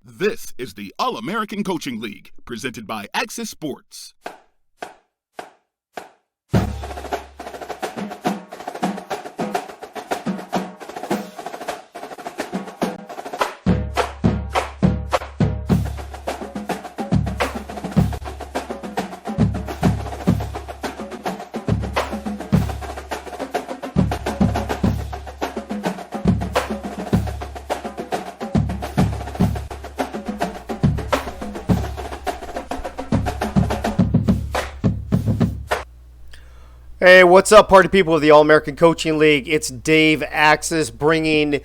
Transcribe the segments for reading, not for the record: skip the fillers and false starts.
This is the All-American Coaching League, presented by Axis Sports. Hey, what's up, party people of the All-American Coaching League? It's Dave Axis bringing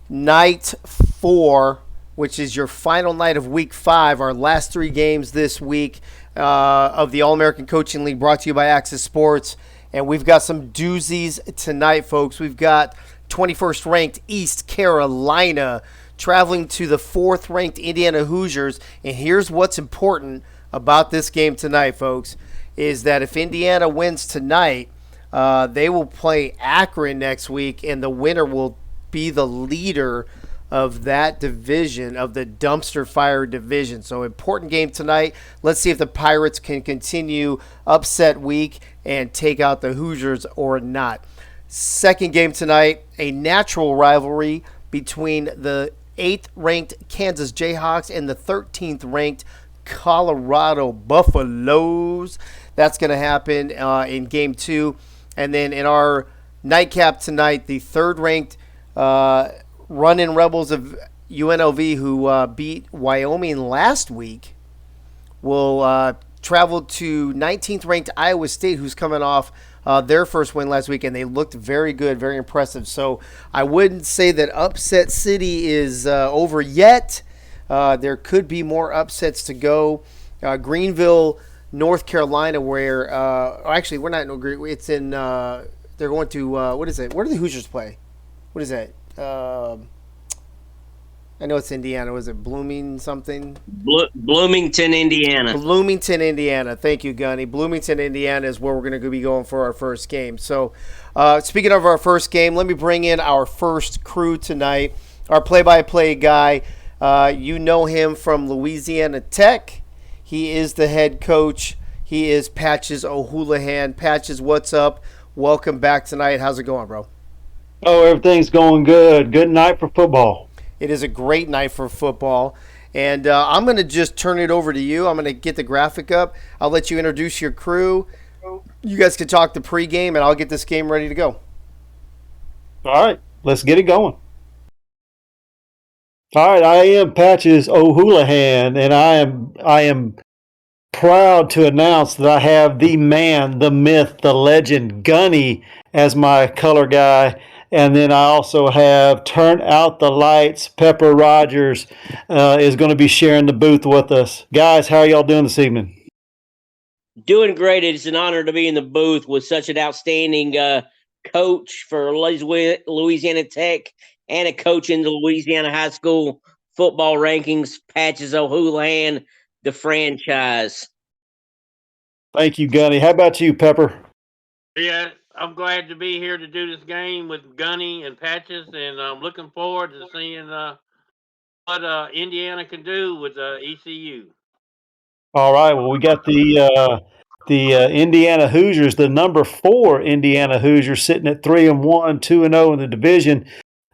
night 4, which is your final night of week 5, our last 3 games this week of the All-American Coaching League, brought to you by Axis Sports. And we've got some doozies tonight, folks. We've got 21st ranked East Carolina traveling to the 4th ranked Indiana Hoosiers. And here's what's important about this game tonight, folks, is that if Indiana wins tonight, they will play Akron next week, and the winner will be the leader of that division, of the dumpster fire division. So important game tonight. Let's see if the Pirates can continue upset week and take out the Hoosiers or not. Second game tonight, a natural rivalry between the 8th ranked Kansas Jayhawks and the 13th ranked Colorado Buffaloes. That's going to happen in Game 2. And then in our nightcap tonight, the 3rd-ranked run-in Rebels of UNLV, who beat Wyoming last week, will travel to 19th-ranked Iowa State, who's coming off their first win last week, and they looked very good, very impressive. So I wouldn't say that Upset City is over yet. There could be more upsets to go. Greenville, North Carolina, where actually we're not in Greenville. It's in they're going to what is it? Where do the Hoosiers play? What is that? I know it's Indiana. Was it Blooming something? Bloomington, Indiana. Bloomington, Indiana. Thank you, Gunny. Bloomington, Indiana is where we're going to be going for our first game. So, speaking of our first game, let me bring in our first crew tonight. Our play-by-play guy. You know him from Louisiana Tech. He is the head coach. He is Patches O'Houlihan. Patches, what's up? Welcome back tonight. How's it going, bro? Oh, everything's going good. Good night for football. It is a great night for football. And I'm going to just turn it over to you. I'm going to get the graphic up. I'll let you introduce your crew. You guys can talk the pregame, and I'll get this game ready to go. All right, let's get it going. All right, I am Patches O'Houlihan, and I am proud to announce that I have the man, the myth, the legend, Gunny as my color guy. And then I also have Turn Out the Lights. Pepper Rogers is going to be sharing the booth with us. Guys, how are y'all doing this evening? Doing great. It's an honor to be in the booth with such an outstanding coach for Louisiana Tech and a coach in the Louisiana high school football rankings, Patches O'Houlihan, the franchise. Thank you, Gunny. How about you, Pepper? Yeah, I'm glad to be here to do this game with Gunny and Patches, and I'm looking forward to seeing what Indiana can do with ECU. All right. Well, we got the Indiana Hoosiers, the number 4 Indiana Hoosiers, sitting at 3-1, 2-0 in the division,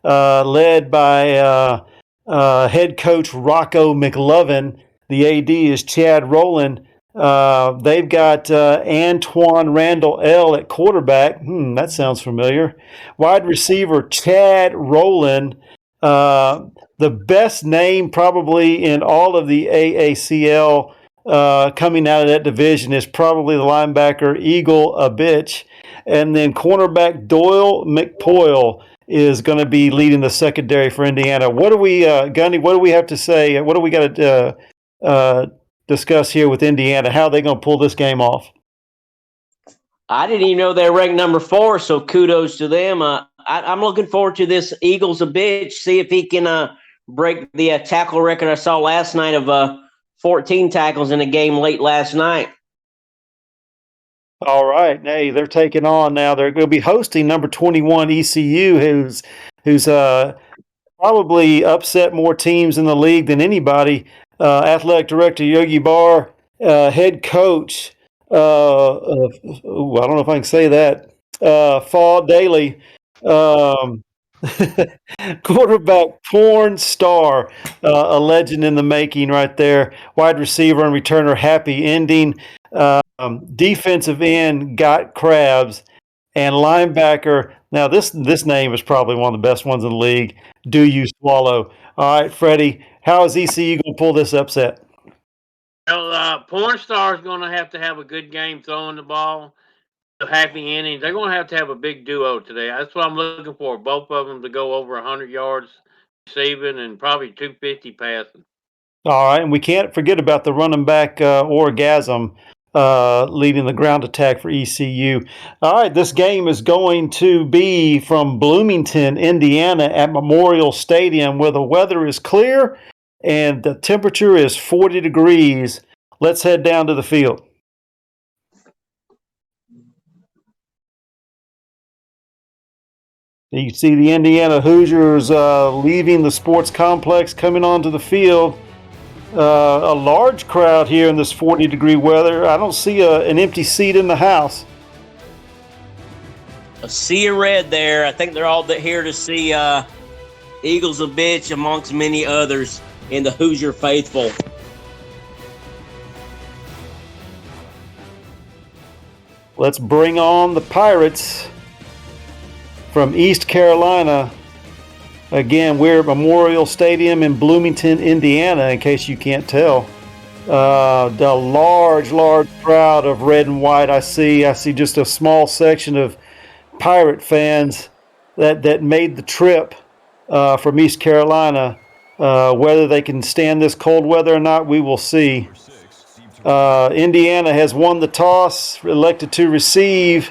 led by head coach Rocco McLovin. The AD is Chad Rowland. They've got Antoine Randall L at quarterback. That sounds familiar. Wide receiver Chad Rowland. The best name probably in all of the AACL coming out of that division is probably the linebacker Eagle Abitch. And then cornerback Doyle McPoyle is going to be leading the secondary for Indiana. What do we, Gunny, what do we have to say? What do we got to discuss here with Indiana? How are they going to pull this game off? I didn't even know they're ranked number 4, so kudos to them. I'm looking forward to this Eagles a bitch, see if he can break the tackle record I saw last night of 14 tackles in a game late last night. All right. Hey, they're taking on now. They're going to be hosting number 21 ECU, who's probably upset more teams in the league than anybody. Athletic director Yogi Barr, head coach, I don't know if I can say that, Fall Daly, um, quarterback porn star, a legend in the making right there. Wide receiver and returner Happy Ending. Defensive end Got Crabs, and linebacker. Now this name is probably one of the best ones in the league. Do You Swallow? All right, Freddie, how is ECU going to pull this upset? Well, Porn Star's going to have a good game throwing the ball. Happy innings. They're going to have a big duo today. That's what I'm looking for. Both of them to go over 100 yards receiving and probably 250 passing. All right, and we can't forget about the running back Orgasm leading the ground attack for ECU. All right, this game is going to be from Bloomington, Indiana at Memorial Stadium where the weather is clear and the temperature is 40 degrees. Let's head down to the field. You see the Indiana Hoosiers leaving the sports complex, coming onto the field. A large crowd here in this 40-degree weather. I don't see an empty seat in the house. A sea of red there. I think they're all here to see Eagles a bitch amongst many others in the Hoosier faithful. Let's bring on the Pirates from East Carolina. Again, we're at Memorial Stadium in Bloomington, Indiana, in case you can't tell. The large crowd of red and white I see just a small section of Pirate fans that made the trip from East Carolina. Whether they can stand this cold weather or not, we will see. Indiana has won the toss, elected to receive.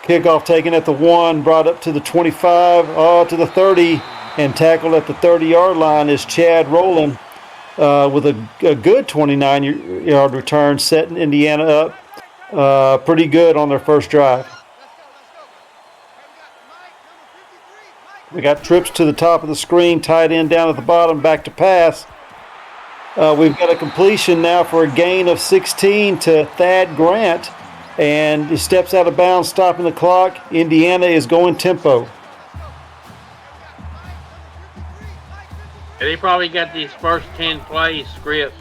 Kickoff taken at the 1, brought up to the 25, to the 30, and tackled at the 30-yard line is Chad Rowland with a good 29-yard return, setting Indiana up pretty good on their first drive. We got trips to the top of the screen, tight end down at the bottom, back to pass. We've got a completion now for a gain of 16 to Thad Grant. And he steps out of bounds, stopping the clock. Indiana is going tempo. They probably got these first 10 plays scripts.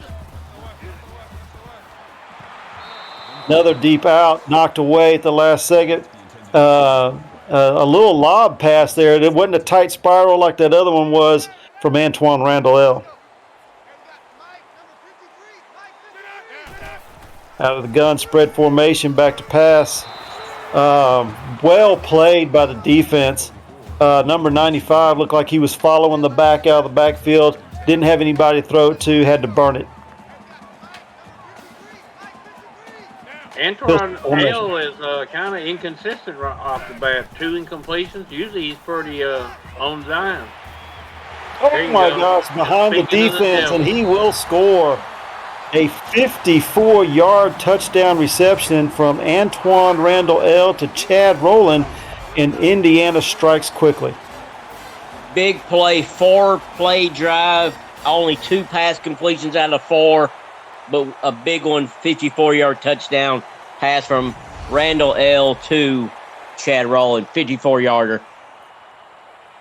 Another deep out, knocked away at the last second. A little lob pass there. It wasn't a tight spiral like that other one was from Antoine Randall L. Out of the gun, spread formation, back to pass. Well played by the defense. Number 95 looked like he was following the back out of the backfield. Didn't have anybody to throw it to, had to burn it. Antoine L is kind of inconsistent right off the bat. 2 incompletions. Usually he's pretty on time. Oh my gosh, behind the defense, and he will score. A 54-yard touchdown reception from Antoine Randall L to Chad Rowland, and Indiana strikes quickly. Big play, 4-play drive, only 2 pass completions out of 4, but a big one, 54-yard touchdown pass from Randall L to Chad Rowland, 54-yarder.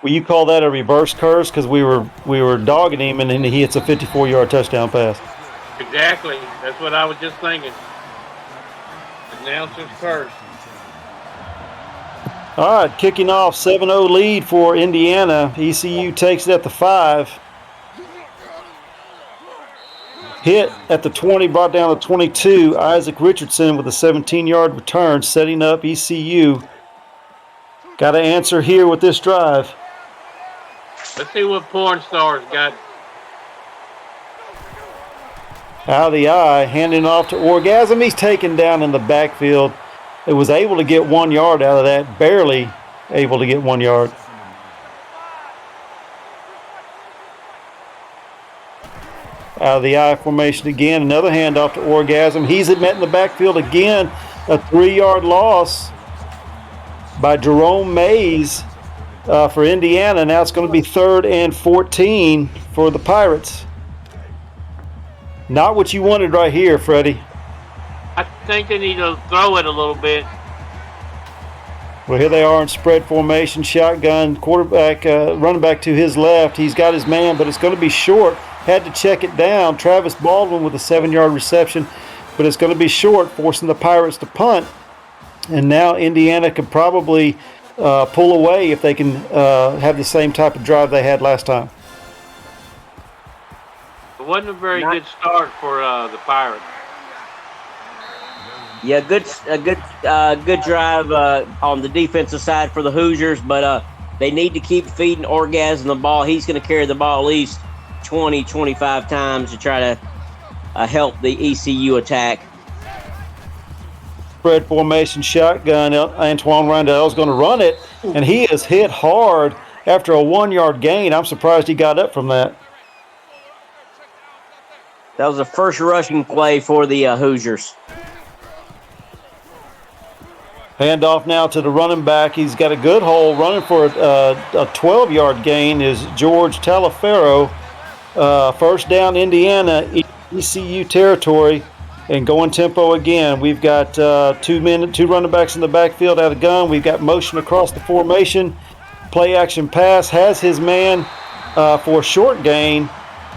Will you call that a reverse curse? Because we were dogging him, and then he hits a 54-yard touchdown pass. Exactly. That's what I was just thinking. Announcer's curse. All right, kicking off, 7-0 lead for Indiana. ECU takes it at the 5. Hit at the 20, brought down to 22. Isaac Richardson with a 17-yard return, setting up ECU. Got to answer here with this drive. Let's see what Porn Star's got. Out of the eye, handing off to Orgasm. He's taken down in the backfield. It was able to get 1 yard out of that, barely able to get 1 yard. Out of the eye formation again, another handoff to Orgasm. He's met in the backfield again, a 3-yard loss by Jerome Mays. for Indiana. Now it's going to be 3rd and 14 for the Pirates. Not what you wanted right here, Freddie. I think they need to throw it a little bit. Well, here they are in spread formation, shotgun, quarterback, running back to his left. He's got his man, but it's going to be short. Had to check it down. Travis Baldwin with a 7-yard reception, but it's going to be short, forcing the Pirates to punt. And now Indiana could probably pull away if they can have the same type of drive they had last time. It wasn't a very good start for the Pirates. Yeah, good drive on the defensive side for the Hoosiers, but they need to keep feeding Orgasm the ball. He's going to carry the ball at least 20, 25 times to try to help the ECU attack. Spread formation, shotgun. Antoine Randall is going to run it, and he is hit hard after a 1-yard gain. I'm surprised he got up from that. That was the first rushing play for the Hoosiers. Handoff now to the running back. He's got a good hole. Running for a 12-yard gain is George Talafero. First down, Indiana, ECU territory, and going tempo again. We've got two running backs in the backfield out of gun. We've got motion across the formation. Play action pass has his man for a short gain.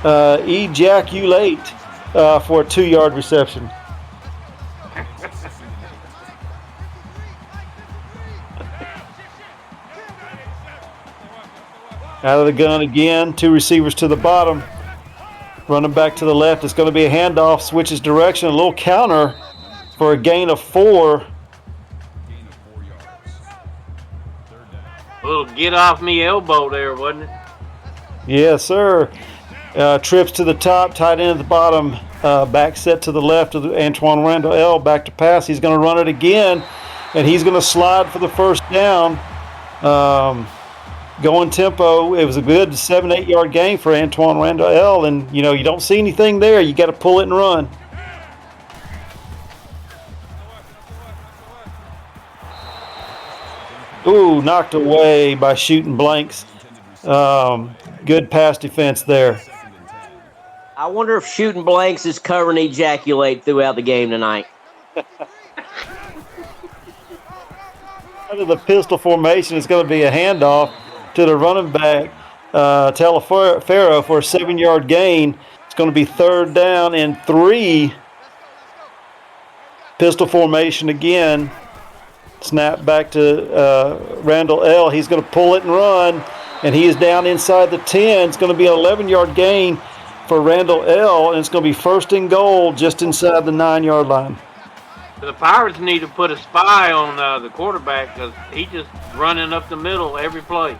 Ejaculate for a 2-yard reception. Out of the gun again, 2 receivers to the bottom. Running back to the left, it's going to be a handoff, switches direction, a little counter for a gain of 4. A little get off me elbow there, wasn't it? Yes, sir. Trips to the top, tight end at the bottom, back set to the left of Antoine Randall L. Back to pass. He's going to run it again, and he's going to slide for the first down. Going tempo, it was a good 7-8 yard gain for Antoine Randall L. And, you don't see anything there. You got to pull it and run. Ooh, knocked away by shooting blanks. Good pass defense there. I wonder if shooting blanks is covering ejaculate throughout the game tonight. Out of the pistol formation, it's going to be a handoff to the running back, Talafero, for a 7-yard gain. It's going to be 3rd down and 3. Pistol formation again. Snap back to Randall L. He's going to pull it and run, and he is down inside the 10. It's going to be an 11-yard gain for Randall L., and it's going to be 1st and goal just inside the 9-yard line. The Pirates need to put a spy on the quarterback because he's just running up the middle every play.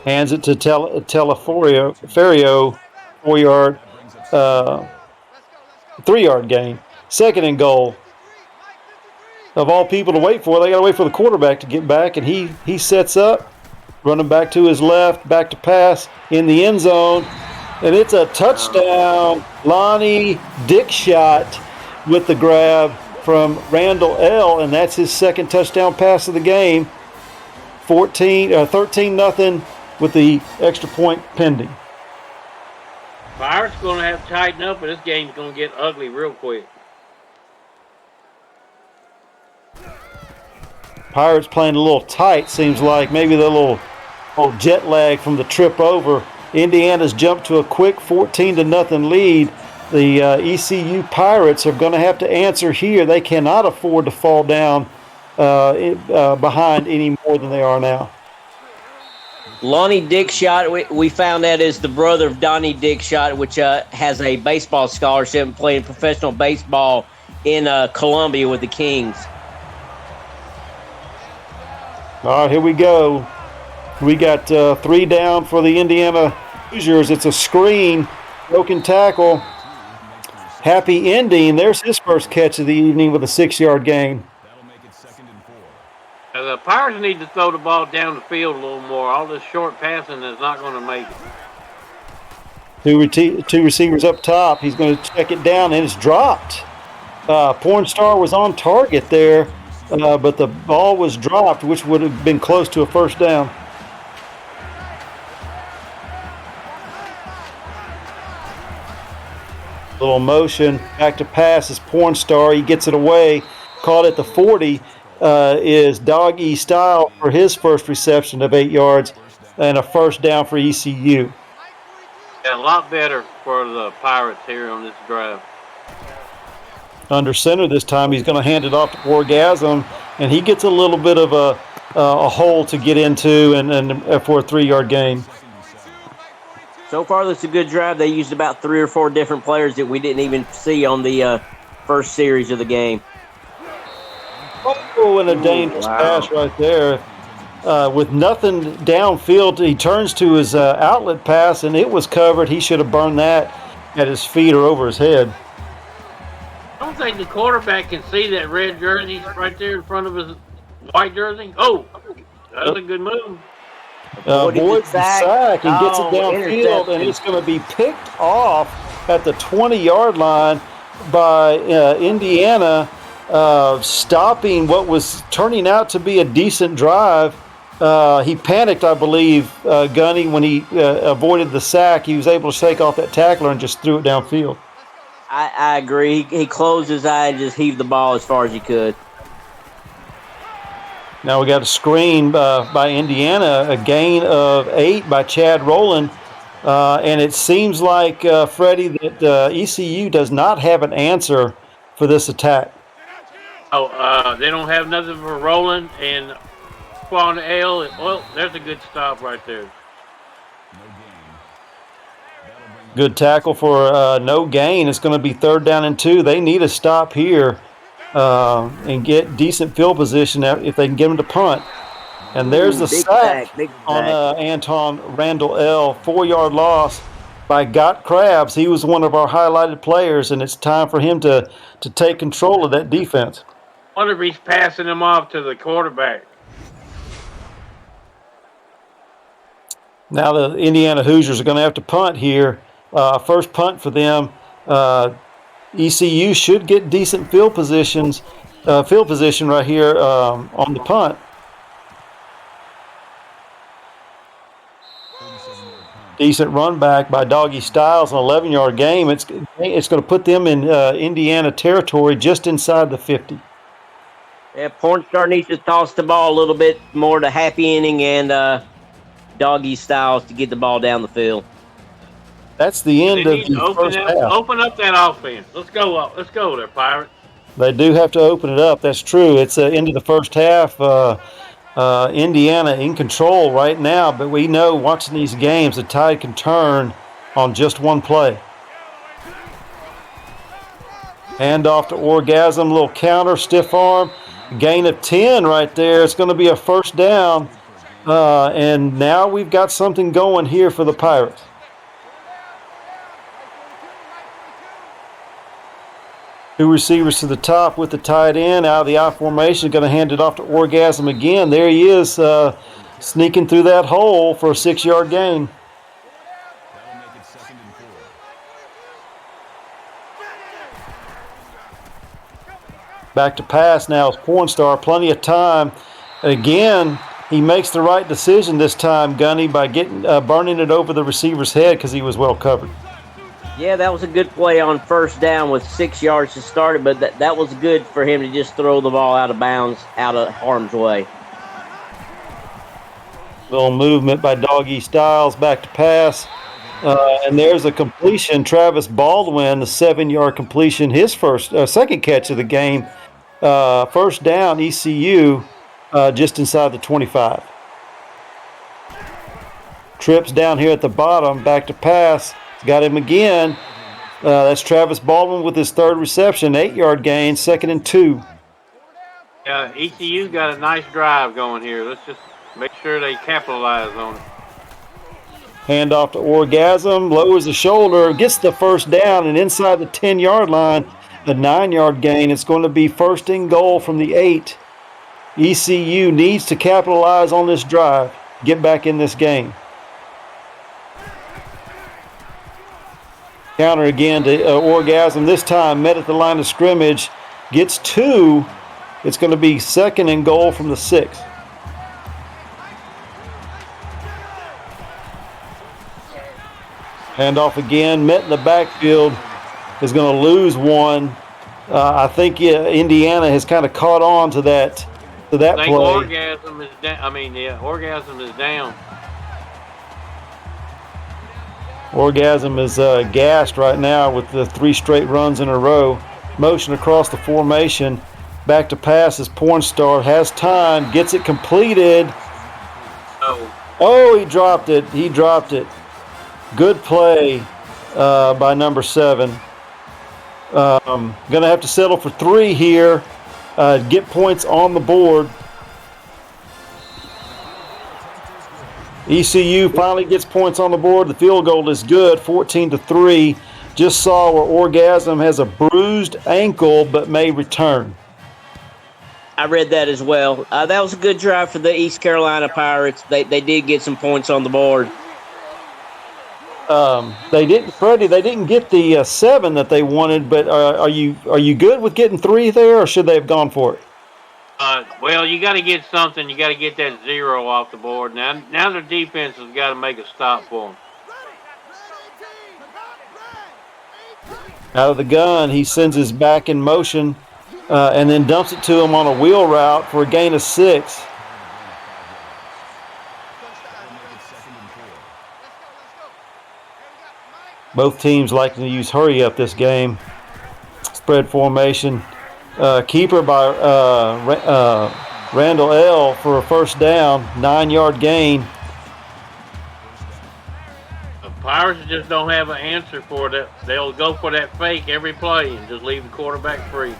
Hands it to Teleferio, 4-yard, 3-yard gain. 2nd and goal. Of all people to wait for, they got to wait for the quarterback to get back, and he sets up, running back to his left, back to pass in the end zone, and it's a touchdown. Lonnie Dickshot with the grab from Randall L., and that's his 2nd touchdown pass of the game. 13-0 with the extra point pending. Pirates going to have to tighten up, and this game's going to get ugly real quick. Pirates playing a little tight, seems like. Maybe the little jet lag from the trip over. Indiana's jumped to a quick 14-0 lead. The ECU Pirates are going to have to answer here. They cannot afford to fall down behind any more than they are now. Lonnie Dickshot, we found out is the brother of Donnie Dickshot, which has a baseball scholarship and playing professional baseball in Columbia with the Kings. All right, here we go. We got 3 down for the Indiana Hoosiers. It's a screen, broken tackle. Happy ending. There's his first catch of the evening with a 6-yard gain. The Pirates need to throw the ball down the field a little more. All this short passing is not going to make it. Two receivers up top. He's going to check it down, and it's dropped. Porn Star was on target there but the ball was dropped, which would have been close to a first down. Little motion, back to pass is Porn Star. He gets it away, caught at the 40. Is Doggy Style for his first reception of 8 yards and a first down for ECU. Yeah, a lot better for the Pirates here on this drive. Under center this time, he's going to hand it off to Orgasm, and he gets a little bit of a hole to get into and for a 3-yard gain. So far, this is a good drive. They used about 3 or 4 different players that we didn't even see on the first series of the game. Oh, and a dangerous pass right there. With nothing downfield, he turns to his outlet pass, and it was covered. He should have burned that at his feet or over his head. I don't think the quarterback can see that red jersey right there in front of his white jersey. Oh, that was a good move. Avoids the sack and gets it downfield, and it's going to be picked off at the 20-yard line by Indiana, stopping what was turning out to be a decent drive. He panicked, I believe, Gunny, when he avoided the sack. He was able to shake off that tackler and just threw it downfield. I agree. He closed his eye and just heaved the ball as far as he could. Now we got a screen by Indiana, a gain of 8 by Chad Rowland. And it seems like, Freddie, that ECU does not have an answer for this attack. Oh, they don't have nothing for Rowland and Quan L. Well, there's a good stop right there. Good tackle for no gain. It's going to be 3rd down and 2. They need a stop here and get decent field position if they can get them to punt. And there's the sack on Anton Randall L. 4-yard loss by Gott Krabs. He was one of our highlighted players, and it's time for him to take control of that defense. I wonder if he's passing him off to the quarterback. Now the Indiana Hoosiers are going to have to punt here. First punt for them. ECU should get decent field position right here on the punt. Decent run back by Doggy Styles, an 11-yard gain. It's going to put them in Indiana territory just inside the 50. Yeah, Pornstar needs to toss the ball a little bit more to Happy Inning and Doggy Styles to get the ball down the field. That's the end of the first half. Open up that offense. Let's go there, Pirates. They do have to open it up. That's true. It's the end of the first half. Indiana in control right now, but we know watching these games, the tide can turn on just one play. Hand off to Orgasm, little counter, stiff arm, gain of 10 right there. It's going to be a first down, and now we've got something going here for the Pirates. Two receivers to the top with the tight end out of the I formation. Going to hand it off to Orgasm again. There he is, sneaking through that hole for a 6-yard gain. Back to pass now is Pornstar. Plenty of time. Again, he makes the right decision this time, Gunny, by getting burning it over the receiver's head because he was well covered. Yeah, that was a good play on first down with 6 yards to start it, but that was good for him to just throw the ball out of bounds, out of harm's way. Little movement by Doggy Styles, back to pass. And there's a completion. Travis Baldwin, the 7-yard completion, his second catch of the game. First down, ECU, just inside the 25. Trips down here at the bottom, back to pass. Got him again. That's Travis Baldwin with his 3rd reception, 8-yard gain, 2nd and 2. Yeah, ECU's got a nice drive going here. Let's just make sure they capitalize on it. Hand off to Orgasm, lowers the shoulder, gets the first down, and inside the 10-yard line, a 9-yard gain. It's going to be 1st and goal from the 8. ECU needs to capitalize on this drive, get back in this game. Counter again to Orgasm. This time met at the line of scrimmage. Gets 2 It's going to be 2nd and goal from the 6. Handoff again, met in the backfield, is going to lose one. I think Indiana has kind of caught on to that play. Orgasm is down. Orgasm is down. Orgasm is gassed right now with the 3 straight runs in a row. Motion across the formation. Back to pass as Porn Star has time, gets it completed. Oh, he dropped it. Good play by number 7. Going to have to settle for 3 here. Get points on the board. ECU finally gets points on the board. The field goal is good, 14-3. Just saw where Orgasm has a bruised ankle but may return. I read that as well. That was a good drive for the East Carolina Pirates. They did get some points on the board. They didn't get the 7 that they wanted, but are you good with getting 3 there, or should they have gone for it? Well, you got to get something. You got to get that 0 off the board. Now their defense has got to make a stop for them. Out of the gun, he sends his back in motion and then dumps it to him on a wheel route for a gain of 6. Both teams like to use hurry up this game. Spread formation. Keeper by Randall L. for a first down, 9-yard gain. The Pirates just don't have an answer for that. They'll go for that fake every play and just leave the quarterback free.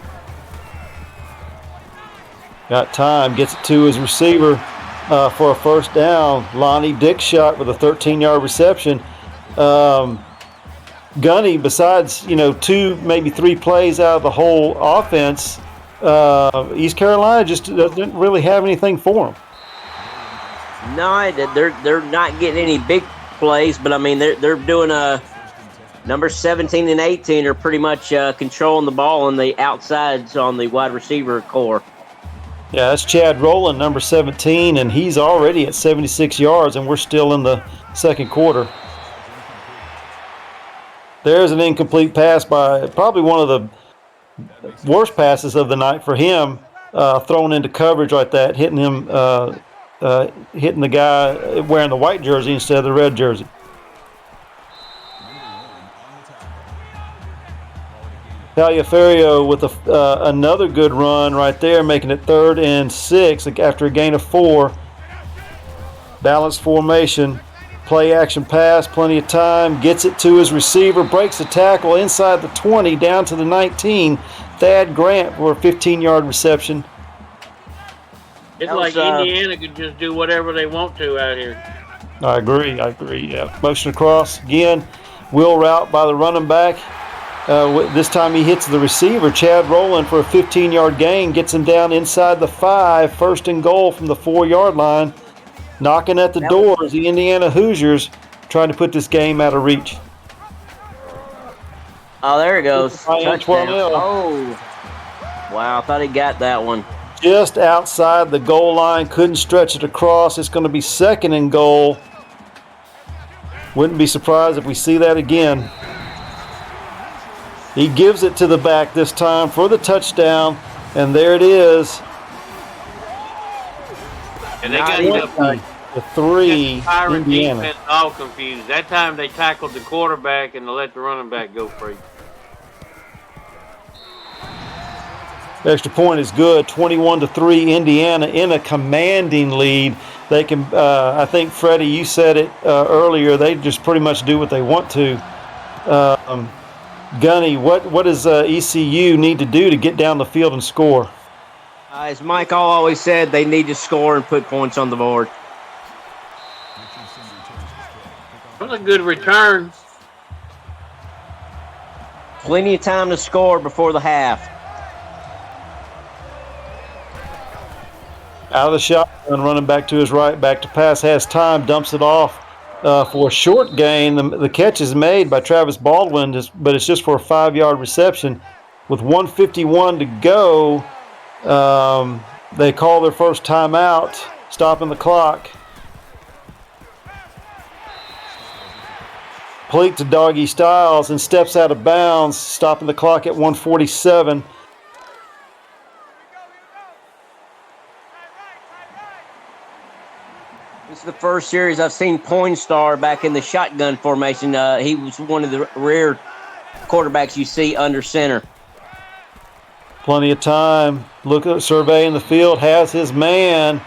Got time, gets it to his receiver for a first down. Lonnie Dickshot with a 13-yard reception. Gunny, besides 2, maybe 3 plays out of the whole offense, East Carolina just doesn't really have anything for them. No, they're not getting any big plays, but they're doing number 17 and 18 are pretty much controlling the ball on the outsides on the wide receiver core. Yeah, that's Chad Rowland, number 17, and he's already at 76 yards, and we're still in the second quarter. There's an incomplete pass by probably one of the worst passes of the night for him, thrown into coverage like that, hitting him, hitting the guy wearing the white jersey instead of the red jersey. Taliaferro with another good run right there, making it 3rd and 6 after a gain of 4. Balanced formation. Play action pass, plenty of time, gets it to his receiver, breaks the tackle inside the 20, down to the 19. Thad Grant for a 15-yard reception. It's like Indiana could just do whatever they want to out here. I agree, yeah. Motion across, again, wheel route by the running back. This time he hits the receiver, Chad Rowland, for a 15-yard gain, gets him down inside the 5, 1st and goal from the 4-yard line. Knocking at the door is the Indiana Hoosiers, trying to put this game out of reach. Oh, there it goes. Touchdown. Oh, wow, I thought he got that one. Just outside the goal line, couldn't stretch it across. It's going to be 2nd and goal. Wouldn't be surprised if we see that again. He gives it to the back this time for the touchdown, and there it is. And they got the 3, Pirate Indiana. defense all confused. That time they tackled the quarterback and they let the running back go free. Extra point is good. 21-3, Indiana in a commanding lead. They can. I think Freddie, you said it earlier. They just pretty much do what they want to. Gunny, what does ECU need to do to get down the field and score? As Mike always said, they need to score and put points on the board. That was a good return. Plenty of time to score before the half. Out of the shotgun, running back to his right, back to pass, has time, dumps it off for a short gain. The catch is made by Travis Baldwin, but it's just for a 5-yard reception. With 1:51 to go, They call their first timeout, stopping the clock. Pleat to doggy styles and steps out of bounds, stopping the clock at 1:47. This is the first series I've seen Poinstar back in the shotgun formation. He was one of the rare quarterbacks you see under center. Plenty of time. Look at surveying the field. Has his man.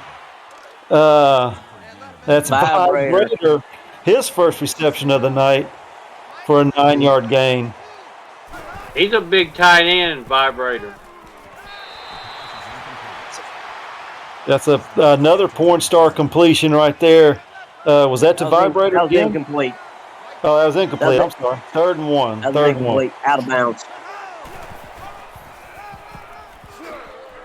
That's Vibrator. His first reception of the night for a 9-yard gain. He's a big tight end, Vibrator. That's another porn star completion right there. Was that to Vibrator? That was incomplete. Oh, that was incomplete. I'm sorry. 3rd and 1. That was incomplete. Out of bounds.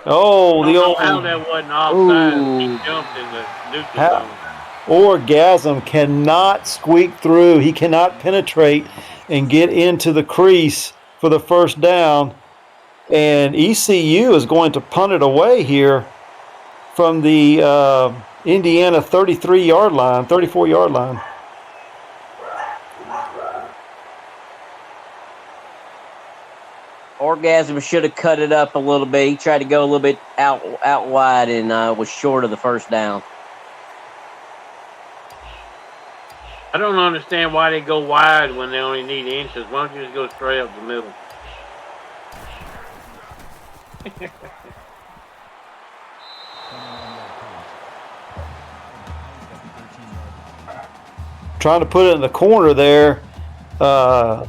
Oh, the old. How that wasn't offside. He jumped in the neutral zone. Orgasm cannot squeak through. He cannot penetrate and get into the crease for the first down. And ECU is going to punt it away here from the Indiana 34-yard line. Orgasm should have cut it up a little bit. He tried to go a little bit out wide and was short of the first down. I don't understand why they go wide when they only need inches. Why don't you just go straight up the middle? Trying to put it in the corner there, but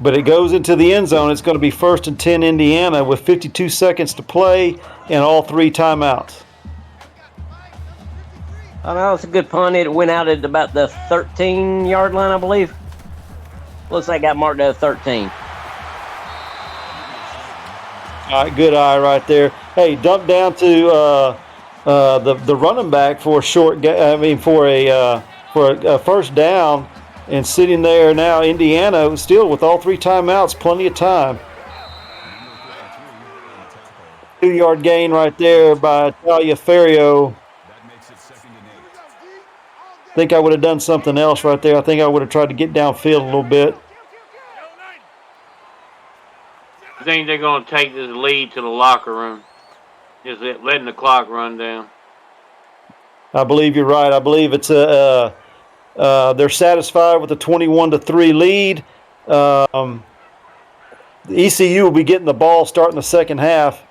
it goes into the end zone. It's going to be 1st and 10 Indiana with 52 seconds to play and all 3 timeouts. I know it's a good punt. It went out at about the 13-yard line, I believe. Looks like it got marked at 13. All right, good eye right there. Hey, dump down to the running back for a for a first down, and sitting there now, Indiana still with all 3 timeouts, plenty of time. 2-yard gain right there by Taliaferro. I think I would have done something else right there. I think I would have tried to get downfield a little bit. I think they're going to take this lead to the locker room. Just letting the clock run down. I believe you're right. I believe it's they're satisfied with the 21-3 lead. The ECU will be getting the ball starting the second half.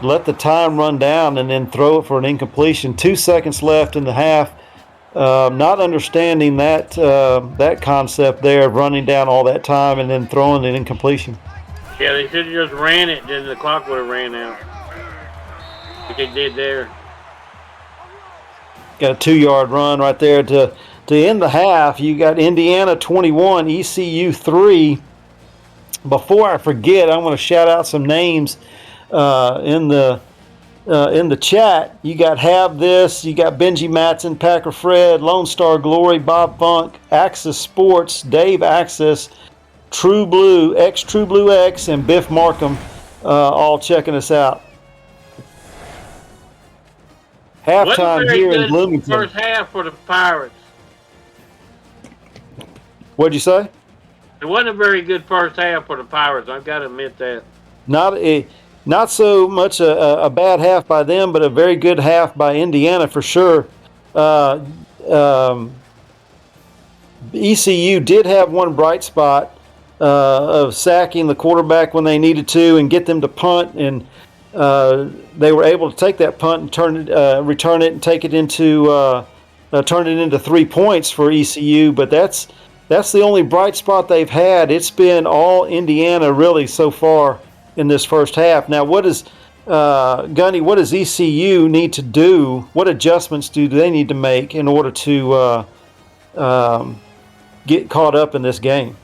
Let the time run down and then throw it for an incompletion. 2 seconds left in the half. Not understanding that concept there of running down all that time and then throwing an incompletion. Yeah, they should have just ran it, then the clock would have ran out. Like they did there. Got a 2-yard run right there to end the half. You got Indiana 21, ECU 3. Before I forget, I'm going to shout out some names in the chat. You got Have This, you got Benji Matson, Packer Fred, Lone Star Glory, Bob Funk, Axis Sports, Dave Axis, True Blue, True Blue X, and Biff Markham, all checking us out. Halftime here in Bloomington. First half for the Pirates. What'd you say? It wasn't a very good first half for the Pirates. I've got to admit that. Not so much a bad half by them, but a very good half by Indiana for sure. ECU did have one bright spot of sacking the quarterback when they needed to and get them to punt, and they were able to take that punt and return it and take it into turn it into 3 points for ECU. But that's the only bright spot they've had. It's been all Indiana really so far in this first half. Now, what does ECU need to do? What adjustments do they need to make in order to get caught up in this game?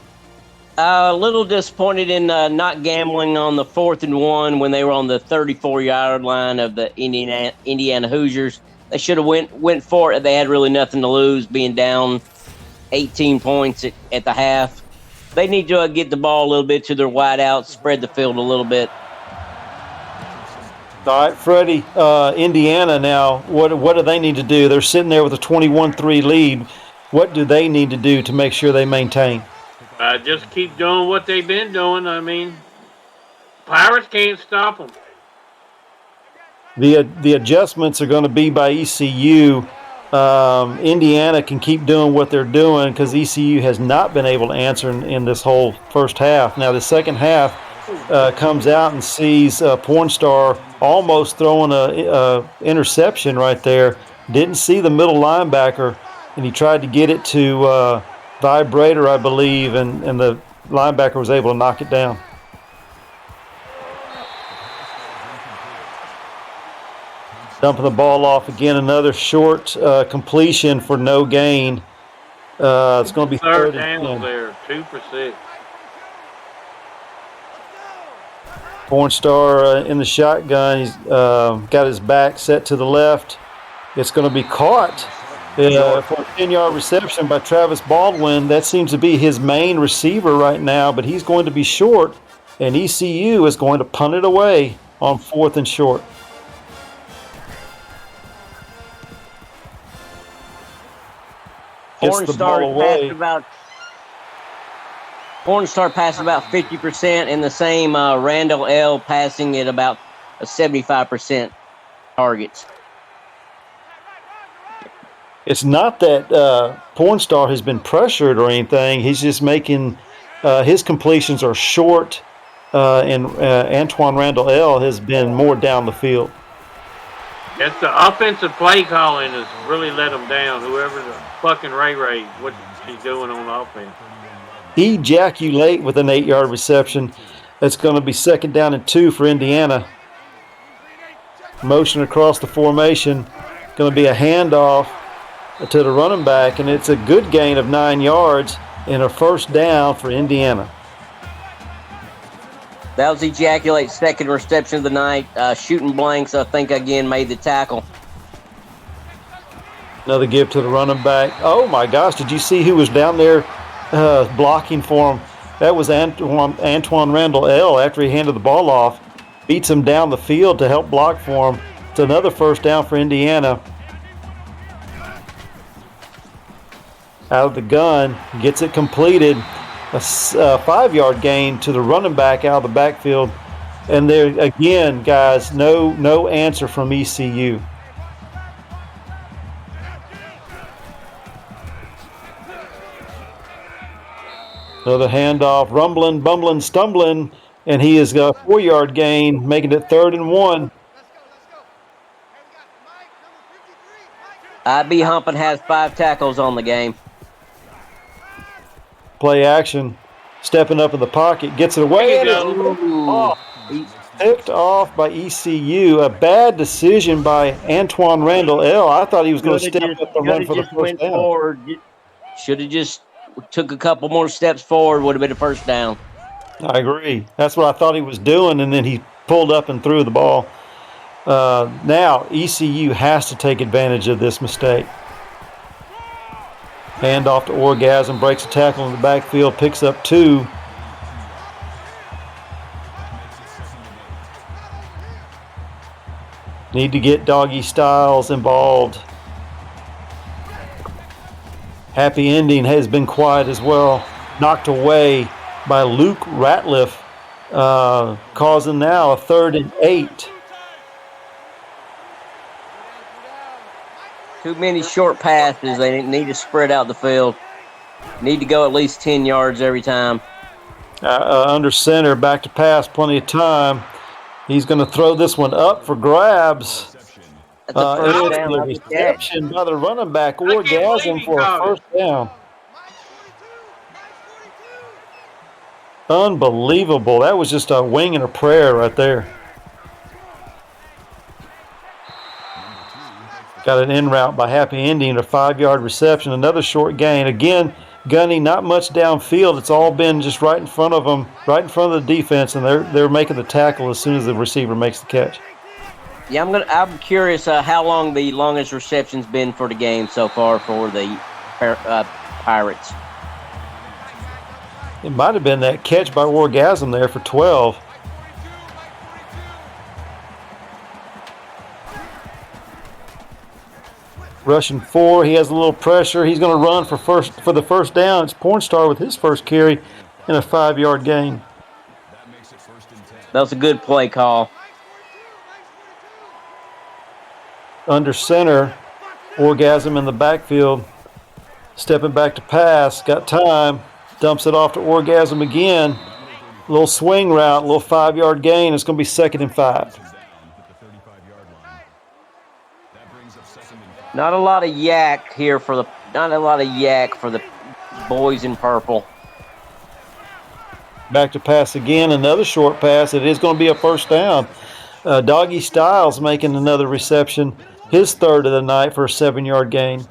A little disappointed in not gambling on the 4th and 1 when they were on the 34-yard line of the Indiana Hoosiers. They should have went for it. They had really nothing to lose, being down 18 points at the half. They need to get the ball a little bit to their wideouts, spread the field a little bit. All right, Freddie, Indiana now, what do they need to do? They're sitting there with a 21-3 lead. What do they need to do to make sure they maintain? Just keep doing what they've been doing. I mean, Pirates can't stop them. The adjustments are going to be by ECU. Indiana can keep doing what they're doing because ECU has not been able to answer in this whole first half. Now, the second half comes out and sees Pornstar almost throwing a interception right there. Didn't see the middle linebacker, and he tried to get it to Vibrator, I believe, and the linebacker was able to knock it down. Dumping the ball off again, another short completion for no gain. It's going to be third down there, 2 for 6. Pornstar in the shotgun. He's got his back set to the left. It's going to be caught for a 10-yard reception by Travis Baldwin. That seems to be his main receiver right now, but he's going to be short, and ECU is going to punt it away on 4th and short. Pornstar passed about 50%, and the same Randall L. passing at about a 75% targets. It's not that Pornstar has been pressured or anything. He's just making his completions are short, and Antoine Randall L. has been more down the field. It's the offensive play calling has really let them down. Whoever the fucking Ray, what she's doing on offense. He jacked you late with an 8-yard reception. It's going to be 2nd down and 2 for Indiana. Motion across the formation. Going to be a handoff to the running back, and it's a good gain of 9 yards and a 1st down for Indiana. That was Ejaculate's 2nd reception of the night. Shooting blanks, I think, again, made the tackle. Another give to the running back. Oh, my gosh, did you see who was down there blocking for him? That was Antoine Randall L. After he handed the ball off. Beats him down the field to help block for him. It's another 1st down for Indiana. Out of the gun, gets it completed. A 5-yard gain to the running back out of the backfield. And there again, guys, no answer from ECU. Another handoff, rumbling, bumbling, stumbling, and he has got a 4-yard gain, making it 3rd and 1. IB Humping has 5 tackles on the game. Play action, stepping up in the pocket, gets it away. Picked off by ECU. A bad decision by Antoine Randall L. I thought he was going to step up and run for the 1st down. Should have just took a couple more steps forward, would have been a 1st down. I agree. That's what I thought he was doing, and then he pulled up and threw the ball. Now ECU has to take advantage of this mistake. Hand off to Orgasm, breaks a tackle in the backfield, picks up 2. Need to get Doggy Styles involved. Happy Ending has been quiet as well. Knocked away by Luke Ratliff, causing now a 3rd and 8. Too many short passes. They need to spread out the field. Need to go at least 10 yards every time. Under center, back to pass, plenty of time. He's going to throw this one up for grabs. That's a 1st down. The reception by the running back, Orgasm for a 1st down. Unbelievable. That was just a wing and a prayer right there. Got an in route by Happy Ending, a 5-yard reception, another short gain. Again, Gunny, not much downfield. It's all been just right in front of them, right in front of the defense, and they're making the tackle as soon as the receiver makes the catch. Yeah, I'm curious how long the longest reception's been for the game so far for the Pirates. It might have been that catch by Orgasm there for 12. Rushing 4, he has a little pressure. He's going to run for the first down. It's Pornstar with his first carry and a 5-yard gain. That was a good play call. Under center, Orgasm in the backfield. Stepping back to pass, got time, dumps it off to Orgasm again. A little swing route, a little 5-yard gain. It's going to be 2nd and 5. Not a lot of yak here for the boys in purple. Back to pass again, another short pass. It is going to be a first down. Doggy Styles making another reception, his 3rd of the night for a 7-yard gain.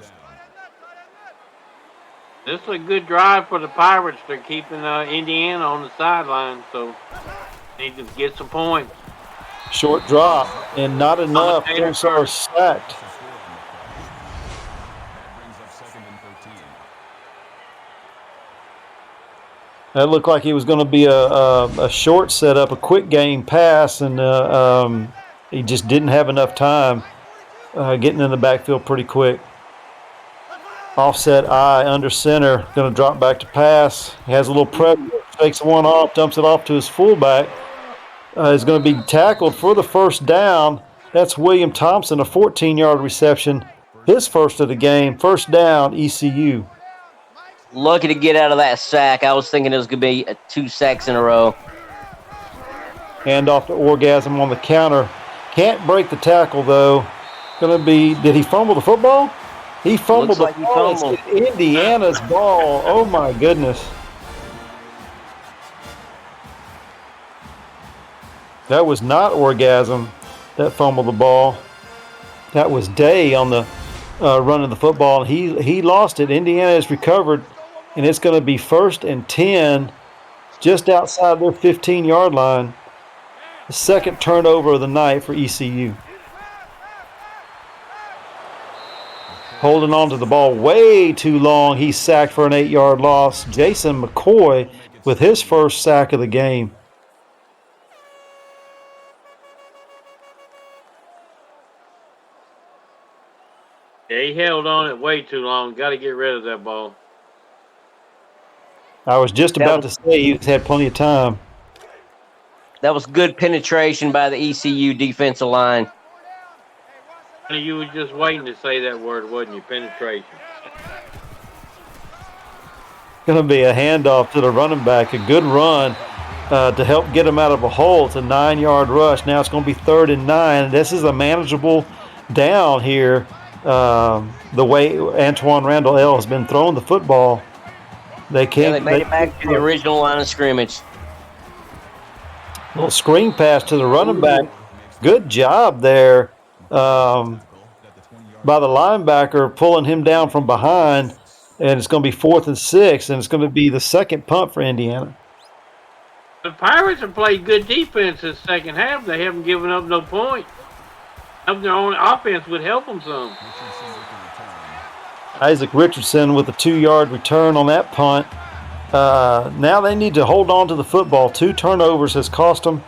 This is a good drive for the Pirates. They're keeping Indiana on the sideline, so need to get some points. Short drop, and not enough. Pornstar sacked. That looked like it was going to be a short setup, a quick game pass, and he just didn't have enough time getting in the backfield pretty quick. Offset I under center, going to drop back to pass. He has a little pressure, takes one off, dumps it off to his fullback. Is going to be tackled for the first down. That's William Thompson, a 14-yard reception. His first of the game, first down, ECU. Lucky to get out of that sack. I was thinking it was going to be 2 sacks in a row. Hand off to Orgasm on the counter. Can't break the tackle, though. Going to be, did he fumble the football? He fumbled the ball. It's Indiana's ball. Oh, my goodness. That was not Orgasm that fumbled the ball. That was Day on the run of the football. He lost it. Indiana has recovered, and it's going to be 1st and 10 just outside their 15-yard line. The 2nd turnover of the night for ECU. Holding on to the ball way too long. He's sacked for an 8-yard loss. Jason McCoy with his first sack of the game. Yeah, he held on it way too long. Got to get rid of that ball. I was just about to say he's had plenty of time. That was good penetration by the ECU defensive line. You were just waiting to say that word, wasn't you? Penetration. Going to be a handoff to the running back. A good run to help get him out of a hole. It's a 9-yard rush. Now it's going to be 3rd and 9. This is a manageable down here. The way Antoine Randall L has been throwing the football, they can't. Yeah, they made it back to the original line of scrimmage. Little screen pass to the running back. Good job there by the linebacker, pulling him down from behind, and it's going to be 4th and 6, and it's going to be the 2nd punt for Indiana. The Pirates have played good defense this second half. They haven't given up no points. Their own offense would help them some. Isaac Richardson with a 2-yard return on that punt. Now they need to hold on to the football. 2 turnovers has cost them.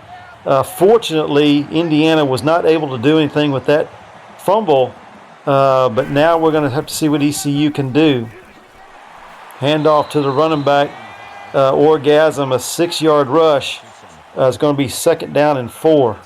Fortunately, Indiana was not able to do anything with that fumble, but now we're going to have to see what ECU can do. Handoff to the running back, Orgasm, a 6-yard rush. It's going to be 2nd down and 4.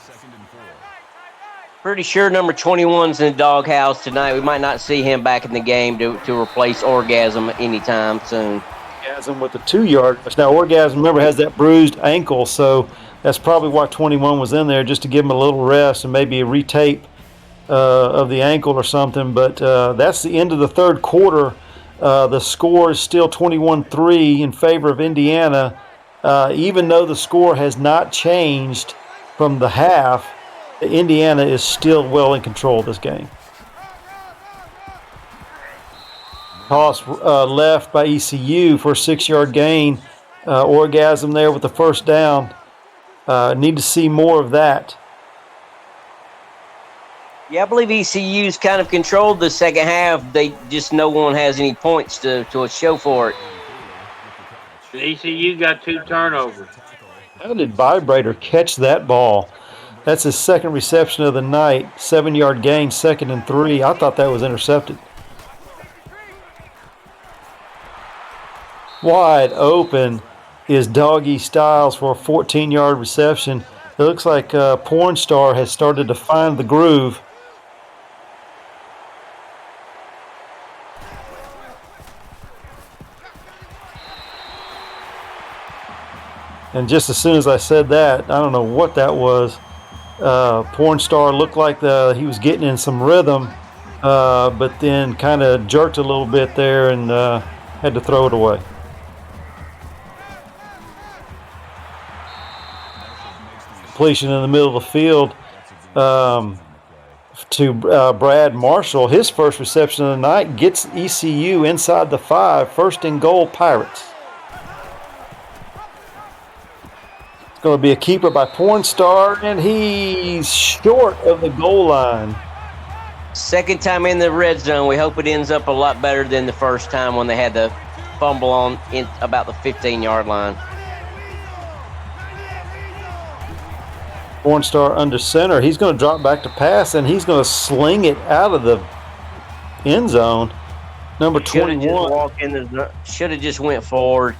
Pretty sure number 21's in the doghouse tonight. We might not see him back in the game to replace Orgasm anytime soon. Orgasm with the 2-yard rush. Now, Orgasm, remember, has that bruised ankle, so that's probably why 21 was in there, just to give him a little rest and maybe a retape of the ankle or something. But that's the end of the 3rd quarter. The score is still 21-3 in favor of Indiana. Even though the score has not changed from the half, Indiana is still well in control of this game. Toss left by ECU for a 6-yard gain. Orgasm there with the first down. Need to see more of that. Yeah, I believe ECU's kind of controlled the second half. They just no one has any points to show for it. And ECU got 2 turnovers. How did Vibrator catch that ball? That's his second reception of the night. 7-yard gain, 2nd and 3. I thought that was intercepted. Wide open is Doggy Styles for a 14-yard reception. It looks like Porn Star has started to find the groove. And just as soon as I said that, I don't know what that was. Porn Star looked like he was getting in some rhythm, but then kind of jerked a little bit there and had to throw it away. Completion in the middle of the field to Brad Marshall. His first reception of the night gets ECU inside the 5. 1st and goal, Pirates. It's going to be a keeper by Porn Star, and he's short of the goal line. Second time in the red zone. We hope it ends up a lot better than the first time when they had the fumble on in about the 15-yard line. Porn Star under center. He's going to drop back to pass, and he's going to sling it out of the end zone. Number 21. Should have just went forward.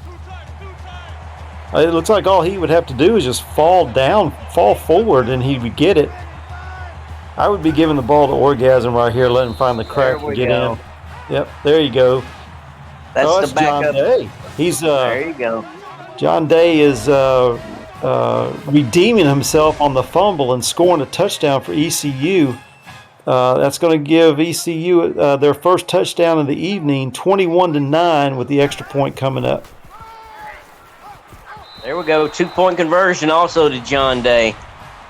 It looks like all he would have to do is just fall forward, and he would get it. I would be giving the ball to Orgasm right here, let him find the crack and get in. Yep, there you go. That's the backup. John Day. He's there you go. John Day is redeeming himself on the fumble and scoring a touchdown for ECU. That's going to give ECU their first touchdown of the evening, 21-9, with the extra point coming up. There we go. 2-point conversion also to John Day.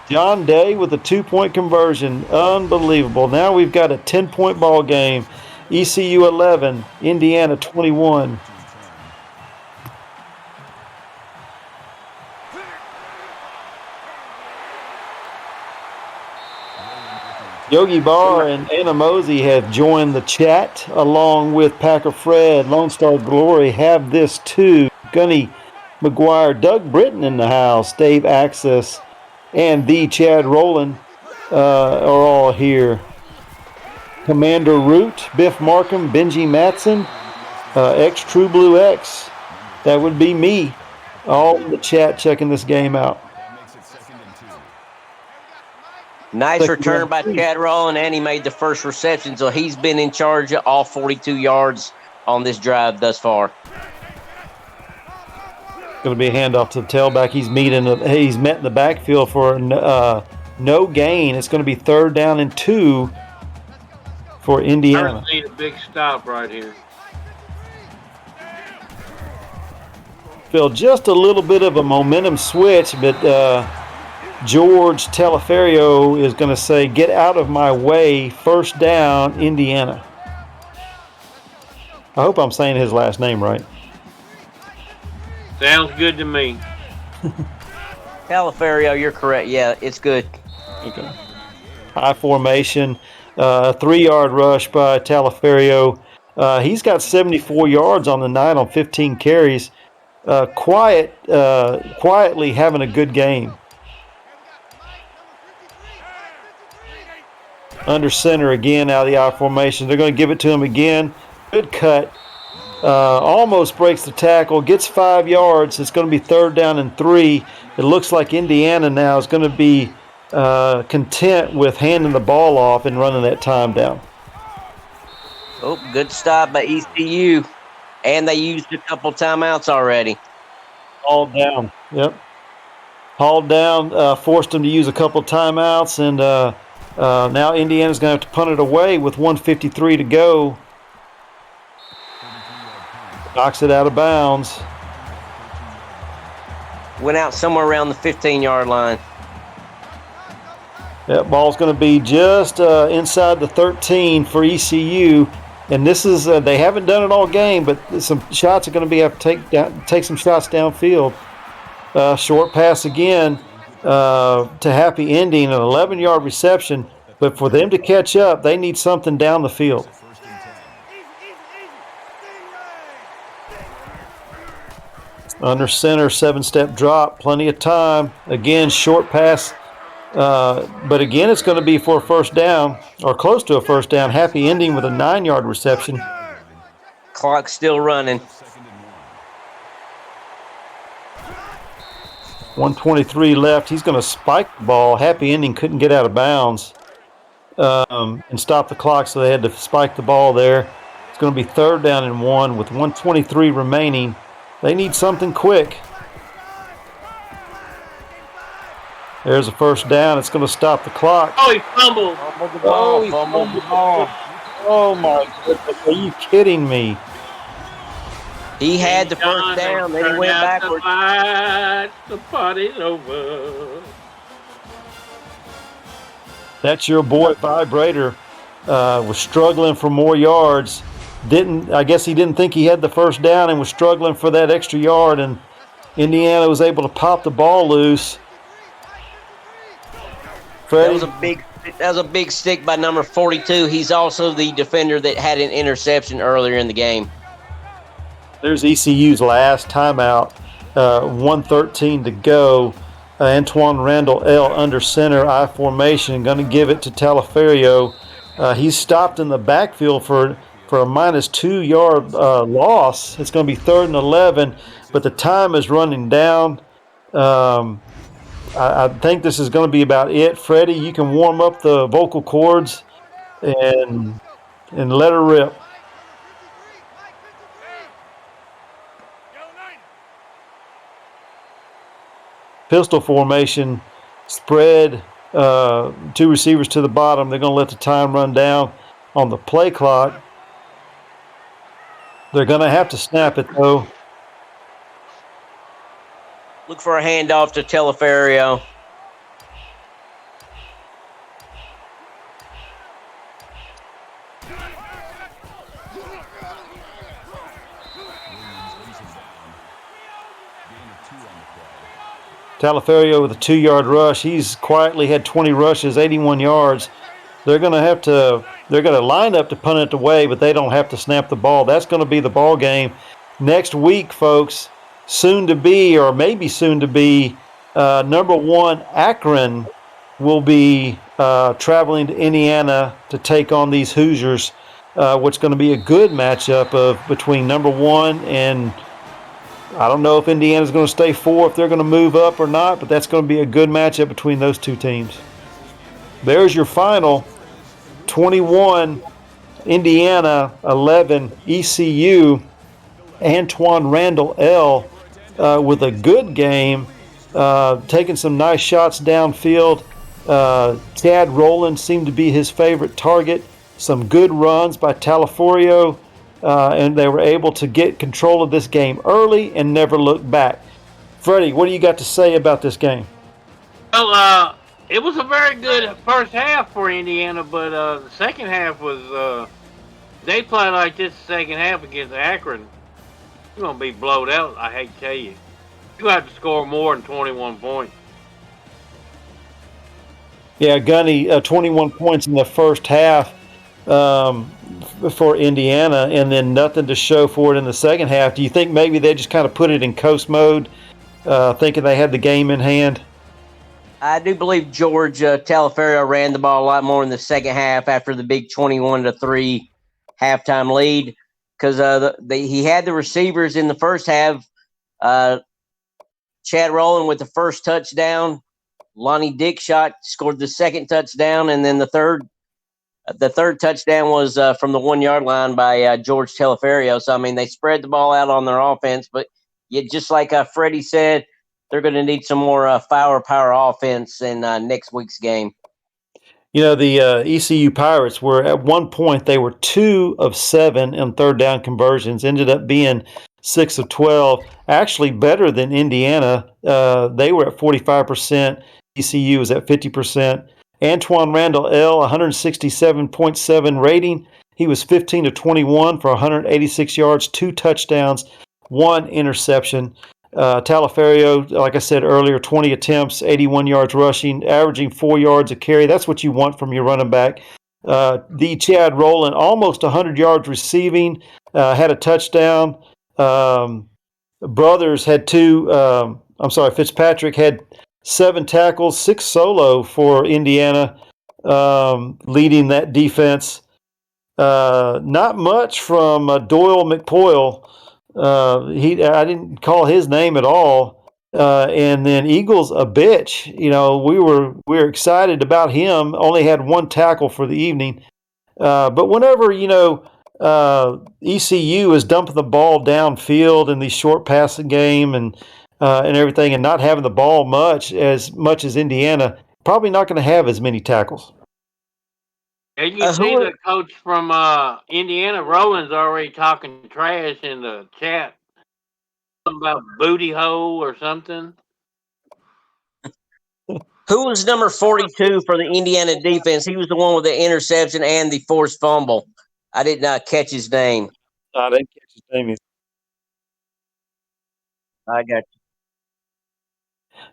John Day with a 2-point conversion. Unbelievable. Now we've got a 10-point ball game. ECU 11, Indiana 21. Yogi Barr and Anna Mosey have joined the chat along with Packer Fred. Lone Star Glory have this too. Gunny McGuire, Doug Britton in the house, Dave Axis, and the Chad Rowland are all here. Commander Root, Biff Markham, Benji Matson, X True Blue X. That would be me. All in the chat checking this game out. Nice return by Chad Rowland, and he made the first reception, so he's been in charge of all 42 yards on this drive thus far. Going to be a handoff to the tailback. He's met in the backfield for no gain. It's going to be 3rd down and 2 for Indiana. I need a big stop right here. Phil, just a little bit of a momentum switch, but George Teleferio is going to say, "Get out of my way, 1st down, Indiana." I hope I'm saying his last name right. Sounds good to me. Calaferio, you're correct. Yeah, it's good. Okay. High formation, 3-yard rush by Talaferio. He's got 74 yards on the night on 15 carries. Quietly having a good game. Under center again out of the I formation. They're going to give it to him again. Good cut. Almost breaks the tackle. Gets 5 yards. It's going to be 3rd down and 3. It looks like Indiana now is going to be content with handing the ball off and running that time down. Oh, good stop by ECU. And they used a couple timeouts already. Hauled down. Yep. Hauled down, forced them to use a couple timeouts, and now Indiana's going to have to punt it away with 1:53 to go. Knocks it out of bounds. Went out somewhere around the 15-yard line. That ball's going to be just inside the 13 for ECU. And this is they haven't done it all game, but some shots are going to have to take some shots downfield. Short pass again to Happy Ending, an 11-yard reception. But for them to catch up, they need something down the field. Under center, 7-step drop, plenty of time. Again, short pass. But again, it's going to be for a first down or close to a first down. Happy ending with a 9-yard reception. Clock's still running. 1:23 left. He's going to spike the ball. Happy ending couldn't get out of bounds and stop the clock, so they had to spike the ball there. It's going to be 3rd down and 1 with 1:23 remaining. They need something quick. There's a first down. It's going to stop the clock. Oh, he fumbled. Fumbled the ball. Oh, my goodness. Are you kidding me? He had the first down, then he went backwards. The party's over. That's your boy Vibrator. Was struggling for more yards. I guess he didn't think he had the first down and was struggling for that extra yard, and Indiana was able to pop the ball loose. Freddie? That was a big stick by number 42. He's also the defender that had an interception earlier in the game. There's ECU's last timeout. 1:13 to go. Antoine Randall L under center, I formation, going to give it to Talaferio. He's stopped in the backfield for a -2 yard loss. It's going to be 3rd and 11, but the time is running down. I think this is going to be about it. Freddie, you can warm up the vocal cords and let her rip. Pistol formation, spread, 2 receivers to the bottom. They're going to let the time run down on the play clock. They're going to have to snap it, though. Look for a handoff to Teleferio. Talaferio with a 2-yard rush. He's quietly had 20 rushes, 81 yards. They're going to line up to punt it away, but they don't have to snap the ball. That's going to be the ball game next week, folks. Soon to be, or maybe soon to be, number 1 Akron will be traveling to Indiana to take on these Hoosiers. What's going to be a good matchup between number 1 and I don't know if Indiana's going to stay 4, if they're going to move up or not, but that's going to be a good matchup between those two teams. There's your final. 21 Indiana, 11 ECU. Antoine Randall L. With a good game, taking some nice shots downfield. Chad Rowland seemed to be his favorite target. Some good runs by Talaferio. And they were able to get control of this game early and never look back. Freddie, what do you got to say about this game? Well, it was a very good first half for Indiana, but the second half was they play like this second half against Akron. You're going to be blowed out, I hate to tell you. You have to score more than 21 points. Yeah, Gunny, 21 points in the first half. For Indiana, and then nothing to show for it in the second half. Do you think maybe they just kind of put it in coast mode, thinking they had the game in hand? I do believe George Talaferio ran the ball a lot more in the second half after the big 21-3 halftime lead, because he had the receivers in the first half. Chad Rowland with the first touchdown. Lonnie Dickshot scored the second touchdown, and then the third touchdown was from the 1-yard line by George Teleferio. So, I mean, they spread the ball out on their offense, but yet, just like Freddie said, they're going to need some more firepower offense in next week's game. You know, the ECU Pirates were, at one point, they were 2 of 7 in third down conversions, ended up being 6 of 12, actually better than Indiana. They were at 45%. ECU was at 50%. Antoine Randall L., 167.7 rating. He was 15 of 21 for 186 yards, 2 touchdowns, 1 interception. Talaferio, like I said earlier, 20 attempts, 81 yards rushing, averaging 4 yards a carry. That's what you want from your running back. The Chad Rowland, almost 100 yards receiving, had a touchdown. Brothers had Fitzpatrick had 7 tackles, 6 solo for Indiana, leading that defense. Not much from Doyle McPoyle. I didn't call his name at all. And then Eagles a bitch. We were excited about him. Only had 1 tackle for the evening. But whenever ECU is dumping the ball downfield in these short passing game and everything, and not having the ball much as Indiana, probably not going to have as many tackles. And you see the coach from Indiana, Roland's already talking trash in the chat. Something about booty hole or something. Who was number 42 for the Indiana defense? He was the one with the interception and the forced fumble. I did not catch his name. I didn't catch his name either. I got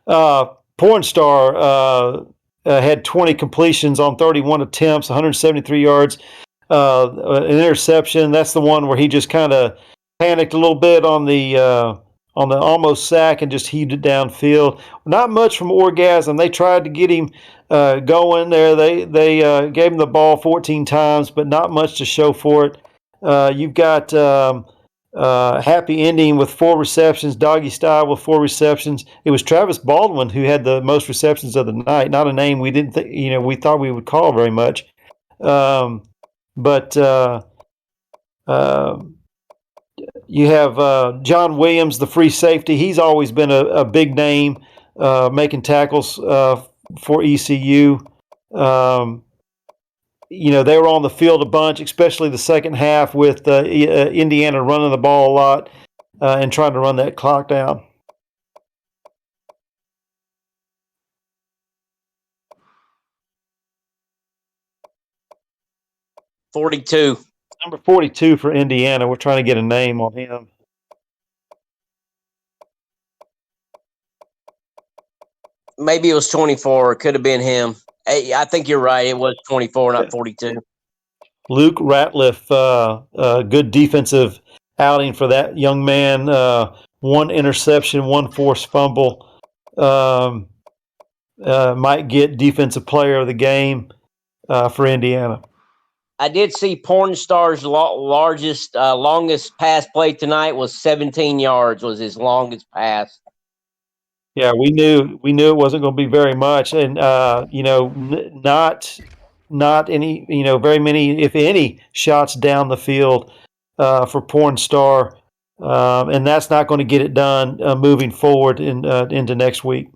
you. Pornstar had 20 completions on 31 attempts, 173 yards, an interception. That's the one where he just kind of panicked a little bit on the almost sack and just heaved it downfield. Not much from Orgasm. They tried to get him going there. They gave him the ball 14 times, but not much to show for it. You've got Happy Ending with 4 receptions, Doggy Style with 4 receptions. It was Travis Baldwin who had the most receptions of the night. Not a name we didn't think, we thought we would call very much. But you have John Williams, the free safety. He's always been a big name, making tackles for ECU. They were on the field a bunch, especially the second half with Indiana running the ball a lot and trying to run that clock down. $42. Number 42 for Indiana. We're trying to get a name on him. Maybe it was 24. It could have been him. I think you're right. It was 24, not 42. Luke Ratliff, good defensive outing for that young man. 1 interception, 1 forced fumble. Might get defensive player of the game for Indiana. I did see Pornstar's longest pass play tonight was 17 yards. Was his longest pass. Yeah, we knew it wasn't going to be very much, and not any, very many, if any, shots down the field for Pornstar, and that's not going to get it done moving forward into next week.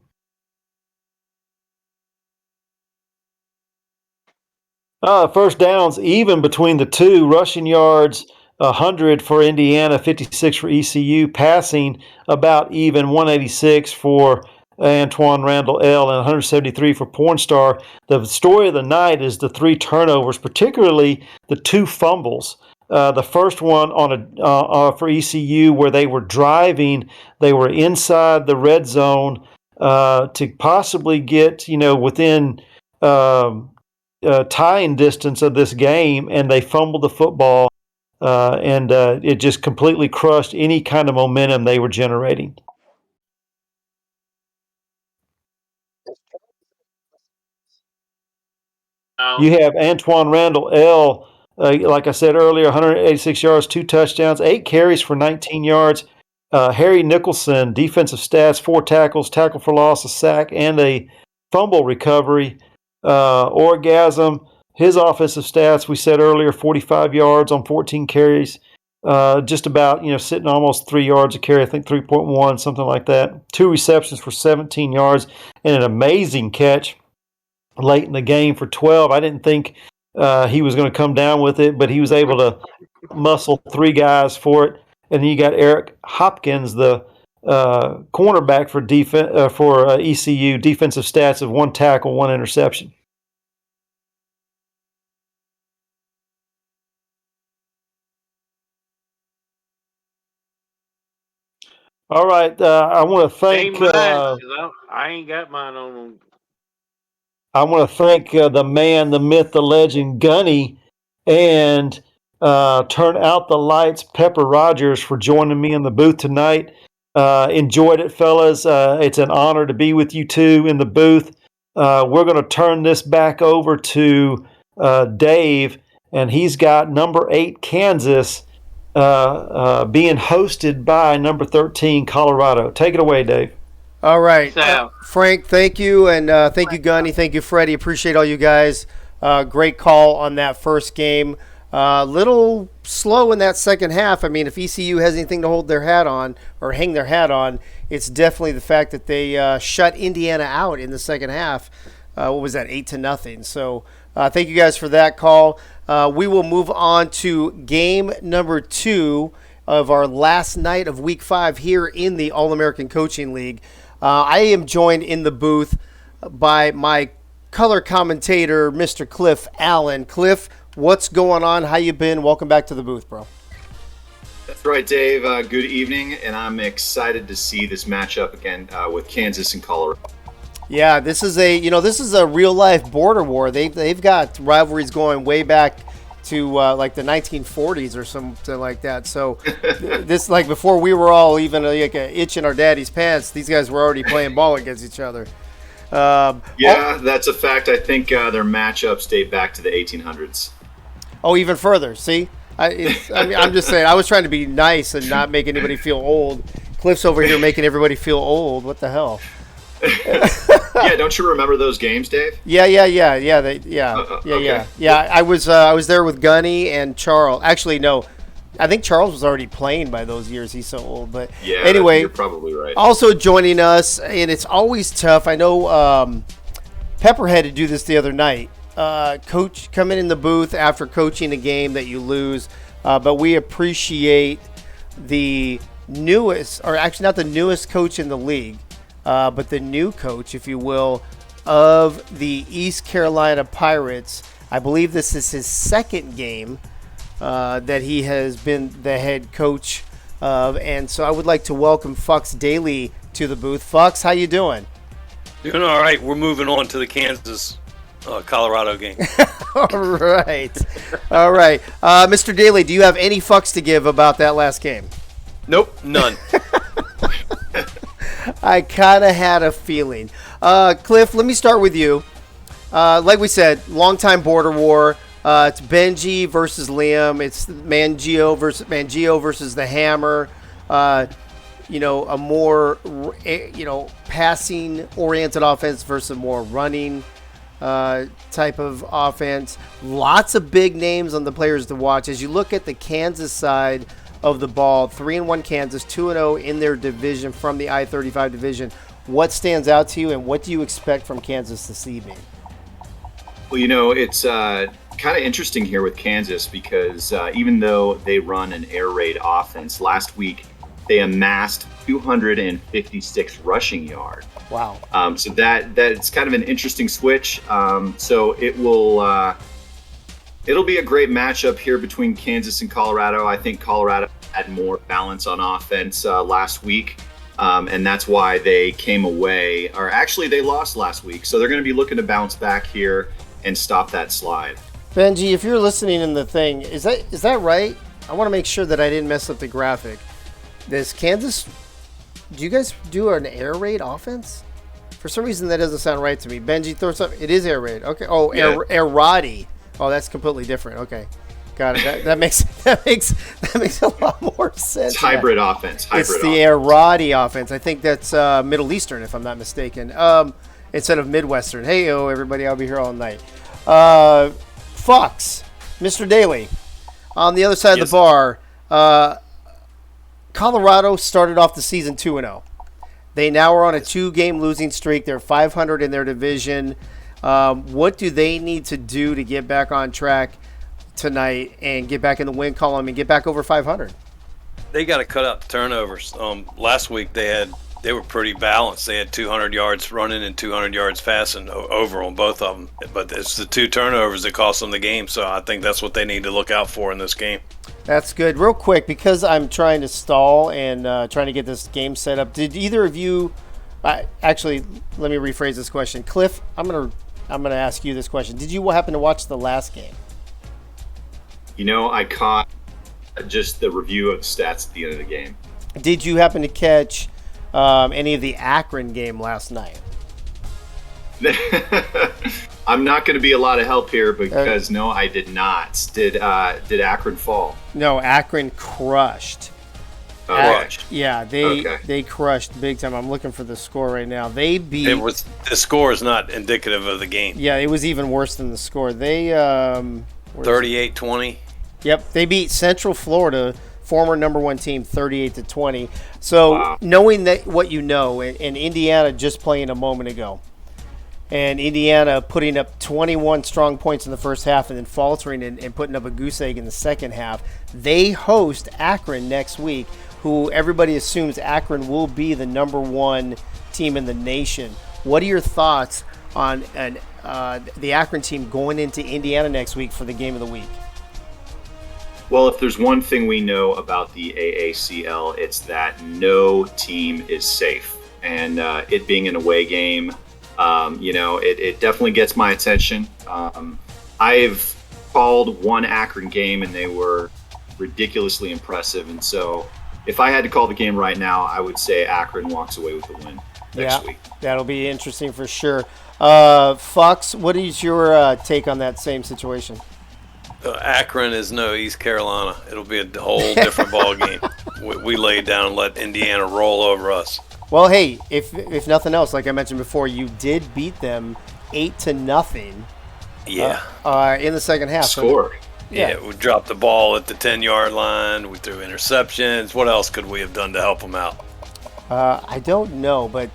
First downs even between the two. Rushing yards 100 for Indiana, 56 for ECU. Passing about even, 186 for Antoine Randall L. and 173 for Pornstar. The story of the night is the 3 turnovers, particularly the 2 fumbles. The first one for ECU where they were driving, they were inside the red zone to possibly get within tying distance of this game, and they fumbled the football, and it just completely crushed any kind of momentum they were generating. You have Antoine Randall L., like I said earlier, 186 yards, 2 touchdowns, 8 carries for 19 yards. Harry Nicholson, defensive stats, 4 tackles, tackle for loss, a sack, and a fumble recovery. Orgasm, his offensive stats, we said earlier, 45 yards on 14 carries, just about, sitting almost 3 yards a carry, I think 3.1, something like that. 2 receptions for 17 yards, and an amazing catch late in the game for 12. I didn't think he was going to come down with it, but he was able to muscle 3 guys for it. And then you got Eric Hopkins, the cornerback for ECU, defensive stats of 1 tackle, 1 interception. All right. I want to thank. Ain't mine, 'cause I ain't got mine on. I want to thank the man, the myth, the legend, Gunny, and Turn Out the Lights, Pepper Rogers, for joining me in the booth tonight. Enjoyed it, fellas. It's an honor to be with you two in the booth. We're going to turn this back over to Dave, and he's got number 8 Kansas being hosted by number 13 Colorado. Take it away, Dave. All right, So, Frank, thank you, and thank you, Gunny. Thank you, Freddie. Appreciate all you guys. Great call on that first game. Little slow in that second half. I mean, if ECU has anything to hold their hat on or hang their hat on, it's definitely the fact that they shut Indiana out in the second half. What was that, 8-0? So thank you guys for that call. We will move on to game number 2 of our last night of Week 5 here in the All-American Coaching League. I am joined in the booth by my color commentator, Mr. Cliff Allen. Cliff, what's going on? How you been? Welcome back to the booth, bro. That's right, Dave. Good evening, and I'm excited to see this matchup again with Kansas and Colorado. Yeah, this is a real life border war. They've got rivalries going way back to like the 1940s or something like that. So this, like, before we were all even like an itch in our daddy's pants, these guys were already playing ball against each other. That's a fact. I think their matchups date back to the 1800s. Oh, even further. See, I'm just saying. I was trying to be nice and not make anybody feel old. Cliff's over here making everybody feel old. What the hell? Yeah, don't you remember those games, Dave? Yeah. Okay. Yeah. I was there with Gunny and Charles. Actually, no, I think Charles was already playing by those years. He's so old. But Yeah. anyway, You're probably right. also joining us, and it's always tough. I know Pepper had to do this the other night. Coach coming in the booth after coaching a game that you lose, but we appreciate the newest, or actually not the newest coach in the league, but the new coach, if you will, of the East Carolina Pirates. I believe this is his second game that he has been the head coach of, and so I would like to welcome Fox Daly to the booth. Fox, how you doing? Doing all right. We're moving on to the Kansas Colorado game. All right. Mr. Daly, do you have any fucks to give about that last game? Nope, none. I kind of had a feeling. Cliff, let me start with you. Like we said, long-time border war. It's Benji versus Liam. It's Mangio versus the Hammer. A more passing-oriented offense versus a more running type of offense. Lots of big names on the players to watch. As you look at the Kansas side of the ball, 3-1 Kansas, 2-0 in their division from the I-35 division. What stands out to you, and what do you expect from Kansas this evening? Well, it's kind of interesting here with Kansas because even though they run an air raid offense, last week they amassed 256 rushing yards. Wow. So that's kind of an interesting switch. So it'll be a great matchup here between Kansas and Colorado. I think Colorado had more balance on offense last week, and that's why they came away. Or actually, they lost last week, so they're going to be looking to bounce back here and stop that slide. Benji, if you're listening in the thing, is that right? I want to make sure that I didn't mess up the graphic. Does Kansas, do you guys do an air raid offense? For some reason, that doesn't sound right to me. Benji, throw something. It is air raid. Okay. Oh, yeah. Air Roddy. Oh, that's completely different. Okay, got it. That makes a lot more sense. It's hybrid offense. It's the Air Roddy offense. I think that's Middle Eastern, if I'm not mistaken. Instead of Midwestern. Hey, everybody, I'll be here all night. Fox, Mr. Daly, on the other side of the bar. Colorado started off the season 2-0. They now are on a 2-game losing streak. They're 500 in their division. What do they need to do to get back on track tonight and get back in the win column and get back over 500? They got to cut out the turnovers. Last week they they were pretty balanced. They had 200 yards running and 200 yards passing over on both of them. But it's the 2 turnovers that cost them the game. So I think that's what they need to look out for in this game. That's good. Real quick, because I'm trying to stall and trying to get this game set up. Did either of you? Actually, let me rephrase this question. Cliff, I'm gonna ask you this question. Did you happen to watch the last game? I caught just the review of the stats at the end of the game. Did you happen to catch any of the Akron game last night? I'm not going to be a lot of help here because no, I did not. Did Akron fall? No, Akron crushed. Crushed. Yeah, they crushed big time. I'm looking for the score right now. They beat. The score is not indicative of the game. Yeah, it was even worse than the score. They 38-20. Yep, they beat Central Florida, former number 1 team, 38-20. So wow. Knowing that what you know, and Indiana just playing a moment ago, and Indiana putting up 21 strong points in the first half and then faltering and putting up a goose egg in the second half, they host Akron next week, who everybody assumes Akron will be the number 1 team in the nation. What are your thoughts on the Akron team going into Indiana next week for the game of the week? Well, if there's one thing we know about the AACL, it's that no team is safe. And it being an away game, it definitely gets my attention. I've called one Akron game, and they were ridiculously impressive. And so if I had to call the game right now, I would say Akron walks away with the win next week. That'll be interesting for sure. Fox, what is your take on that same situation? Akron is no East Carolina. It'll be a whole different ball game. We laid down and let Indiana roll over us. Well, hey, if nothing else, like I mentioned before, you did beat them 8-0. Yeah. In the second half. Score. Yeah, we dropped the ball at the 10-yard line. We threw interceptions. What else could we have done to help them out? I don't know, but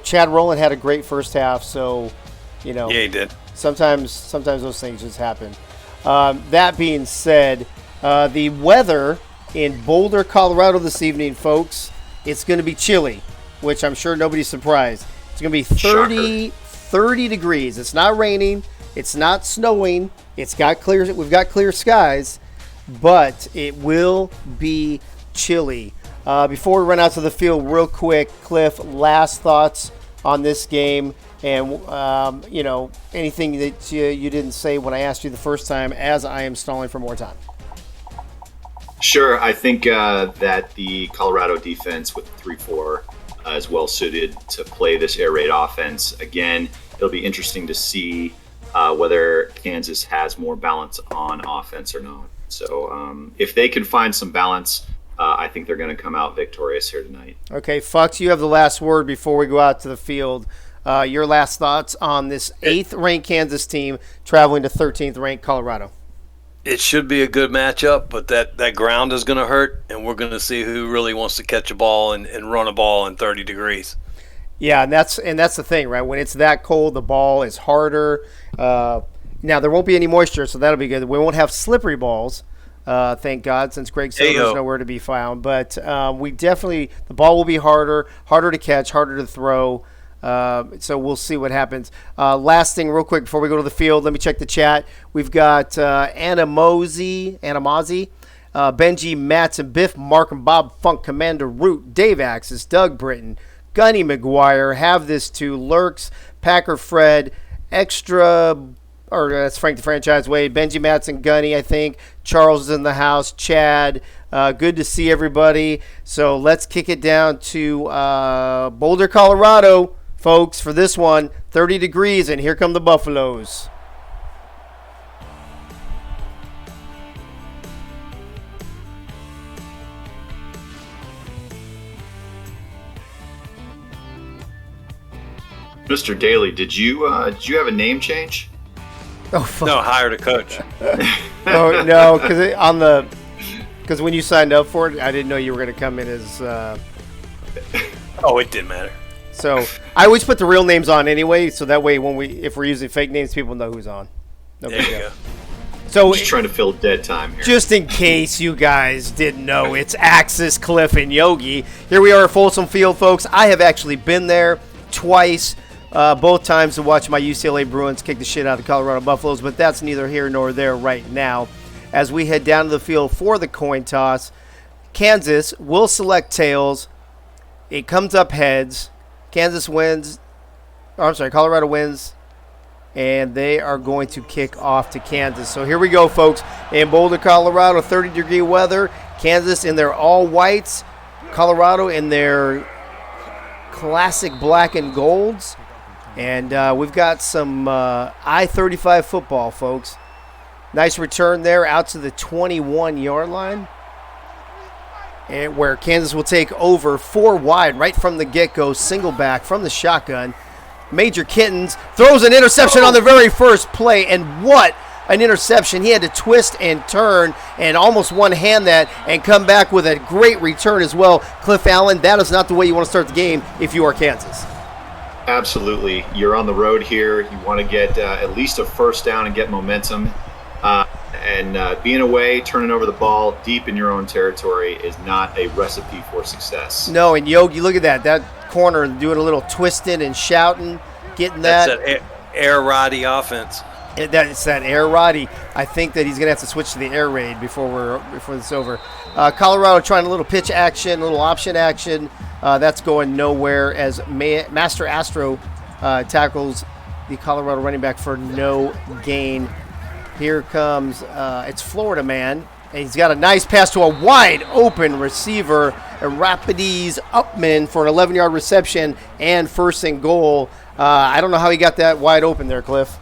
Chad Rowland had a great first half, so Yeah, he did. Sometimes those things just happen. That being said, the weather in Boulder, Colorado this evening, folks, it's going to be chilly, which I'm sure nobody's surprised. It's going to be 30 degrees. It's not raining. It's not snowing. We've got clear skies, but it will be chilly. Before we run out to the field real quick, Cliff, last thoughts on this game. And, anything that you didn't say when I asked you the first time, as I am stalling for more time. Sure. I think that the Colorado defense with 3-4 is well suited to play this air raid offense. Again, it'll be interesting to see whether Kansas has more balance on offense or not. So if they can find some balance, I think they're going to come out victorious here tonight. Okay, Fox, you have the last word before we go out to the field. Your last thoughts on this 8th-ranked Kansas team traveling to 13th-ranked Colorado? It should be a good matchup, but that ground is going to hurt, and we're going to see who really wants to catch a ball and run a ball in 30 degrees. Yeah, and that's the thing, right? When it's that cold, the ball is harder. Now, there won't be any moisture, so that'll be good. We won't have slippery balls, thank God, since Greg Soder's nowhere to be found. But the ball will be harder to catch, harder to throw. So we'll see what happens. Last thing real quick before we go to the field, let me check the chat. We've got Anna Mozzie, Benji, Matson, Biff, Mark and Bob, Funk, Commander Root, Dave Axis, Doug Britton, Gunny McGuire, Have This Too, Lurks, Packer Fred, that's Frank the Franchise Way, Benji, Matson, Gunny, I think. Charles is in the house, Chad. Good to see everybody. So let's kick it down to Boulder, Colorado. Folks, for this one, 30 degrees, and here come the Buffaloes. Mr. Daly, did you have a name change? Oh, fuck. No, hired a coach. Oh, no, because when you signed up for it, I didn't know you were going to come in as. Oh, it didn't matter. So I always put the real names on anyway, so that way if we're using fake names, people know who's on. There you go. So just trying to fill dead time here. Just in case you guys didn't know, it's Axis, Cliff, and Yogi. Here we are at Folsom Field, folks. I have actually been there twice, both times to watch my UCLA Bruins kick the shit out of the Colorado Buffaloes, but that's neither here nor there right now. As we head down to the field for the coin toss, Kansas will select tails. It comes up heads. Colorado wins, and they are going to kick off to Kansas. So here we go, folks. In Boulder, Colorado, 30-degree weather. Kansas in their all whites. Colorado in their classic black and golds. And we've got some I-35 football, folks. Nice return there out to the 21-yard line. And where Kansas will take over 4 wide right from the get-go, single back from the shotgun. Major Kittens throws an interception on the very first play, and what an interception. He had to twist and turn and almost one-hand that and come back with a great return as well. Cliff Allen, that is not the way you want to start the game if you are Kansas. Absolutely. You're on the road here. You want to get at least a first down and get momentum. Being away, turning over the ball deep in your own territory is not a recipe for success. No, and Yogi, look at that. That corner doing a little twisting and shouting, getting that. That's that air Roddy offense. It's that air Roddy. I think that he's going to have to switch to the air raid before this is over. Colorado trying a little pitch action, a little option action. That's going nowhere as Master Astro tackles the Colorado running back for no gain. Here comes, it's Florida man, and he's got a nice pass to a wide open receiver, Rapides Upman for an 11-yard reception and first and goal. I don't know how he got that wide open there, Cliff.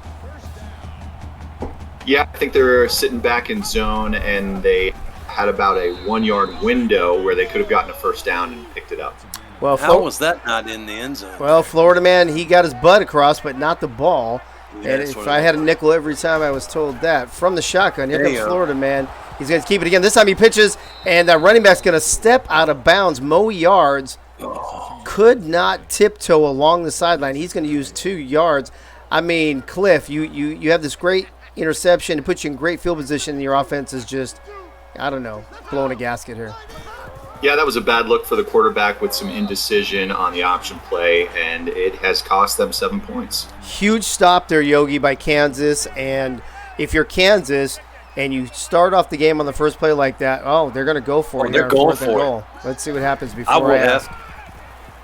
Yeah, I think they're sitting back in zone, and they had about a 1-yard window where they could have gotten a first down and picked it up. Well, how was that not in the end zone? Well, Florida man, he got his butt across, but not the ball. Yeah, and if I had a nickel every time I was told that. From the shotgun, here comes Florida man. He's going to keep it again. This time he pitches, and that running back's going to step out of bounds. Moe Yards could not tiptoe along the sideline. He's going to use 2 yards. I mean, Cliff, you have this great interception. It puts you in great field position, and your offense is just, I don't know, blowing a gasket here. Yeah, that was a bad look for the quarterback with some indecision on the option play, and it has cost them 7 points. Huge stop there, Yogi, by Kansas. And if you're Kansas and you start off the game on the first play like that, they're going to go for it. They're going for it. Let's see what happens before I ask.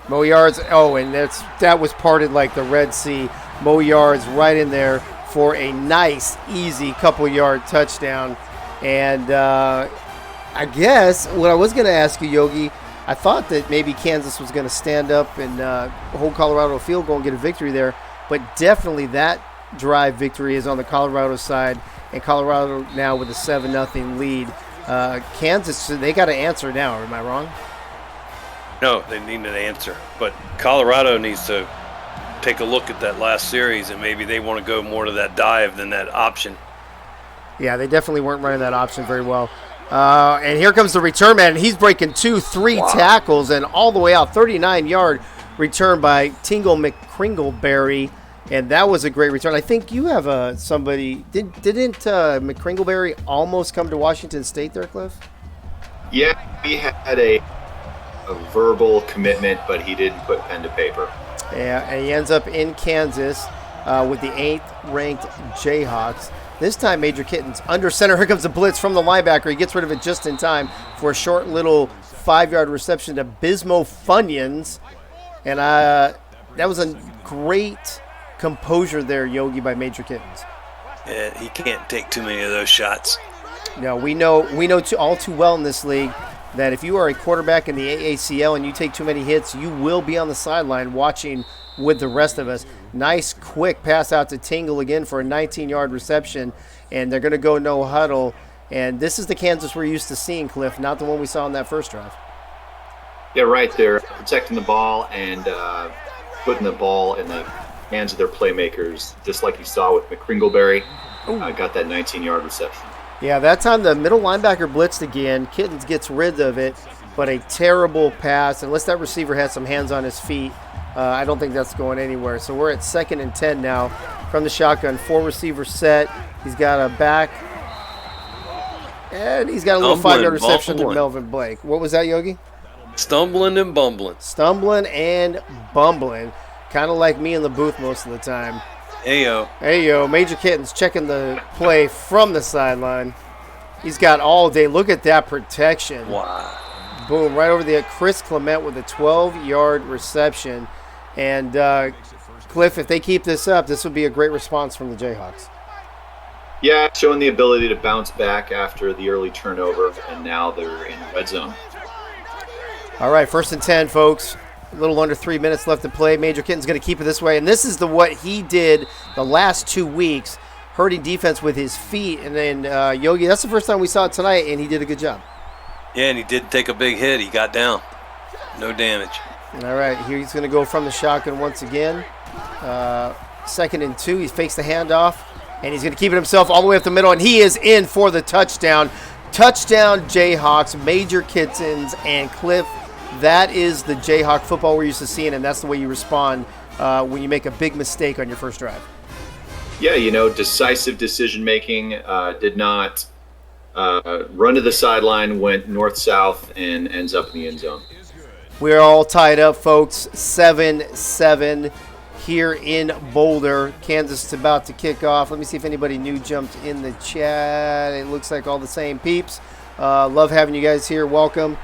Moe Yards, and that was parted like the Red Sea. Moe Yards right in there for a nice, easy couple-yard touchdown. And I guess what I was going to ask you, Yogi, I thought that maybe Kansas was going to stand up and hold Colorado a field goal and get a victory there, but definitely that drive victory is on the Colorado side, and Colorado now with a 7-0 lead. Kansas, they got to answer now. Am I wrong? No, they need an answer, but Colorado needs to take a look at that last series, and maybe they want to go more to that dive than that option. Yeah, they definitely weren't running that option very well. And here comes the return man. He's breaking 2-3 tackles and all the way out. 39-yard return by Tingle McCringleberry, and that was a great return. I think you have somebody. Didn't McCringleberry almost come to Washington State there, Cliff? Yeah, he had a verbal commitment, but he didn't put pen to paper. Yeah, and he ends up in Kansas with the 8th-ranked Jayhawks. This time, Major Kittens under center. Here comes the blitz from the linebacker. He gets rid of it just in time for a short little 5-yard reception to Bismo Funyuns. And that was a great composure there, Yogi, by Major Kittens. Yeah, he can't take too many of those shots. No, we know all too well in this league that if you are a quarterback in the AACL and you take too many hits, you will be on the sideline watching with the rest of us. Nice quick pass out to Tingle again for a 19-yard reception, and they're going to go no huddle. And this is the Kansas we're used to seeing, Cliff, not the one we saw in that first drive. Yeah, right. They're protecting the ball and putting the ball in the hands of their playmakers, just like you saw with McCringleberry. Got that 19-yard reception. Yeah, that time the middle linebacker blitzed again. Kittens gets rid of it, but a terrible pass. Unless that receiver has some hands on his feet, I don't think that's going anywhere. So we're at 2nd and 10 now from the shotgun. 4 receiver set. He's got a back And he's got a little Stumbling, 5-yard reception to bumbling. Melvin Blake. What was that, Yogi? Stumbling and bumbling. Stumbling and bumbling. Kind of like me in the booth most of the time. Ayo. Hey, yo, Major Kittens checking the play from the sideline. He's got all day. Look at that protection. Wow. Boom, right over the Chris Clement with a 12-yard reception. And, Cliff, if they keep this up, this would be a great response from the Jayhawks. Yeah, showing the ability to bounce back after the early turnover, and now they're in the red zone. All right, 1st and 10, folks. A little under 3 minutes left to play. Major Kitten's going to keep it this way. And this is what he did the last 2 weeks, hurting defense with his feet. And then, Yogi, that's the first time we saw it tonight, and he did a good job. Yeah, and he did take a big hit. He got down. No damage. All right, here he's going to go from the shotgun once again. 2nd and 2. He fakes the handoff, and he's going to keep it himself all the way up the middle, and he is in for the touchdown. Touchdown, Jayhawks, Major Kittens, and Cliff. That is the Jayhawk football we're used to seeing, and that's the way you respond when you make a big mistake on your first drive. Yeah, decisive decision-making, did not run to the sideline, went north-south, and ends up in the end zone. We're all tied up, folks. 7-7 here in Boulder. Kansas is about to kick off. Let me see if anybody new jumped in the chat. It looks like all the same peeps. Love having you guys here. Welcome.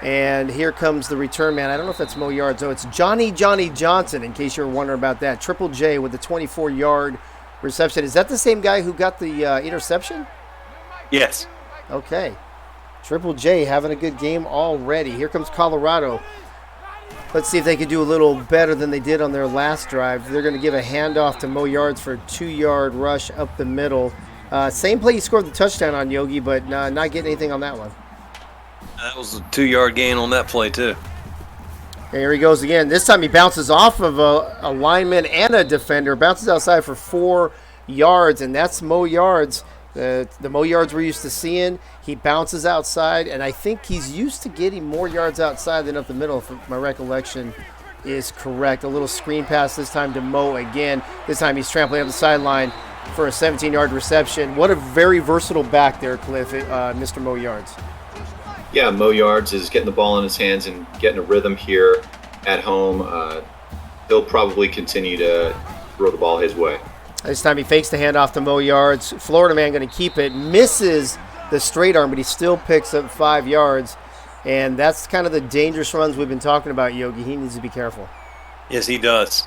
And here comes the return man. I don't know if that's Mo Yards. Oh, it's Johnny Johnson, in case you were wondering about that. Triple J with the 24-yard reception. Is that the same guy who got the interception? Yes. Okay. Triple J having a good game already. Here comes Colorado. Let's see if they can do a little better than they did on their last drive. They're going to give a handoff to Mo Yards for a 2-yard rush up the middle. Same play he scored the touchdown on, Yogi, but not getting anything on that one. That was a 2-yard gain on that play, too. Here he goes again. This time he bounces off of a lineman and a defender. Bounces outside for 4 yards, and that's Mo Yards. The Mo Yards we're used to seeing. He bounces outside, and I think he's used to getting more yards outside than up the middle, if my recollection is correct. A little screen pass this time to Mo again. This time he's trampling up the sideline for a 17-yard reception. What a very versatile back there, Cliff, Mr. Mo Yards. Yeah, Mo Yards is getting the ball in his hands and getting a rhythm here at home. He'll probably continue to throw the ball his way. This time he fakes the handoff to Mo Yards. Florida man going to keep it. Misses the straight arm, but he still picks up 5 yards. And that's kind of the dangerous runs we've been talking about, Yogi. He needs to be careful. Yes, he does.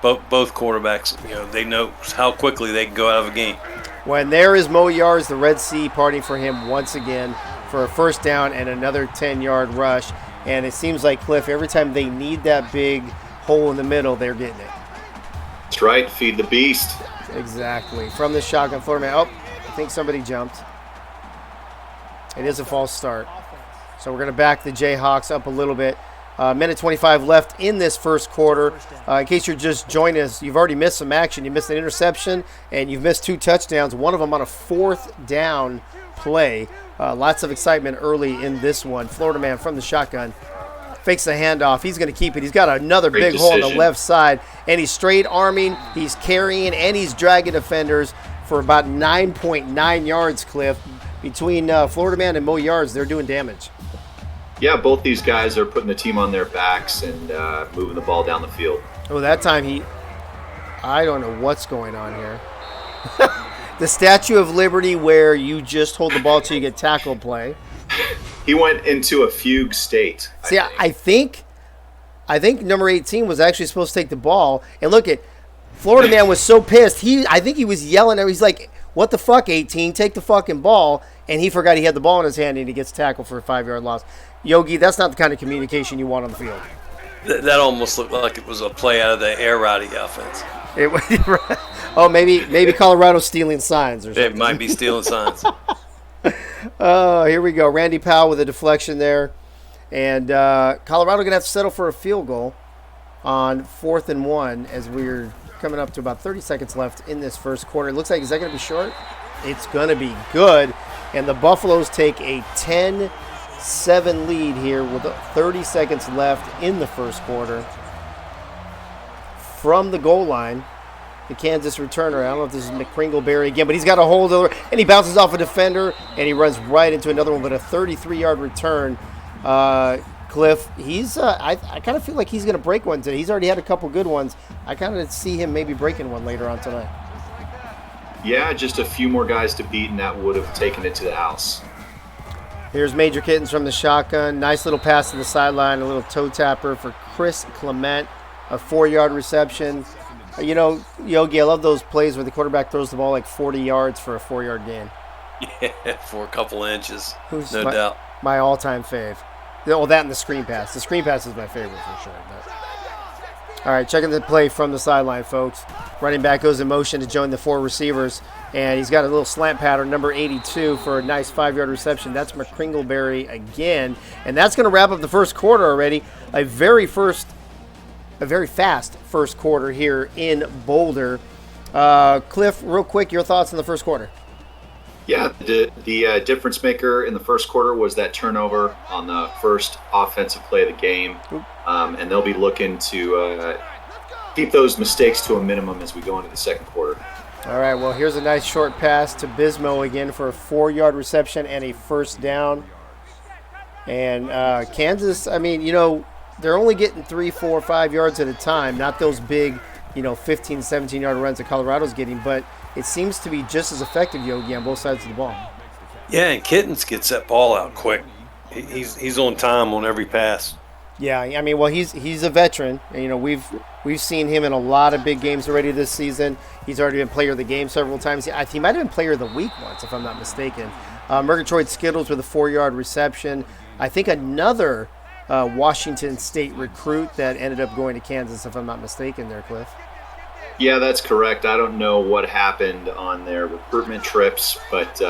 Both quarterbacks, they know how quickly they can go out of a game. When there is Mo Yards, the Red Sea partying for him once again for a first down and another 10-yard rush. And it seems like, Cliff, every time they need that big hole in the middle, they're getting it. That's right. Feed the beast. Exactly. From the shotgun, Florida man. Oh, I think somebody jumped. It is a false start. So we're going to back the Jayhawks up a little bit. Minute 25 left in this first quarter. In case you're just joining us, you've already missed some action. You missed an interception, and you've missed 2 touchdowns, one of them on a 4th down play. Lots of excitement early in this one. Florida man from the shotgun fakes the handoff. He's going to keep it. He's got another Great big hole on the decision. left side, and he's straight arming, he's carrying, and he's dragging defenders for about 9.9 yards, Cliff. Between Florida man and Mo Yards, they're doing damage. Yeah, both these guys are putting the team on their backs and moving the ball down the field. Oh, that time I don't know what's going on here. The Statue of Liberty where you just hold the ball till you get tackle play. He went into a fugue state. See, I think number 18 was actually supposed to take the ball. And look at Florida man was so pissed. I think he was yelling. He's like, "What the fuck, 18? Take the fucking ball!" And he forgot he had the ball in his hand, and he gets tackled for a 5-yard loss. Yogi, that's not the kind of communication you want on the field. That almost looked like it was a play out of the air rowdy offense. Oh, maybe Colorado's stealing signs or something. It might be stealing signs. Here we go. Randy Powell with a deflection there. And Colorado going to have to settle for a field goal on 4th and 1 as we're coming up to about 30 seconds left in this first quarter. It looks like, is that going to be short? It's going to be good. And the Buffaloes take a 10-7 lead here with 30 seconds left in the first quarter. From the goal line, the Kansas returner. I don't know if this is McCringleberry again, but he's got a hold over, and he bounces off a defender, and he runs right into another one, but a 33-yard return. Cliff, he's I kind of feel like he's going to break one today. He's already had a couple good ones. I kind of see him maybe breaking one later on tonight. Yeah, just a few more guys to beat, and that would have taken it to the house. Here's Major Kittens from the shotgun. Nice little pass to the sideline, a little toe tapper for Chris Clement, a 4-yard reception. You know, Yogi, I love those plays where the quarterback throws the ball like 40 yards for a 4-yard gain. Yeah, for a couple inches, no doubt. My all-time fave. Well, that and the screen pass. The screen pass is my favorite for sure. But. All right, checking the play from the sideline, folks. Running back goes in motion to join the 4 receivers, and he's got a little slant pattern, number 82, for a nice 5-yard reception. That's McCringleberry again, and that's going to wrap up the first quarter already. A very fast first quarter here in Boulder. Cliff, real quick, your thoughts on the first quarter? Yeah, the difference maker in the first quarter was that turnover on the first offensive play of the game. And they'll be looking to keep those mistakes to a minimum as we go into the second quarter. All right, well, here's a nice short pass to Bismo again for a 4-yard reception and a first down. And Kansas, I mean, you know, they're only getting 3, 4, 5 yards at a time, not those big, 15, 17-yard runs that Colorado's getting, but it seems to be just as effective, Yogi, on both sides of the ball. Yeah, and Kittens gets that ball out quick. He's on time on every pass. Yeah, I mean, well, he's a veteran. And, we've seen him in a lot of big games already this season. He's already been player of the game several times. He might have been player of the week once, if I'm not mistaken. Murgatroyd Skittles with a 4-yard reception. I think another Washington State recruit that ended up going to Kansas, if I'm not mistaken there, Cliff. Yeah, that's correct. I don't know what happened on their recruitment trips, but,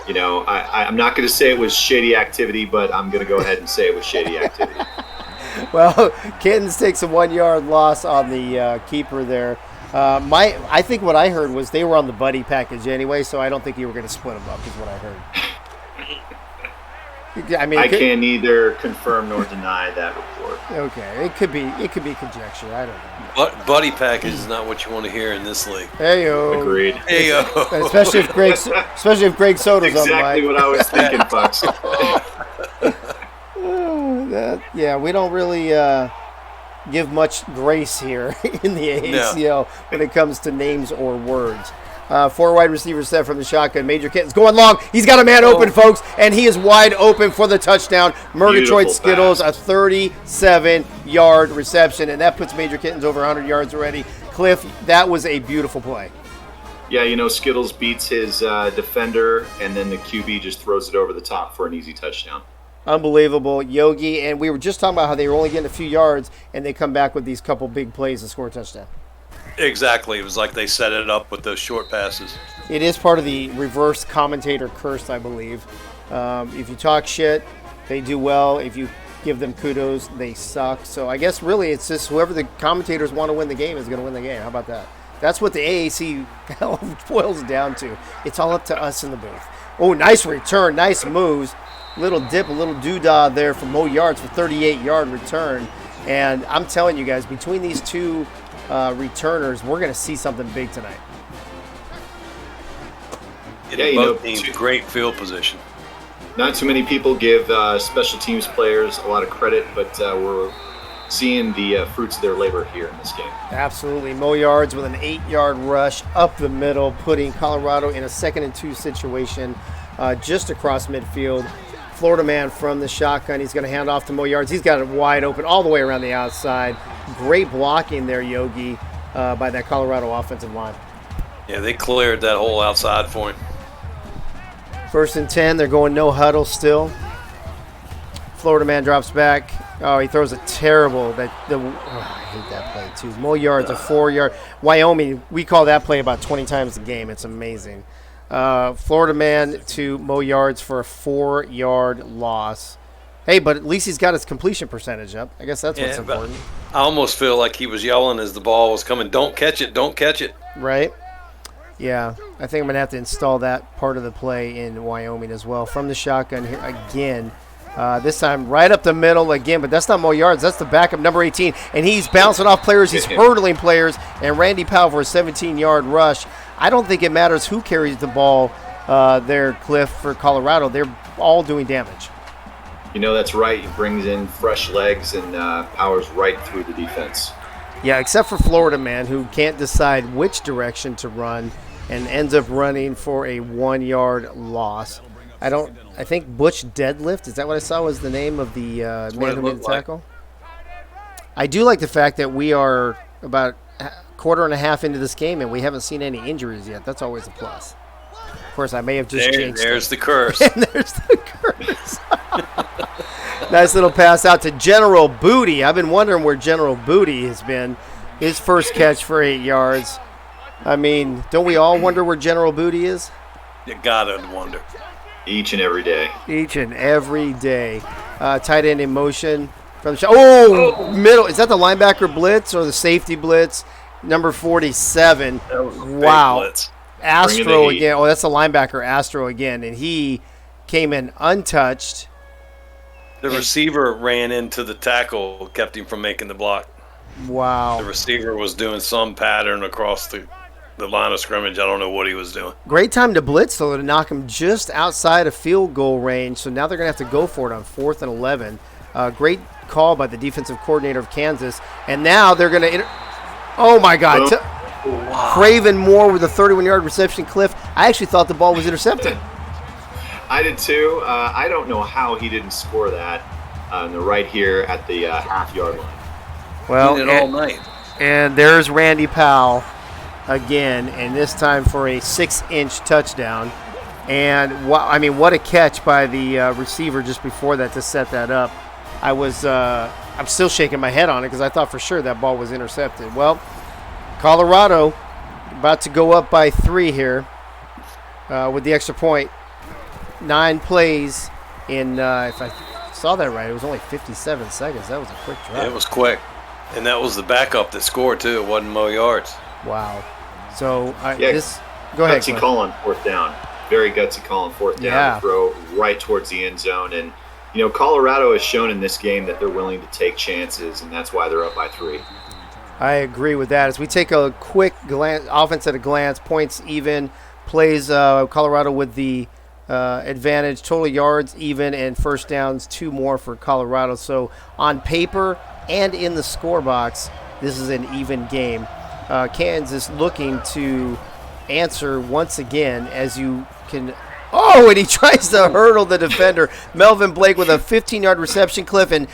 I'm not going to say it was shady activity, but I'm going to go ahead and say it was shady activity. Well, Kittens takes a 1-yard loss on the keeper there. I think what I heard was they were on the buddy package anyway, so I don't think you were going to split them up is what I heard. I mean, I can't neither confirm nor deny that report. Okay, it could be conjecture. I don't know. But buddy package is not what you want to hear in this league. Heyo. Agreed. Heyo. Especially if Greg Soder's on the mic. Exactly what I was thinking, Bucks. Yeah, we don't really give much grace here in the AACL when it comes to names or words. 4 wide receivers set from the shotgun. Major Kittens going long. He's got a man open, folks, and he is wide open for the touchdown. Murgatroyd Skittles, a 37-yard reception, and that puts Major Kittens over 100 yards already. Cliff, that was a beautiful play. Yeah, Skittles beats his defender, and then the QB just throws it over the top for an easy touchdown. Unbelievable, Yogi. And we were just talking about how they were only getting a few yards, and they come back with these couple big plays and score a touchdown. Exactly. It was like they set it up with those short passes. It is part of the reverse commentator curse, I believe. If you talk shit, they do well. If you give them kudos, they suck. So I guess really it's just whoever the commentators want to win the game is going to win the game. How about that? That's what the AAC boils down to. It's all up to us in the booth. Oh, nice return. Nice moves. Little dip, a little doodah there from Mo Yards for 38-yard return. And I'm telling you guys, between these two returners, we're going to see something big tonight. Both teams great field position. Not too many people give special teams players a lot of credit, but we're seeing the fruits of their labor here in this game. Absolutely. Mo Yards with an 8-yard rush up the middle, putting Colorado in a 2nd and 2 situation just across midfield. Florida man from the shotgun. He's going to hand off to Mo Yards. He's got it wide open all the way around the outside. Great blocking there, Yogi, by that Colorado offensive line. Yeah, they cleared that whole outside for him. 1st and 10. They're going no huddle still. Florida man drops back. Oh, he throws a terrible. I hate that play too. Mo Yards, a 4-yard. Wyoming, we call that play about 20 times a game. It's amazing. Florida man to Mo Yards for a 4-yard loss. Hey, but at least he's got his completion percentage up. I guess that's what's important. I almost feel like he was yelling as the ball was coming, don't catch it, don't catch it. Right? Yeah, I think I'm going to have to install that part of the play in Wyoming as well. From the shotgun here again, This time right up the middle again, but that's not Mo yards. That's the backup, number 18. And he's bouncing off players. He's hurdling players. And Randy Powell for a 17-yard rush. I don't think it matters who carries the ball there, Cliff, for Colorado. They're all doing damage. That's right. He brings in fresh legs and powers right through the defense. Yeah, except for Florida, man, who can't decide which direction to run and ends up running for a 1-yard loss. I think Butch Deadlift, is that what I saw was the name of the man who made the tackle? I do like the fact that we are about a quarter and a half into this game and we haven't seen any injuries yet. That's always a plus. Of course, I may have just jinxed it. There's the curse. And there's the curse. Nice little pass out to General Booty. I've been wondering where General Booty has been. His first catch for 8 yards. I mean, don't we all wonder where General Booty is? You gotta wonder. Each and every day. Each and every day. Tight end in motion. From the middle. Is that the linebacker blitz or the safety blitz? Number 47. That was a big Wow. blitz. Astro again. Oh, that's the linebacker, Astro again. And he came in untouched. The receiver ran into the tackle, kept him from making the block. Wow. The receiver was doing some pattern across the line of scrimmage. I don't know what he was doing. Great time to blitz, though, to knock him just outside of field goal range. So now they're going to have to go for it on 4th and 11. Great call by the defensive coordinator of Kansas. And now they're going to oh, my God. Wow. Craven Moore with a 31-yard reception, Cliff. I actually thought the ball was intercepted. I did too. I don't know how he didn't score that right here at the half-yard line. Well, Did it all night. And there's Randy Powell again, and this time for a 6-inch touchdown. And what a catch by the receiver just before that to set that up. I'm still shaking my head on it because I thought for sure that ball was intercepted. Well, Colorado about to go up by 3 here with the extra point. 9 plays in, if I saw that right, it was only 57 seconds. That was a quick drive. It was quick. And that was the backup that scored, too. It wasn't Mo yards. Wow. So, go ahead. Gutsy call on 4th down. Very gutsy call on 4th down to throw right towards the end zone. And, Colorado has shown in this game that they're willing to take chances, and that's why they're up by 3. I agree with that. As we take a quick glance, offense at a glance, points even, plays Colorado with the advantage, total yards even, and first downs 2 more for Colorado. So on paper and in the score box, this is an even game. Kansas looking to answer once again, as you can. Oh, and he tries to hurdle the defender. Melvin Blake with a 15-yard reception, Cliff, and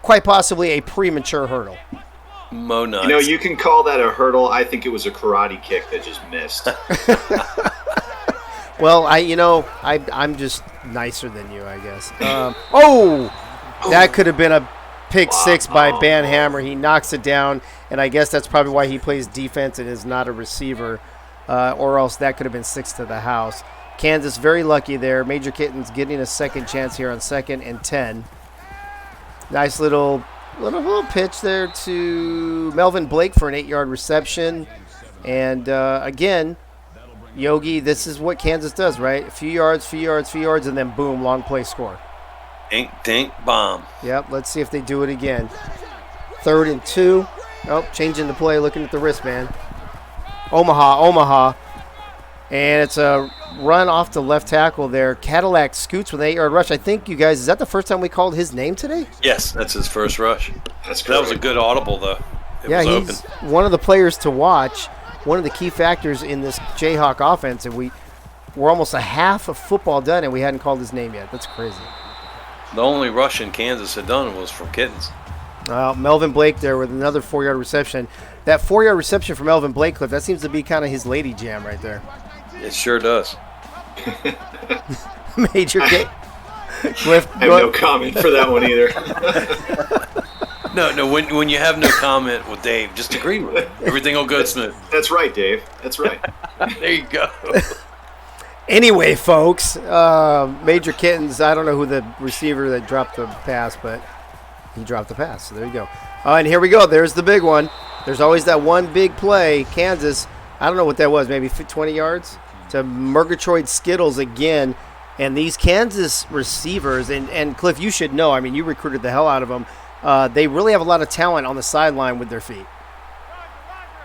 quite possibly a premature hurdle. Mo nuts. You can call that a hurdle. I think it was a karate kick that just missed. Well, I'm just nicer than you, I guess. That could have been a pick 6 by Banhammer. He knocks it down, and I guess that's probably why he plays defense and is not a receiver, or else that could have been 6 to the house. Kansas very lucky there. Major Kittens getting a second chance here on 2nd and 10. Nice little pitch there to Melvin Blake for an 8-yard reception. And again, Yogi, this is what Kansas does, right? A few yards, and then boom, long play score. Dink, dink, bomb. Yep, let's see if they do it again. 3rd and 2. Oh, changing the play, looking at the wristband. Omaha. And it's a run off the left tackle there. Cadillac scoots with an 8-yard rush. I think, you guys, is that the first time we called his name today? Yes, that's his first rush. That was a good audible, though. It was he's open. One of the players to watch, one of the key factors in this Jayhawk offense, and we're almost a half of football done, and we hadn't called his name yet. That's crazy. The only rush in Kansas had done was from Kittens. Melvin Blake there with another 4-yard reception. That 4-yard reception for Melvin Blake, Cliff, that seems to be kind of his lady jam right there. It sure does. Major K. Cliff, I have no comment for that one either. No. When you have no comment with Dave, just agree with it. Everything will go smooth. That's right, Dave. That's right. There you go. Anyway, folks, Major Kittens, I don't know who the receiver that dropped the pass, but he dropped the pass. So there you go. And here we go. There's the big one. There's always that one big play. Kansas, I don't know what that was, maybe 20 yards? To Murgatroyd Skittles again. And these Kansas receivers, and Cliff, you should know, I mean, you recruited the hell out of them. They really have a lot of talent on the sideline with their feet.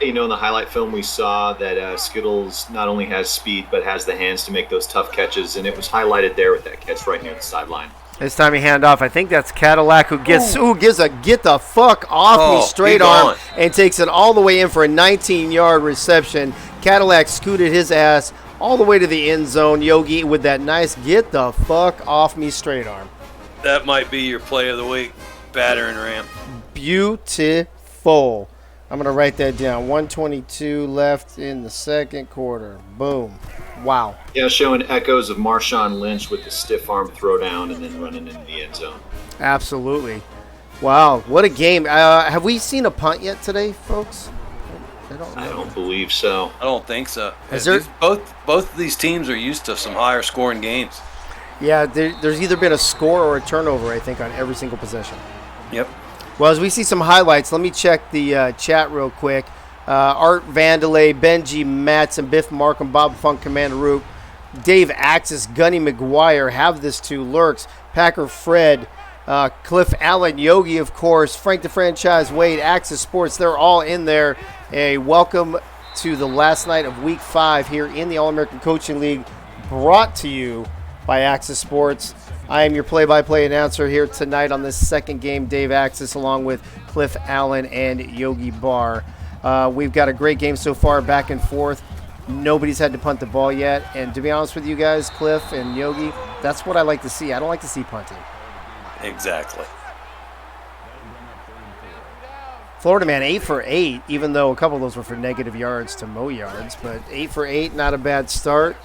You know, in the highlight film, we saw that Skittles not only has speed, but has the hands to make those tough catches, and it was highlighted there with that catch right near the sideline. This time he hand off. I think that's Cadillac who gives a get the fuck off me straight arm and takes it all the way in for a 19-yard reception. Cadillac scooted his ass all the way to the end zone. Yogi with that nice get the fuck off me straight arm. That might be your play of the week, battering ram. Beautiful. I'm going to write that down. 122 left in the second quarter. Boom. Wow. Yeah, showing echoes of Marshawn Lynch with the stiff arm throwdown and then running into the end zone. Absolutely. Wow, what a game. Have we seen a punt yet today, folks? I don't believe so. I don't think so. Both of these teams are used to some higher scoring games. Yeah, there's either been a score or a turnover, I think, on every single possession. Yep. Well, as we see some highlights, let me check the chat real quick. Art Vandelay, Benji Matson, Biff Markham, Bob Funk, Commander Roop, Dave Axis, Gunny McGuire, Have This Too, Lurks, Packer Fred, Cliff Allen, Yogi, of course, Frank the Franchise, Wade, Axis Sports, they're all in there. A welcome to the last night of Week 5 here in the All-American Coaching League, brought to you by Axis Sports. I am your play-by-play announcer here tonight on this second game, Dave Axis, along with Cliff Allen and Yogi Barr. We've got a great game so far, back and forth. Nobody's had to punt the ball yet. And to be honest with you guys, Cliff and Yogi, that's what I like to see. I don't like to see punting. Exactly. Florida man, 8 for 8, even though a couple of those were for negative yards to Mo yards. But 8 for 8, not a bad start.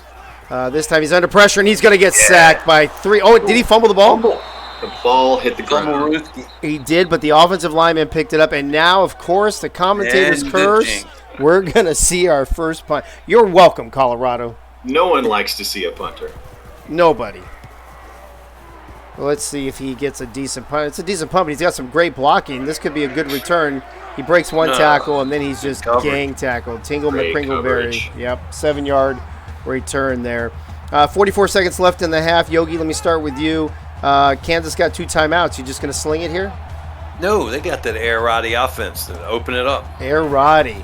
This time he's under pressure, and he's going to get sacked by 3. Oh, did he fumble the ball? The ball hit the ground. He did, but the offensive lineman picked it up. And now, of course, the commentator's curse. We're going to see our first punt. You're welcome, Colorado. No one likes to see a punter. Nobody. Well, let's see if he gets a decent punt. It's a decent punt, but he's got some great blocking. This could be a good return. He breaks one tackle, and then he's just gang tackled. Tingle McCringleberry. Yep, 7-yard return there. 44 seconds left in the half. Yogi, let me start with you. Kansas got 2 timeouts. You just going to sling it here? No, they got that Air Roddy offense to open it up. Air Roddy.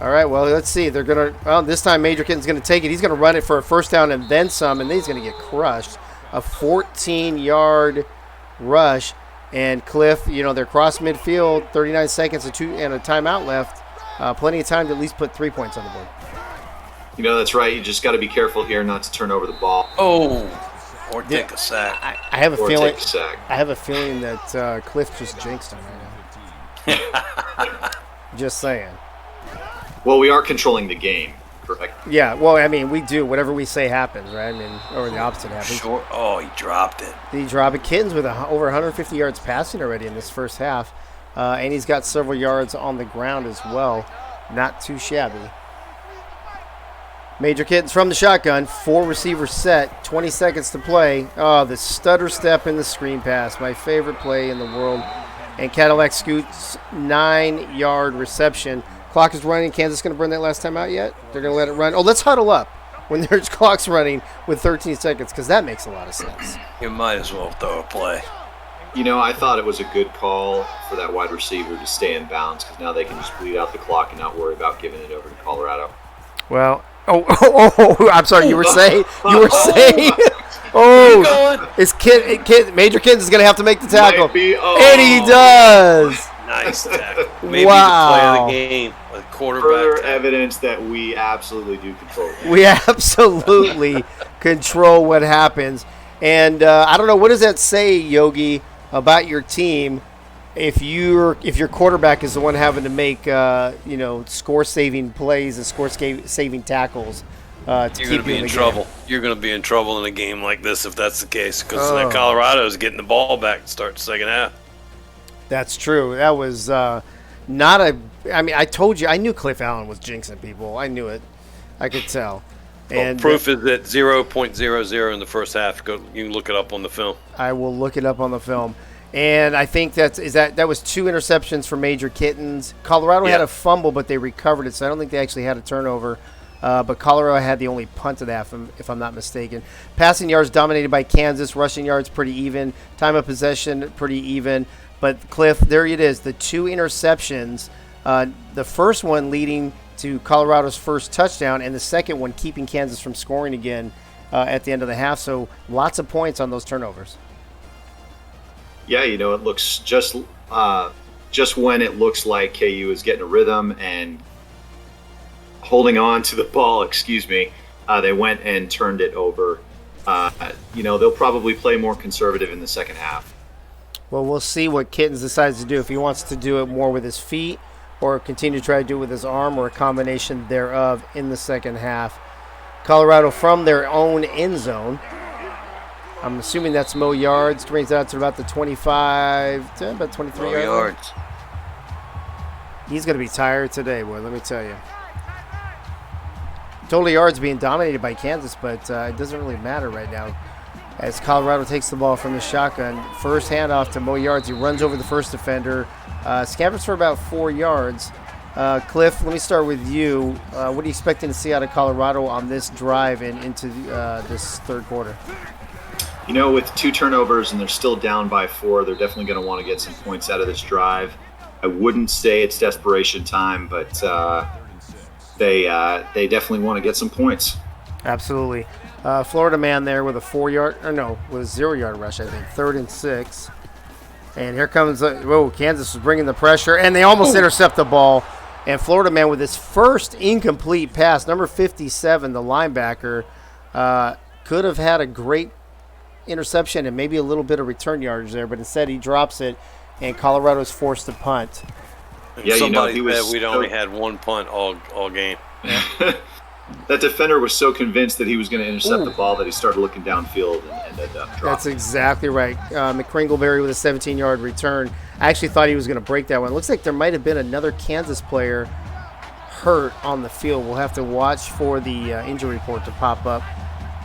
All right, well, let's see. They're going to this time Major Kitten's going to take it. He's going to run it for a first down and then some, and then he's going to get crushed. A 14-yard rush. And Cliff, they're cross midfield, 39 seconds and a timeout left. Plenty of time to at least put 3 points on the board. That's right. You just got to be careful here not to turn over the ball. Or take a sack. I have a feeling. Take a sack. I have a feeling that Cliff just jinxed him right now. Just saying. Well, we are controlling the game, correct? Yeah. Well, I mean, we do whatever we say happens, right? I mean, or the opposite happens. Sure. Oh, he dropped it. He dropped it. Kittens with over 150 yards passing already in this first half, and he's got several yards on the ground as well. Not too shabby. Major Kittens from the shotgun, 4 receivers set, 20 seconds to play. Oh, the stutter step in the screen pass, my favorite play in the world. And Cadillac scoots 9-yard reception. Clock is running. Kansas going to burn that last time out yet? They're going to let it run. Oh, let's huddle up when there's clocks running with 13 seconds because that makes a lot of sense. You might as well throw a play. I thought it was a good call for that wide receiver to stay in bounds because now they can just bleed out the clock and not worry about giving it over to Colorado. Well, I'm sorry. You were saying. Major Kittens is going to have to make the tackle, and he does. Nice tackle. Maybe wow. The play of the game. Quarterback. Further evidence that we absolutely do control. We absolutely control what happens, and I don't know, what does that say, Yogi, about your team? If your quarterback is the one having to make score-saving plays and score-saving tackles, to you're keep going to be in trouble. You're going to be in trouble in a game like this if that's the case, because Colorado is getting the ball back to start the second half. That's true. That was not a. I mean, I told you, I knew Cliff Allen was jinxing people. I knew it. I could tell. And proof is at 0.00 in the first half. You can look it up on the film. I will look it up on the film. And I think that was 2 interceptions for Major Kittens. Colorado had a fumble, but they recovered it, so I don't think they actually had a turnover. but Colorado had the only punt of that, if I'm not mistaken. Passing yards dominated by Kansas. Rushing yards pretty even. Time of possession pretty even. But, Cliff, there it is, the 2 interceptions. The first one leading to Colorado's first touchdown, and the second one keeping Kansas from scoring again at the end of the half. So lots of points on those turnovers. Yeah, it looks just when it looks like KU is getting a rhythm and holding on to the ball, they went and turned it over. They'll probably play more conservative in the second half. Well, we'll see what Kittens decides to do. If he wants to do it more with his feet or continue to try to do it with his arm or a combination thereof in the second half. Colorado from their own end zone. I'm assuming that's Mo yards. Brings it out to about the 25, about 23 yards. He's going to be tired today, boy, let me tell you. Total yards being dominated by Kansas, but it doesn't really matter right now as Colorado takes the ball from the shotgun. First handoff to Mo Yards. He runs over the first defender. Scabbers for about 4 yards. Cliff, let me start with you. What are you expecting to see out of Colorado on this drive and into this third quarter? With 2 turnovers and they're still down by 4, they're definitely going to want to get some points out of this drive. I wouldn't say it's desperation time, but they definitely want to get some points. Absolutely. Florida man there with a 0-yard rush, I think. 3rd and 6. And here comes, Kansas was bringing the pressure, and they almost intercept the ball. And Florida man with his first incomplete pass, number 57, the linebacker, could have had a great interception and maybe a little bit of return yardage there, but instead he drops it, and Colorado's forced to punt. Yeah, somebody said we'd only had 1 punt all game. That defender was so convinced that he was going to intercept the ball that he started looking downfield and ended up dropping. That's exactly right. McCringleberry with a 17-yard return. I actually thought he was going to break that one. It looks like there might have been another Kansas player hurt on the field. We'll have to watch for the injury report to pop up.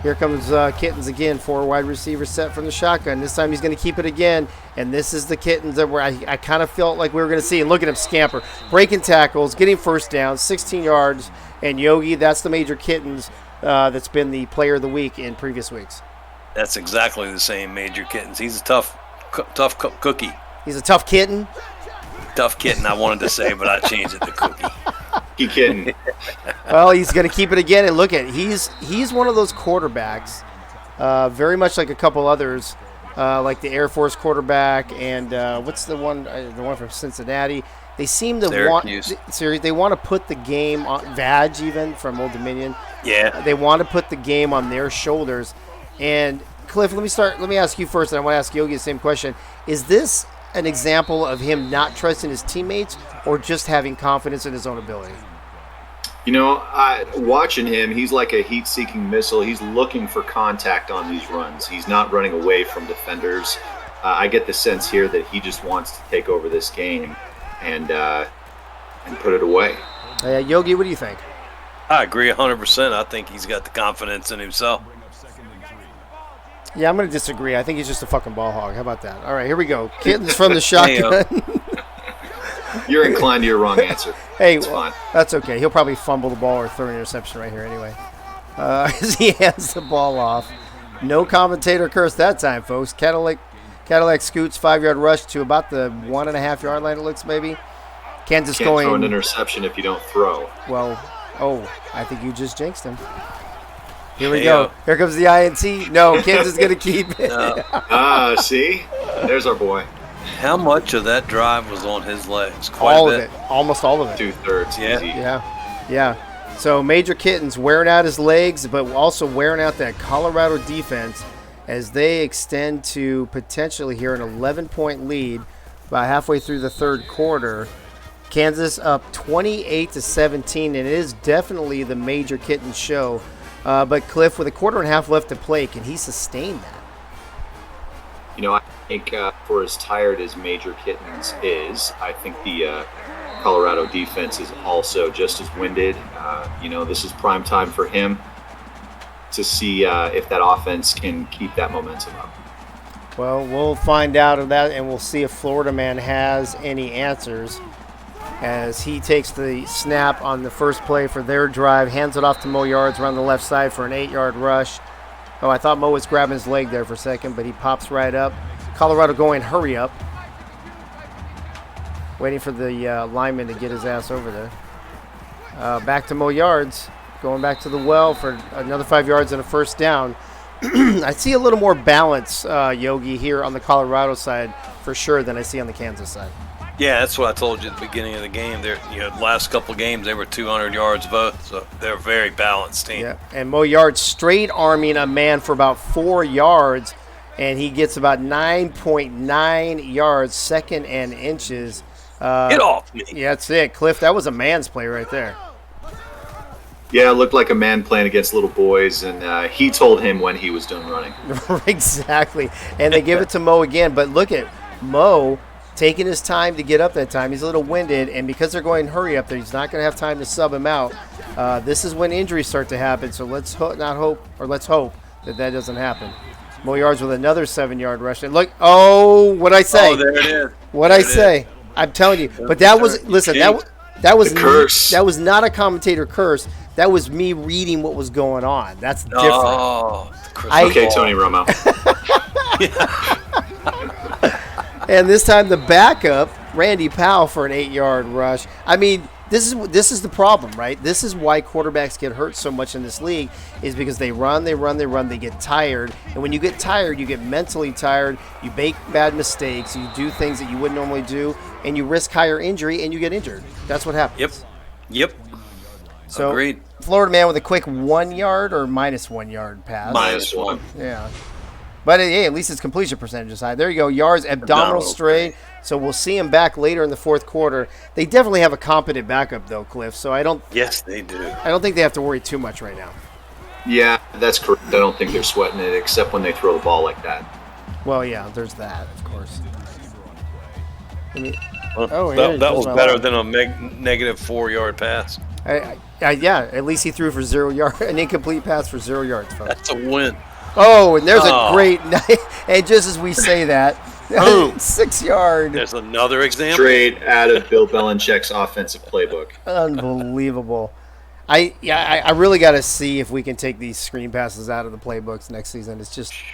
Here comes Kittens again, 4 wide receivers set from the shotgun. This time he's going to keep it again, and this is the Kittens that I kind of felt like we were going to see. And look at him scamper, breaking tackles, getting first down, 16 yards. And Yogi, that's the Major Kittens that's been the player of the week in previous weeks. That's exactly the same Major Kittens. He's a tough cookie. He's a tough kitten? Tough kitten, I wanted to say, but I changed it to cookie. Kitten. Well, he's going to keep it again, and look at it. He's one of those quarterbacks, very much like a couple others, like the Air Force quarterback and what's the one from Cincinnati. They seem to they want to put the game on Vag, even from Old Dominion. Yeah. They want to put the game on their shoulders. And Cliff, let me ask you first, and I want to ask Yogi the same question. Is this an example of him not trusting his teammates or just having confidence in his own ability? Watching him, he's like a heat-seeking missile. He's looking for contact on these runs. He's not running away from defenders. I get the sense here that he just wants to take over this game and put it away. Yogi, what do you think? I agree 100%. I think he's got the confidence in himself. Yeah, I'm going to disagree. I think he's just a fucking ball hog. How about that? All right, here we go. Kittens from the shotgun. You're inclined to your wrong answer. Hey, well, that's okay. He'll probably fumble the ball or throw an interception right here anyway. As he hands the ball off. No commentator curse that time, folks. Cadillac scoots 5-yard rush to about the 1.5-yard line, it looks maybe. Kansas Can't going. Throw an interception if you don't throw. Well, I think you just jinxed him. Here we go. Here comes the INT. No, Kansas is going to keep it. See? There's our boy. How much of that drive was on his legs? All of it. Almost all of it. 2/3. Yeah. Yeah. So Major Kittens wearing out his legs, but also wearing out that Colorado defense as they extend to potentially here an 11-point lead by halfway through the third quarter. Kansas up 28-17, and it is definitely the Major Kittens show. But Cliff, with a quarter and a half left to play, can he sustain that? I think for as tired as Major Kittens is, I think the Colorado defense is also just as winded. This is prime time for him to see if that offense can keep that momentum up. Well, we'll find out of that, and we'll see if Florida man has any answers. as he takes the snap on the first play for their drive, hands it off to Mo Yards around the left side for an 8-yard rush. Oh, I thought Mo was grabbing his leg there for a second, but he pops right up. Colorado going hurry up. Waiting for the lineman to get his ass over there. Back to Mo Yards. Going back to the well for another 5 yards and a first down. I see a little more balance, Yogi, here on the Colorado side for sure than I see on the Kansas side. Yeah, that's what I told you at the beginning of the game. They're, the last couple of games, they were 200 yards both, so they're a very balanced team. Yeah, and Mo Yards straight arming a man for about 4 yards, and he gets about 9.9 yards, second and inches. Get off me. Yeah, that's it. Cliff, that was a man's play right there. Yeah, it looked like a man playing against little boys, and he told him when he was done running. Exactly. And they give it to Mo again, but look at Mo taking his time to get up that time. He's a little winded, and because they're going hurry up there, he's not going to have time to sub him out. This is when injuries start to happen, so let's hope that doesn't happen. Mo Yards with another 7-yard rush. And look, what'd I say? Oh, there it is. What'd I say? I'm telling you. But that was, listen, that was the curse. That was not a commentator curse. That was me reading what was going on. That's different. Oh, okay, Tony Romo. And this time the backup, Randy Powell, for an 8-yard rush. I mean, this is the problem, right? This is why quarterbacks get hurt so much in this league, is because they run, they get tired. And when you get tired, you get mentally tired. You make bad mistakes. You do things that you wouldn't normally do, and you risk higher injury, and you get injured. That's what happens. Yep. So, agreed. Florida man with a quick 1 yard or minus 1 yard pass. -1. Yeah. But, hey, at least his completion percentage is high. There you go. Yards, abdominal straight. So we'll see him back later in the fourth quarter. They definitely have a competent backup, though, Cliff. So Yes, they do. I don't think they have to worry too much right now. Yeah, that's correct. I don't think they're sweating it, except when they throw the ball like that. Well, yeah, there's that, of course. That was better than a negative 4-yard pass. Yeah, at least he threw for 0 yards, an incomplete pass for 0 yards, folks. That's a win. Oh, and there's a great night. And just as we say that, 6 yard. There's another example. Straight out of Bill Belichick's offensive playbook. Unbelievable. I really got to see if we can take these screen passes out of the playbooks next season.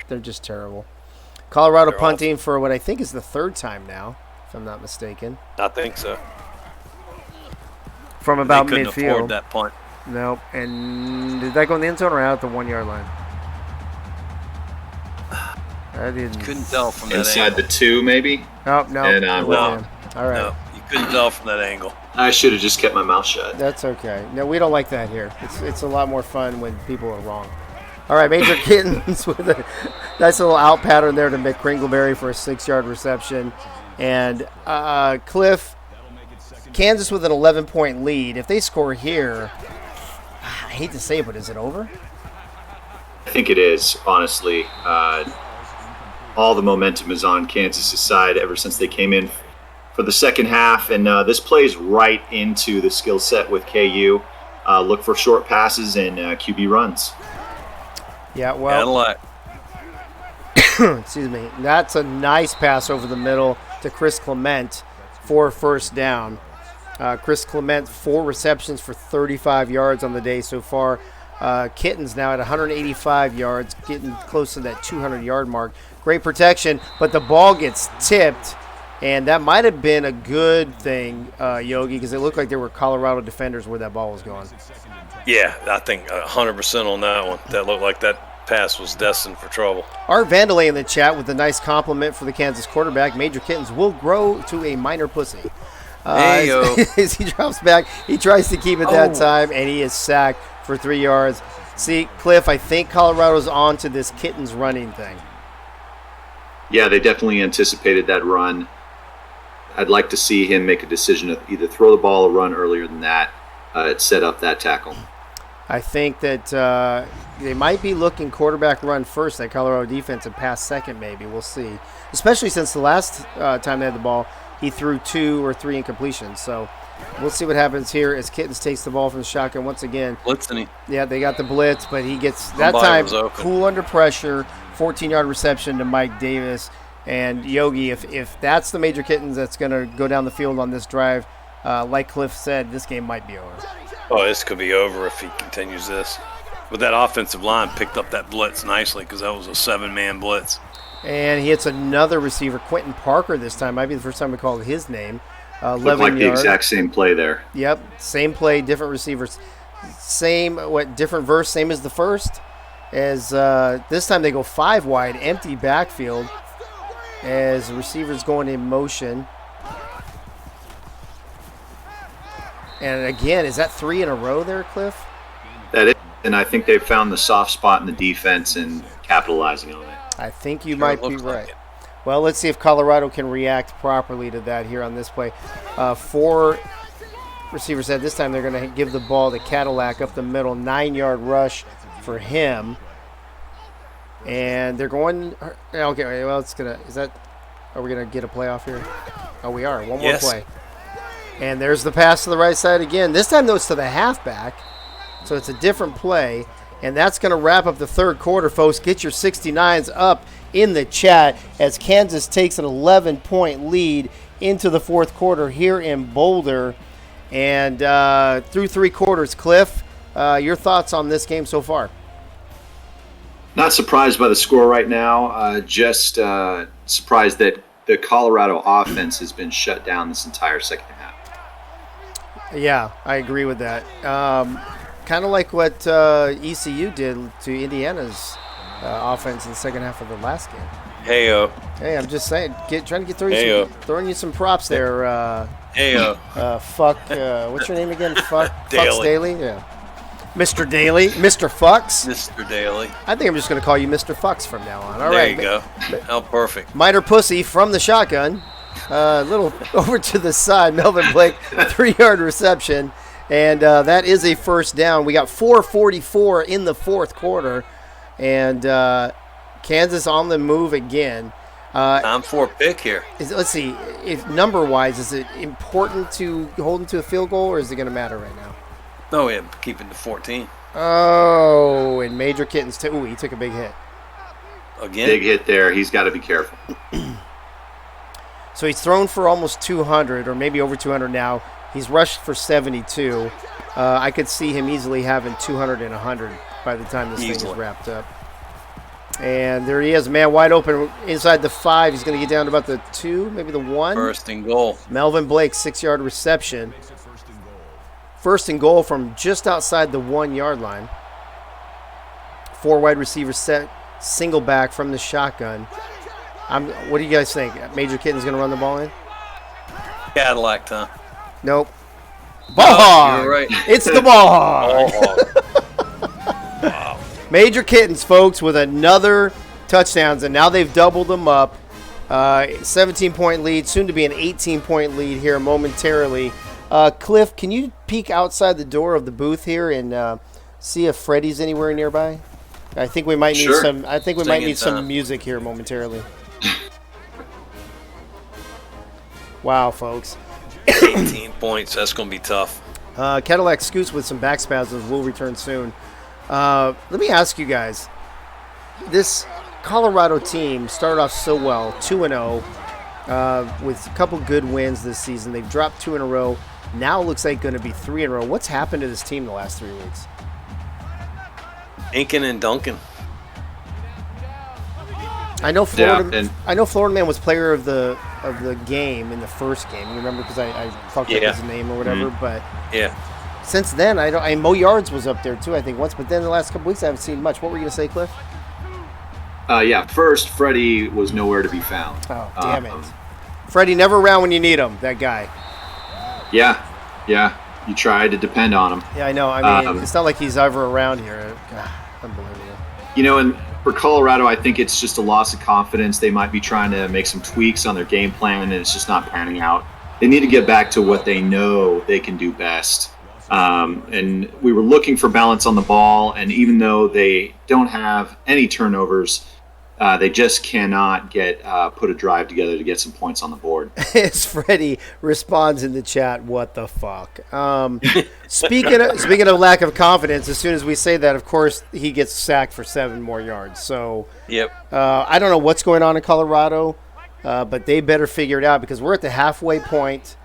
They're just terrible. Colorado punting for what I think is the third time now, if I'm not mistaken. I think so. From about they couldn't midfield. afford that punt. Nope. And did that go in the end zone or out at the 1 yard line? I didn't. Couldn't tell from that Inside angle. the 2, maybe? Oh, no. And, No. All right. No, you couldn't tell from that angle. I should have just kept my mouth shut. That's okay. No, we don't like that here. It's a lot more fun when people are wrong. All right, Major Kittens with a nice little out pattern there to McCringleberry for a 6-yard reception. And Cliff, Kansas with an 11-point lead. If they score here, I hate to say it, but is it over? I think it is, honestly. All the momentum is on Kansas' side ever since they came in for the second half, and this plays right into the skill set with KU. Look for short passes and QB runs. Yeah, well, excuse me. That's a nice pass over the middle to Chris Clement for a first down. Chris Clement, 4 receptions for 35 yards on the day so far. Kittens now at 185 yards, getting close to that 200-yard mark. Great protection, but the ball gets tipped, and that might have been a good thing, Yogi, because it looked like there were Colorado defenders where that ball was going. Yeah, I think 100% on that one. That looked like that pass was destined for trouble. Art Vandelay in the chat with a nice compliment for the Kansas quarterback. Major Kittens will grow to a minor pussy. As he drops back, he tries to keep it that time, and he is sacked for 3 yards. See, Cliff, I think Colorado's on to this Kittens running thing. Yeah, they definitely anticipated that run. I'd like to see him make a decision of either throw the ball or run earlier than that. Set up that tackle. I think that they might be looking quarterback run first, that Colorado defense, and pass second maybe. We'll see. Especially since the last time they had the ball, he threw 2 or 3 incompletions. So we'll see what happens here as Kittens takes the ball from the shotgun once again. Blitzing. Yeah, they got the blitz, but he gets that time cool under pressure. 14-yard reception to Mike Davis. And Yogi, if that's the Major Kittens that's going to go down the field on this drive, like Cliff said, this game might be over. Oh, this could be over if he continues this. But that offensive line picked up that blitz nicely because that was a 7-man blitz. And he hits another receiver, Quentin Parker this time. Might be the first time we called his name. 11 Looked like the yards. exact same play there. Yep, same play, different receivers. Different verse, same as the first. As this time they go 5 wide, empty backfield. As the receivers going in motion. And again, is that 3 in a row there, Cliff? That is, and I think they've found the soft spot in the defense and capitalizing on it. I think you Sure might be looks like right. it. Well, let's see if Colorado can react properly to that here on this play. 4 receivers said this time they're going to give the ball to Cadillac up the middle, 9-yard rush for him. And they're going. Okay, well, it's gonna. Are we gonna get a playoff here? Oh, we are. One more Yes. play. And there's the pass to the right side again. This time, though, it's to the halfback. So it's a different play. And that's going to wrap up the third quarter, folks. Get your 69s up in the chat as Kansas takes an 11-point lead into the fourth quarter here in Boulder. And through 3 quarters, Cliff, your thoughts on this game so far? Not surprised by the score right now. Just surprised that the Colorado offense has been shut down this entire second half. Yeah, I agree with that. Kind of like what ECU did to Indiana's offense in the second half of the last game. Hey-o. Hey, I'm just saying, throwing you some props there. Hey-o. What's your name again? Fucks Daly. Daly? Yeah. Mr. Daly. Mr. Fucks. Mr. Daly. I think I'm just going to call you Mr. Fucks from now on. All There right. you go. How perfect. Miter Pussy from the shotgun. A little over to the side. Melvin Blake, 3-yard reception. And that is a first down. We got 4:44 in the fourth quarter. And Kansas on the move again. Time for a pick here. Let's see. If number-wise, is it important to hold into a field goal, or is it going to matter right now? No, yeah, keep it to 14. Oh, and Major Kittens. Ooh, he took a big hit. Again? Big hit there. He's got to be careful. So he's thrown for almost 200, or maybe over 200 now. He's rushed for 72. I could see him easily having 200 and 100 by the time this thing is wrapped up. And there he is, man, wide open inside the 5. He's going to get down to about the 2, maybe the 1. First and goal. Melvin Blake, 6-yard reception. First and goal from just outside the 1-yard line. 4 wide receivers set, single back from the shotgun. What do you guys think? Major Kitten's going to run the ball in? Cadillac time. Nope. Ball hog. You're right. It's the ball hog. Ball hog. Wow. Major Kittens, folks, with another touchdowns, and now they've doubled them up. 17-point lead, soon to be an 18-point lead here momentarily. Cliff, can you peek outside the door of the booth here and see if Freddie's anywhere nearby? I think we might need some. I think we might need some music here momentarily. Wow, folks. 18 points. That's going to be tough. Cadillac Scoots with some back spasms will return soon. Let me ask you guys. This Colorado team started off so well, 2-0, with a couple good wins this season. They've dropped 2 in a row. Now it looks like going to be 3 in a row. What's happened to this team the last 3 weeks? Inkin and Duncan. I know Florida Man was player of the game in the first game. You remember, because I fucked up his name or whatever. Mm-hmm. But since then, Mo Yards was up there too, I think, once. But then the last couple weeks, I haven't seen much. What were you going to say, Cliff? First, Freddie was nowhere to be found. Oh, damn it. Freddie never around when you need him, that guy. Yeah. You tried to depend on him. Yeah, I know. I mean, it's not like he's ever around here. God, unbelievable. And for Colorado, I think it's just a loss of confidence. They might be trying to make some tweaks on their game plan, and it's just not panning out. They need to get back to what they know they can do best. And we were looking for balance on the ball, and even though they don't have any turnovers, they just cannot put a drive together to get some points on the board. As Freddie responds in the chat, what the fuck? Speaking of lack of confidence, as soon as we say that, of course, he gets sacked for 7 more yards. So I don't know what's going on in Colorado, but they better figure it out, because we're at the halfway point.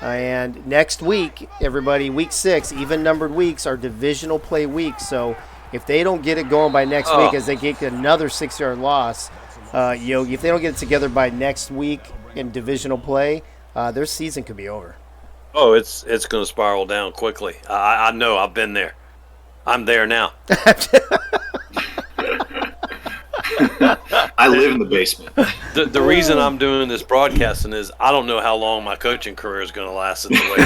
And next week, everybody, week 6, even numbered weeks are divisional play weeks. So if they don't get it going by next week, as they get another 6-yard loss, Yogi, if they don't get it together by next week in divisional play, their season could be over. Oh, it's going to spiral down quickly. I know. I've been there. I'm there now. I live in the basement. The reason I'm doing this broadcasting is I don't know how long my coaching career is going to last at the way.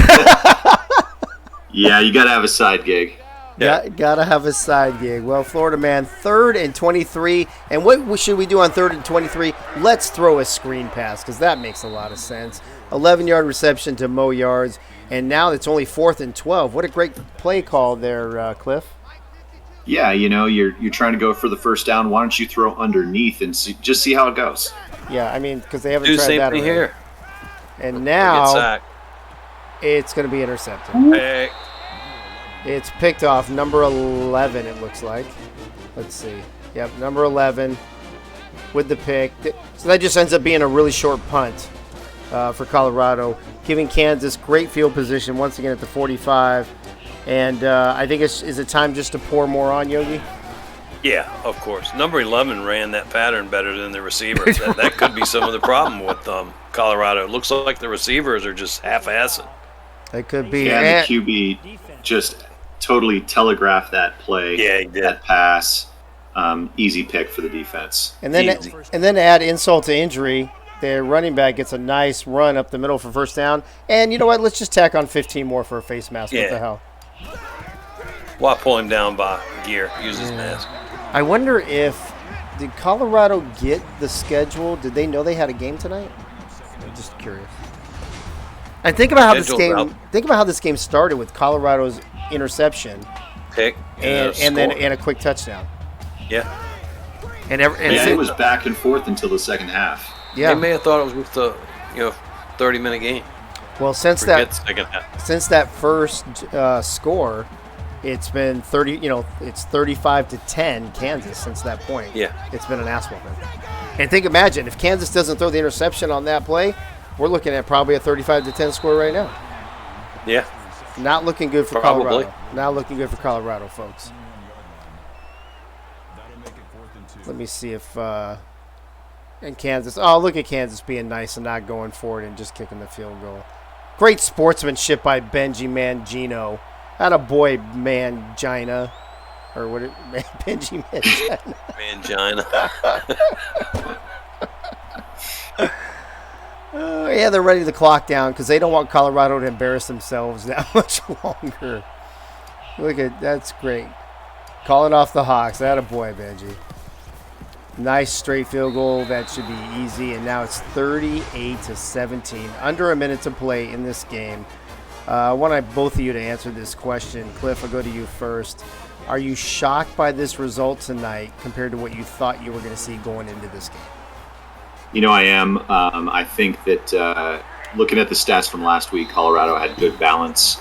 Yeah, you got to have a side gig. Yeah. Gotta have a side gig. Well, Florida man, 3rd and 23. And what should we do on 3rd and 23? Let's throw a screen pass because that makes a lot of sense. 11-yard reception to Mo Yards. And now it's only 4th and 12. What a great play call there, Cliff. Yeah, you're trying to go for the first down. Why don't you throw underneath and just see how it goes? Yeah, I mean, because they haven't Do tried same that thing already. here. And now Sack. it's going to be intercepted. Hey. It's picked off number 11, it looks like. Let's see. Yep, number 11 with the pick. So that just ends up being a really short punt for Colorado, giving Kansas great field position once again at the 45. And I think is it time just to pour more on, Yogi? Yeah, of course. Number 11 ran that pattern better than the receiver. That could be some of the problem with Colorado. It looks like the receivers are just half-assing. It could be. Yeah, the QB just totally telegraphed that play. Yeah, he did. That pass. Easy pick for the defense. And then to add insult to injury, the running back gets a nice run up the middle for first down. And you know what? Let's just tack on 15 more for a face mask. Yeah. What the hell? Why pull him down by gear? Use his mask. I wonder did Colorado get the schedule? Did they know they had a game tonight? I'm just curious. And think about how this game started with Colorado's interception, Pick and then a quick touchdown. Yeah. And it was back and forth until the second half. Yeah. They may have thought it was with the 30-minute game. Well, since that first score, it's been 35-10 Kansas since that point. Yeah. It's been an ass whooping. And imagine if Kansas doesn't throw the interception on that play, we're looking at probably a 35-10 score right now. Yeah. Not looking good for Probably. Colorado. Not looking good for Colorado, folks. Let me see if and Kansas. Oh, look at Kansas being nice and not going for it and just kicking the field goal. Great sportsmanship by Benji Mangino. Not a boy, Mangina. Or what? Benji Mangina. Mangina. Yeah, they're ready to clock down because they don't want Colorado to embarrass themselves that much longer. Look at that's great. Calling off the Hawks. That a boy, Benji. Nice straight field goal. That should be easy. And now it's 38-17. Under a minute to play in this game. I want both of you to answer this question. Cliff, I'll go to you first. Are you shocked by this result tonight compared to what you thought you were going to see going into this game? I am. I think that looking at the stats from last week, Colorado had good balance.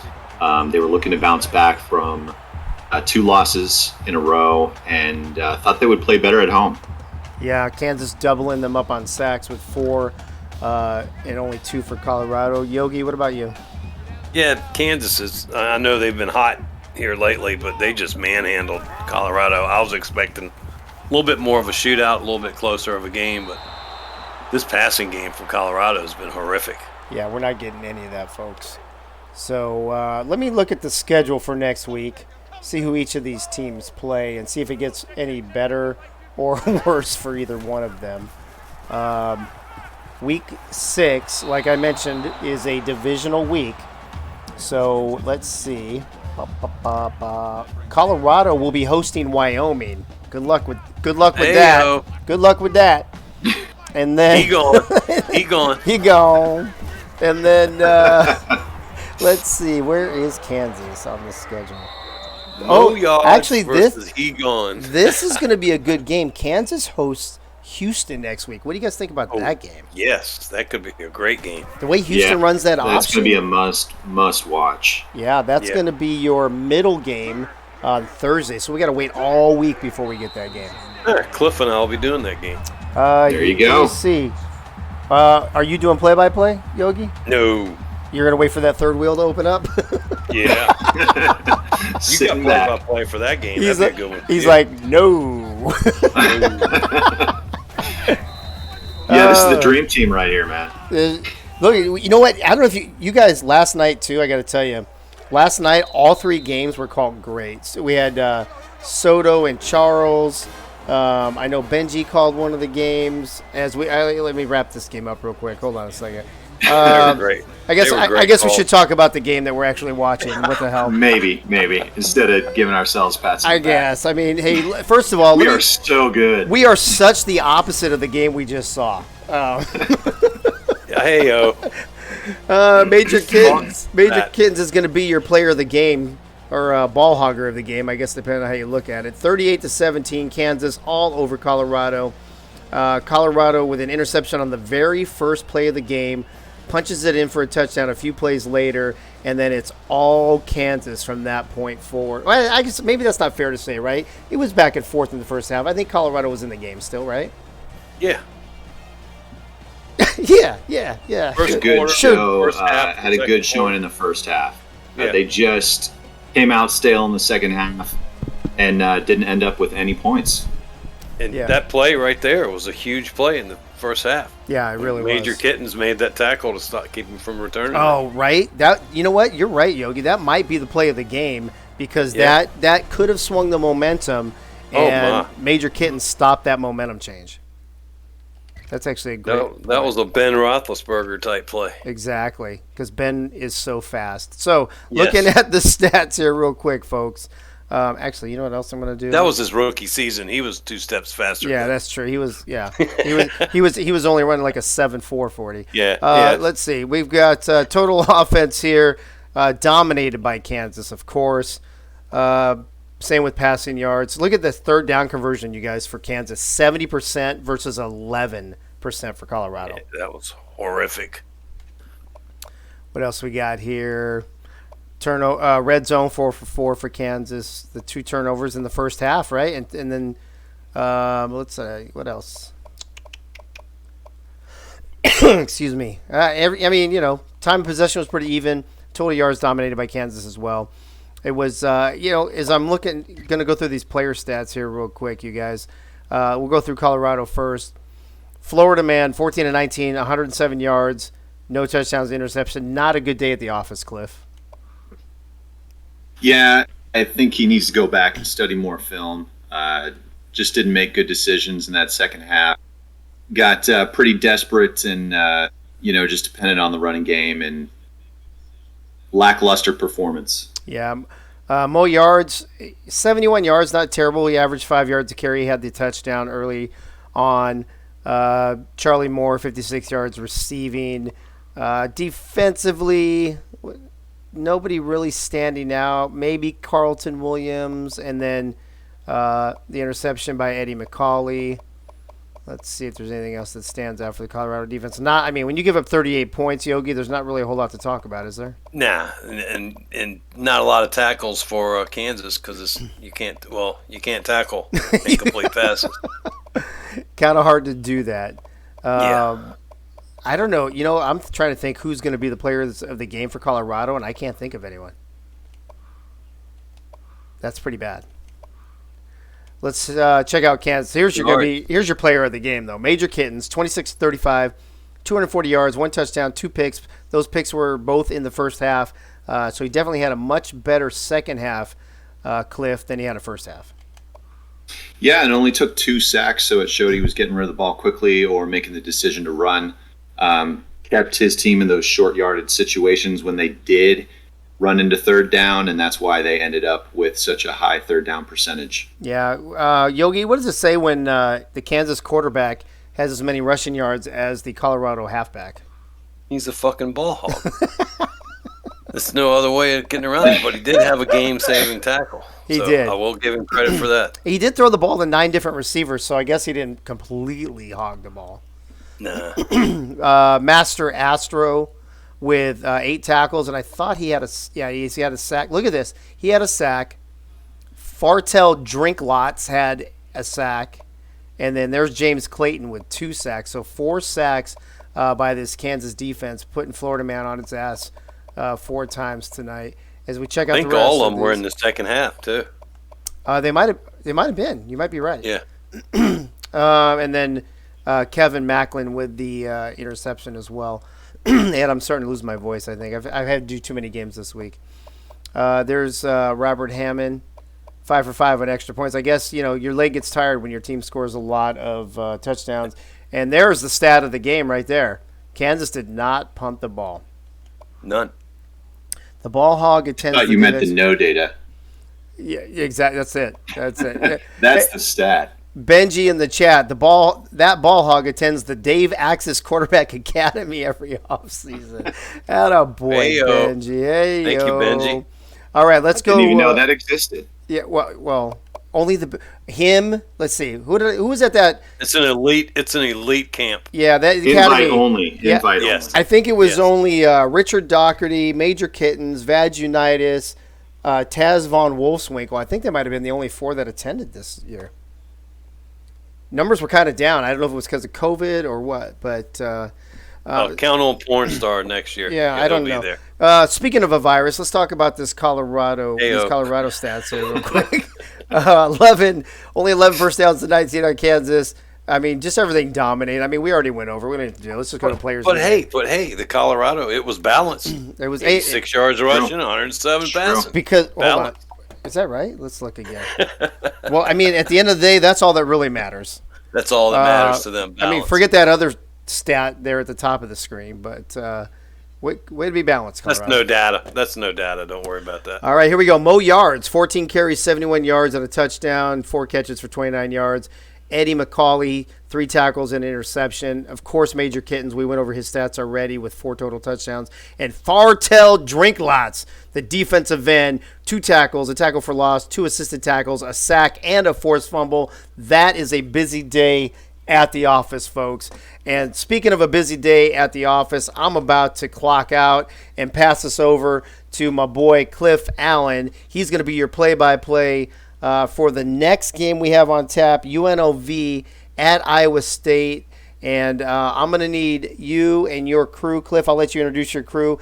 They were looking to bounce back from 2 losses in a row and thought they would play better at home. Yeah, Kansas doubling them up on sacks with 4 and only 2 for Colorado. Yogi, what about you? Yeah, Kansas is. I know they've been hot here lately, but they just manhandled Colorado. I was expecting a little bit more of a shootout, a little bit closer of a game, but this passing game from Colorado has been horrific. Yeah, we're not getting any of that, folks. So let me look at the schedule for next week, see who each of these teams play, and see if it gets any better or worse for either one of them. Week 6, like I mentioned, is a divisional week. So let's see. Colorado will be hosting Wyoming. Good luck with that. Good luck with that. And then He gone. He gone. And then let's see, where is Kansas on the schedule? Actually, he gone. This is going to be a good game. Kansas hosts Houston next week. What do you guys think about that game? Yes, that could be a great game. The way Houston runs that option. That's going to be a must watch. Yeah, that's going to be your middle game on Thursday. So we got to wait all week before we get that game. Cliff and I will be doing that game. There you go. Let's see. Are you doing play-by-play, Yogi? No. You're going to wait for that third wheel to open up? Yeah. You Sitting got back. play for that game. He's That'd like, be a good one. he's like, no. Yeah, this is the dream team right here, man. Look, you know what? I don't know if you guys last night too. I got to tell you, last night all three games were called great. So we had Soto and Charles. I know Benji called one of the games. Let me wrap this game up real quick. Hold on a second. They were great. I guess They were great I guess we calls. should talk about the game that we're actually watching. What the hell? Maybe instead of giving ourselves pats. on I the back. guess. I mean, hey, first of all, We are so good. we are such the opposite of the game we just saw. Hey, yo. Major Kittens That. is going to be your player of the game, or ball hogger of the game, I guess, depending on how you look at it. 38-17, Kansas all over Colorado. Colorado with an interception on the very first play of the game, punches it in for a touchdown a few plays later, and then it's all Kansas from that point forward. Well, I guess maybe that's not fair to say, right? It was back and forth in the first half. I think Colorado was in the game still, right? Yeah. Yeah. First good quarter, show. first half, Had a second good showing quarter. in the first half. Yeah. They just came out stale in the second half and didn't end up with any points. And Yeah. that play right there was a huge play in the first half. Yeah, it really Major was. Kittens made that tackle to stop keep him from returning. Oh, right. That, you know what? You're right, Yogi. That might be the play of the game because Yeah. that could have swung the momentum, Oh, and my. Major Kitten stopped that momentum change. That's actually a great. That was a Ben Roethlisberger type play. Exactly, because Ben is so fast. So, Yes. looking at the stats here real quick, folks. Actually, you know what else I'm going to do? That was his rookie season. He was 2 steps faster. Yeah, that's true. He was he was only running like a 7.440. Yeah, yeah. Let's see. We've got total offense here, dominated by Kansas, of course. Same with passing yards. Look at the third down conversion, you guys, for Kansas. 70% versus 11% for Colorado. That was horrific. What else we got here? Red zone 4 for 4 for Kansas. The 2 turnovers in the first half, right? And then let's what else? Excuse me. Time of possession was pretty even. Total yards dominated by Kansas as well. It was, as I'm going to go through these player stats here real quick, you guys. We'll go through Colorado first. Florida man, 14-19, 107 yards, no touchdowns, interception. Not a good day at the office, Cliff. Yeah, I think he needs to go back and study more film. Just didn't make good decisions in that second half. Got pretty desperate and, just dependent on the running game and lackluster performance. Yeah. Mo yards, 71 yards, not terrible. He averaged 5 yards a carry. He had the touchdown early on. Charlie Moore, 56 yards receiving. Defensively, nobody really standing out. Maybe Carlton Williams, and then the interception by Eddie McCauley. Let's see if there's anything else that stands out for the Colorado defense. When you give up 38 points, Yogi, there's not really a whole lot to talk about, is there? Nah, and not a lot of tackles for Kansas because you can't tackle incomplete passes. Kind of hard to do that. Yeah. I don't know. I'm trying to think who's going to be the player of the game for Colorado, and I can't think of anyone. That's pretty bad. Let's check out Kansas. Here's your player of the game, though. Major Kittens, 26-35, 240 yards, 1 touchdown, 2 picks. Those picks were both in the first half, so he definitely had a much better second half, Cliff, than he had a first half. Yeah, and it only took 2 sacks, so it showed he was getting rid of the ball quickly or making the decision to run. Kept his team in those short yardage situations when they did run into third down, and that's why they ended up with such a high third down percentage. Yeah. Yogi, what does it say when the Kansas quarterback has as many rushing yards as the Colorado halfback? He's a fucking ball hog. There's no other way of getting around it, but he did have a game-saving tackle. He did. I will give him credit for that. He did throw the ball to 9 different receivers, so I guess he didn't completely hog the ball. Nah. Master Astro with 8 tackles, and I thought he had a sack. Look at this. He had a sack. Fartell Drinklots had a sack, and then there's James Clayton with 2 sacks. So 4 sacks by this Kansas defense, putting Florida man on its ass 4 times tonight. As we check out I think the rest all of them these, were in the second half too. They might have been. You might be right. Yeah. And then Kevin Macklin with the interception as well. And I'm starting to lose my voice, I think. I've had to do too many games this week. There's Robert Hammond, 5 for 5 on extra points. I guess, your leg gets tired when your team scores a lot of touchdowns. And there's the stat of the game right there. Kansas did not punt the ball. None. The ball hog attends. I thought you meant the no data. Yeah, exactly. That's it. That's the stat. Benji in the chat, that ball hog attends the Dave Axis Quarterback Academy every offseason. Atta boy, Hey-yo. Benji. Hey, Thank you, Benji. All right, let's go. Didn't even know that existed. Yeah, well, only him. Let's see, who was at that? It's an elite camp. Yeah, that Invite academy. only. Yeah. Invite Yes. only. I think it was Yes. only Richard Doherty, Major Kittens, Vad Unitas, Taz Von Wolfswinkel. I think they might have been the only 4 that attended this year. Numbers were kind of down. I don't know if it was because of COVID or what, but Count on Porn Star next year. yeah, I He'll don't be know. there. Speaking of a virus, let's talk about this these Colorado stats here real quick. 11 first downs to 19 on Kansas. I mean, just everything dominated. I mean, we already went over. We don't need to do it. Let's just go to players. But hey, the Colorado, it was balanced. It was 8 6 yards rushing, 107 passing. because hold on. Balance. Is that right? Let's look again. Well, I mean, at the end of the day, that's all that really matters. That's all that matters to them. I mean, balance. forget that other stat there at the top of the screen, but way to be balanced, Colorado. That's no data. Don't worry about that. All right, here we go. Mo Yards, 14 carries, 71 yards and a touchdown, 4 catches for 29 yards. Eddie McCauley, 3 tackles and an interception. Of course, Major Kittens, we went over his stats already with 4 total touchdowns. And Fartell Drinklots, the defensive end, 2 tackles, a tackle for loss, 2 assisted tackles, a sack, and a forced fumble. That is a busy day at the office, folks. And speaking of a busy day at the office, I'm about to clock out and pass this over to my boy Cliff Allen. He's going to be your play-by-play for the next game we have on tap, UNLV at Iowa State. And I'm going to need you and your crew. Cliff, I'll let you introduce your crew.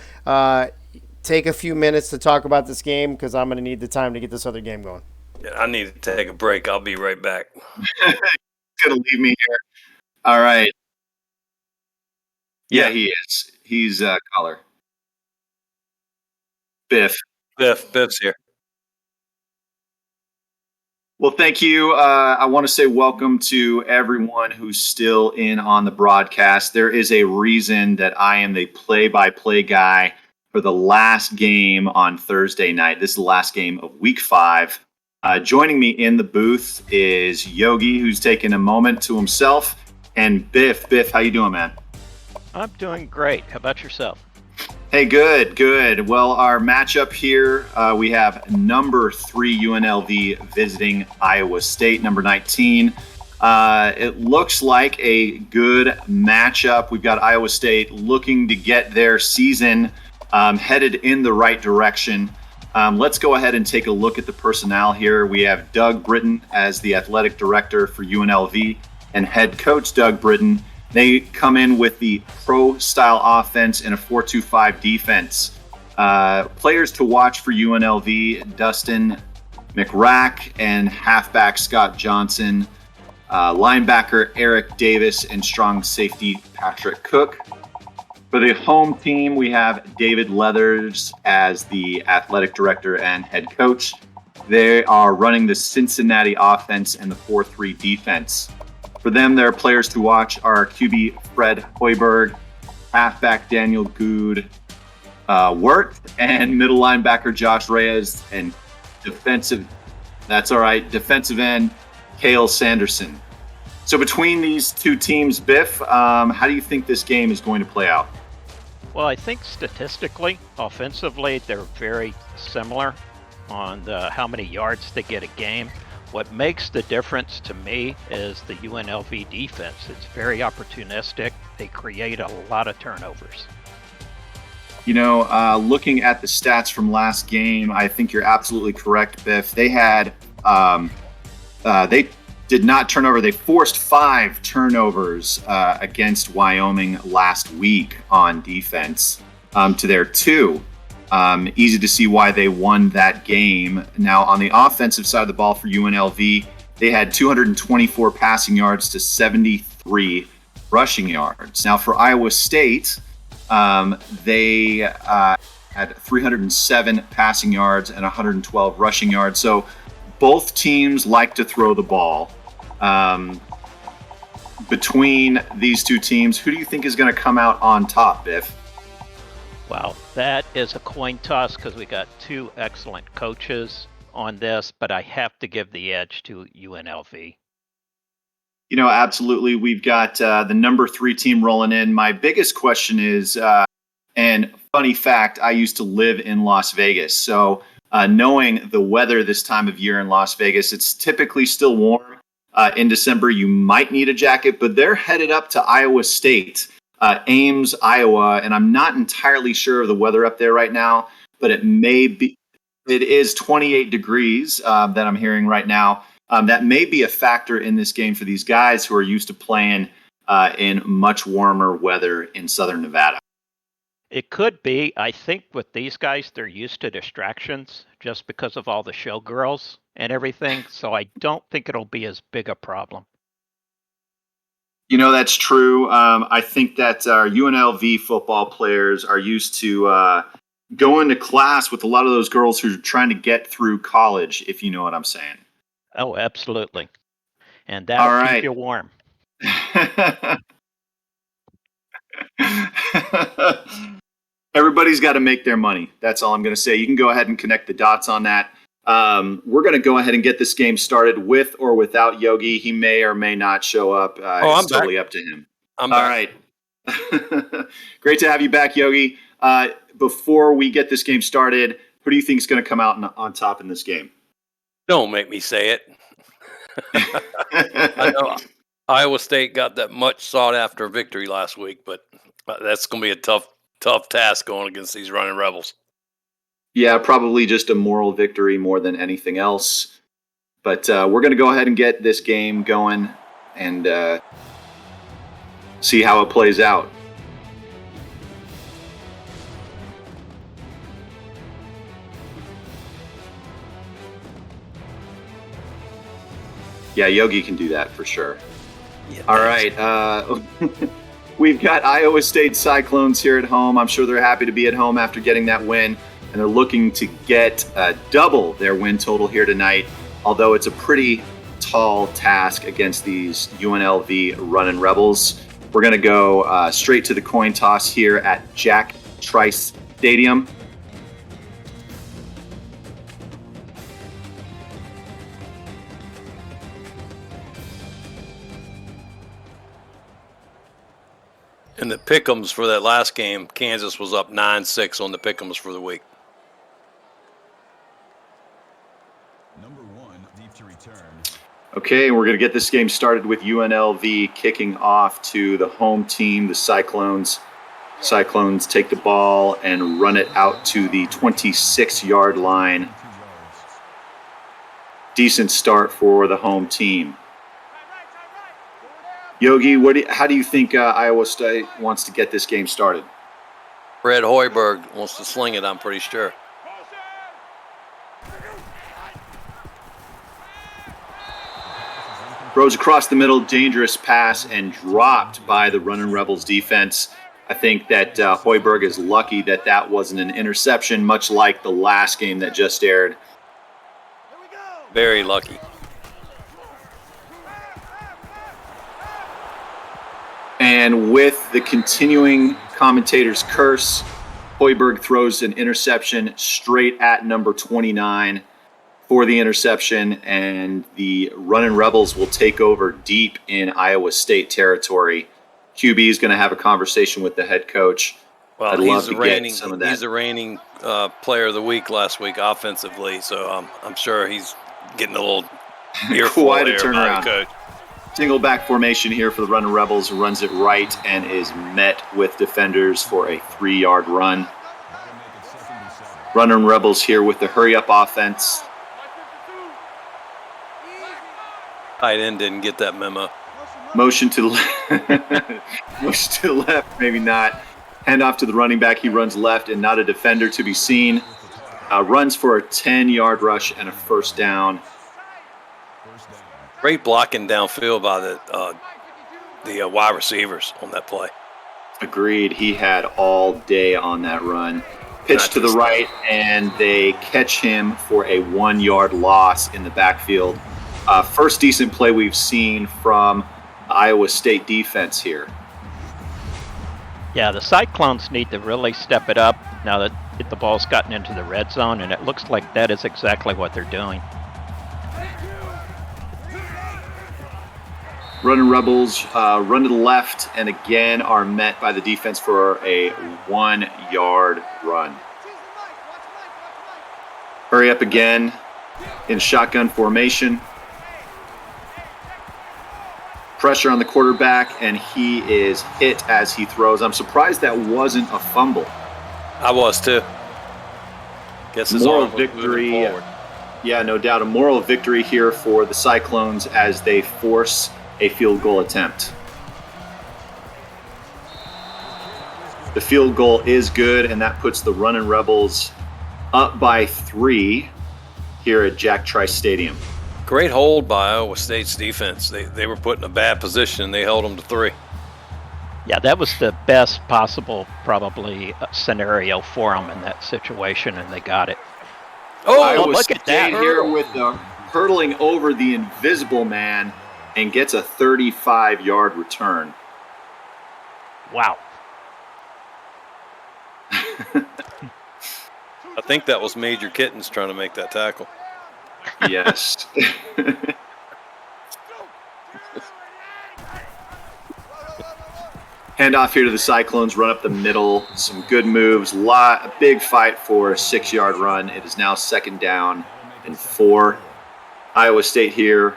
Take a few minutes to talk about this game because I'm going to need the time to get this other game going. Yeah, I need to take a break. I'll be right back. Gonna leave me here. All right. Yeah, he is. He's color. Biff's here. Well, thank you. I want to say welcome to everyone who's still in on the broadcast. There is a reason that I am the play-by-play guy for the last game on Thursday night. This is the last game of Week 5. Joining me in the booth is Yogi, who's taking a moment to himself, and Biff. Biff, how you doing, man? I'm doing great. How about yourself? Hey, good. Well, our matchup here, we have number 3 UNLV visiting Iowa State, number 19. It looks like a good matchup. We've got Iowa State looking to get their season headed in the right direction. Let's go ahead and take a look at the personnel here. We have Doug Britton as the athletic director for UNLV and head coach Doug Britton. They come in with the pro-style offense and a 4-2-5 defense. Players to watch for UNLV, Dustin McRack and halfback Scott Johnson, linebacker Eric Davis, and strong safety Patrick Cook. For the home team, we have David Leathers as the athletic director and head coach. They are running the Cincinnati offense and the 4-3 defense. For them, their players to watch are QB Fred Hoiberg, halfback Daniel Good Wirt, and middle linebacker Josh Reyes, and defensive end Cale Sanderson. So between these two teams, Biff, how do you think this game is going to play out? Well, I think statistically, offensively, they're very similar on how many yards they get a game. What makes the difference to me is the UNLV defense. It's very opportunistic. They create a lot of turnovers. You know, looking at the stats from last game, I think you're absolutely correct, Biff. They had they did not turn over. They forced 5 turnovers against Wyoming last week on defense to their 2. Easy to see why they won that game. Now, on the offensive side of the ball for UNLV, they had 224 passing yards to 73 rushing yards. Now, for Iowa State, they had 307 passing yards and 112 rushing yards. So both teams like to throw the ball. Between these two teams, who do you think is going to come out on top, Biff? Well, that is a coin toss because we got 2 excellent coaches on this, but I have to give the edge to UNLV. Absolutely. We've got the number 3 team rolling in. My biggest question is, and funny fact, I used to live in Las Vegas. So knowing the weather this time of year in Las Vegas, it's typically still warm. In December, you might need a jacket, but they're headed up to Iowa State, Ames, Iowa, and I'm not entirely sure of the weather up there right now, but it is 28 degrees that I'm hearing right now. That may be a factor in this game for these guys who are used to playing in much warmer weather in Southern Nevada. It could be. I think with these guys, they're used to distractions just because of all the showgirls and everything. So I don't think it'll be as big a problem. That's true. I think that our UNLV football players are used to going to class with a lot of those girls who are trying to get through college, if you know what I'm saying. Oh, absolutely. And that'll keep you warm. Everybody's got to make their money. That's all I'm going to say. You can go ahead and connect the dots on that. We're going to go ahead and get this game started with or without Yogi. He may or may not show up. It's totally up to him. I'm all back. Right. Great to have you back, Yogi. Before we get this game started, who do you think is going to come out on top in this game? Don't make me say it. I know Iowa State got that much sought after victory last week, but that's going to be a tough task going against these running Rebels. Yeah, probably just a moral victory more than anything else. But we're going to go ahead and get this game going and see how it plays out. Yeah, Yogi can do that for sure. Yeah, all right. We've got Iowa State Cyclones here at home. I'm sure they're happy to be at home after getting that win, and they're looking to get double their win total here tonight, although it's a pretty tall task against these UNLV running Rebels. We're going to go straight to the coin toss here at Jack Trice Stadium. In the pick'ems for that last game, Kansas was up 9-6 on the pick'ems for the week. Number 1, deep to return. Okay, we're going to get this game started with UNLV kicking off to the home team, the Cyclones. Cyclones take the ball and run it out to the 26-yard line. Decent start for the home team. Yogi, how do you think Iowa State wants to get this game started? Fred Hoiberg wants to sling it, I'm pretty sure. Throws across the middle, dangerous pass, and dropped by the running Rebels defense. I think that Hoiberg is lucky that that wasn't an interception, much like the last game that just aired. Very lucky. And with the continuing commentator's curse, Hoiberg throws an interception straight at number 29 for the interception, and the running Rebels will take over deep in Iowa State territory. QB is going to have a conversation with the head coach. Well, I'd love to get some of that. He's the reigning player of the week last week offensively, so I'm sure he's getting a little earful Quite a here turnaround. by the coach. Single back formation here for the running Rebels, runs it right and is met with defenders for a 3-yard run. Running Rebels here with the hurry-up offense. Tight end didn't get that memo. Motion to motion to the left, maybe not. Hand off to the running back. He runs left and not a defender to be seen. Runs for a 10-yard rush and a first down. Great blocking downfield by the wide receivers on that play. Agreed. He had all day on that run. Pitch to the right, and they catch him for a 1-yard loss in the backfield. First decent play we've seen from Iowa State defense here. Yeah, the Cyclones need to really step it up now that the ball's gotten into the red zone, and it looks like that is exactly what they're doing. Running Rebels run to the left and again are met by the defense for a 1-yard run. Hurry up again in shotgun formation. Pressure on the quarterback, and he is hit as he throws. I'm surprised that wasn't a fumble. I was too. Guess his Moral arm was victory. moving forward. Yeah, no doubt. A moral victory here for the Cyclones as they force a field goal attempt. The field goal is good, and that puts the Runnin' Rebels up by 3 here at Jack Trice Stadium. Great hold by Iowa State's defense. They were put in a bad position, and they held them to 3. Yeah, that was the best possible, probably, scenario for them in that situation, and they got it. Oh, Iowa look State at that here hurdle. with the hurtling over the invisible man and gets a 35-yard return. Wow. I think that was Major Kittens trying to make that tackle. Yes. Handoff here to the Cyclones, run up the middle, some good moves, a big fight for a 6-yard run. It is now 2nd down and 4. Iowa State here,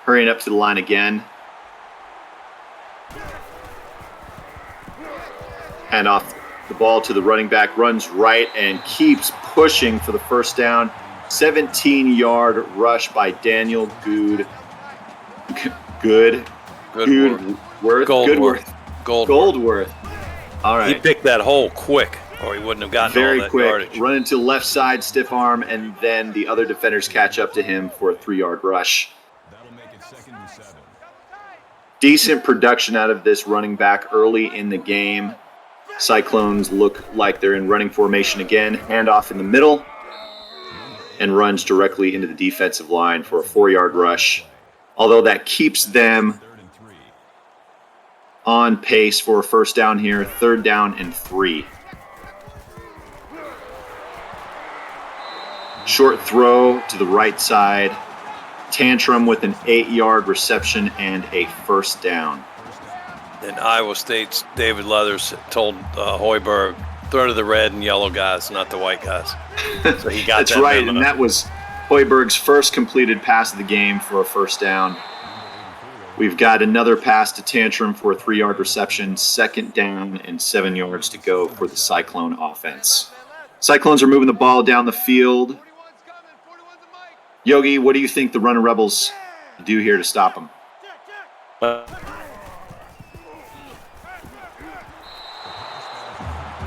hurrying up to the line again. Hand off the ball to the running back, runs right and keeps pushing for the first down. 17-yard rush by Daniel Goodworth. All right. He picked that hole quick, or he wouldn't have gotten Very all that quick. yardage. Running to the left side, stiff arm, and then the other defenders catch up to him for a 3-yard rush. Decent production out of this running back early in the game. Cyclones look like they're in running formation again. Handoff in the middle and runs directly into the defensive line for a 4-yard rush. Although that keeps them on pace for a first down here, 3rd down and 3. Short throw to the right side. Tantrum with an 8-yard reception and a first down. And Iowa State's David Leathers told Hoiberg, throw to the red and yellow guys, not the white guys. So he got That's that right, memo. and that was Hoiberg's first completed pass of the game for a first down. We've got another pass to Tantrum for a 3-yard reception, 2nd down and 7 yards to go for the Cyclone offense. Cyclones are moving the ball down the field. Yogi, what do you think the Runnin' Rebels do here to stop them?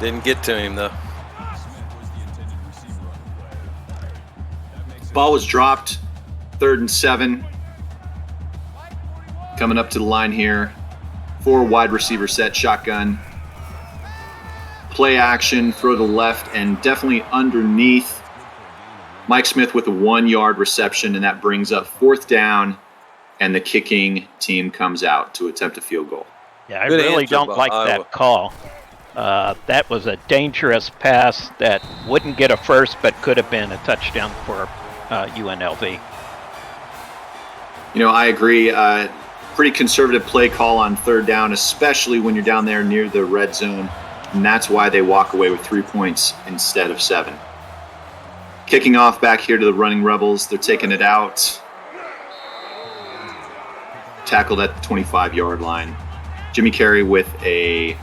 Didn't get to him, though. Ball was dropped, 3rd and 7. Coming up to the line here. 4 wide receiver set, shotgun. Play action, throw to the left, and definitely underneath. Mike Smith with a 1-yard reception, and that brings up 4th down, and the kicking team comes out to attempt a field goal. Yeah, I Good really answer don't by like Iowa. that call. That was a dangerous pass that wouldn't get a first, but could have been a touchdown for UNLV. You know, I agree. Pretty conservative play call on 3rd down, especially when you're down there near the red zone, and that's why they walk away with 3 points instead of 7. Kicking off back here to the Running Rebels. They're taking it out. Tackled at the 25-yard line. Jimmy Carey with a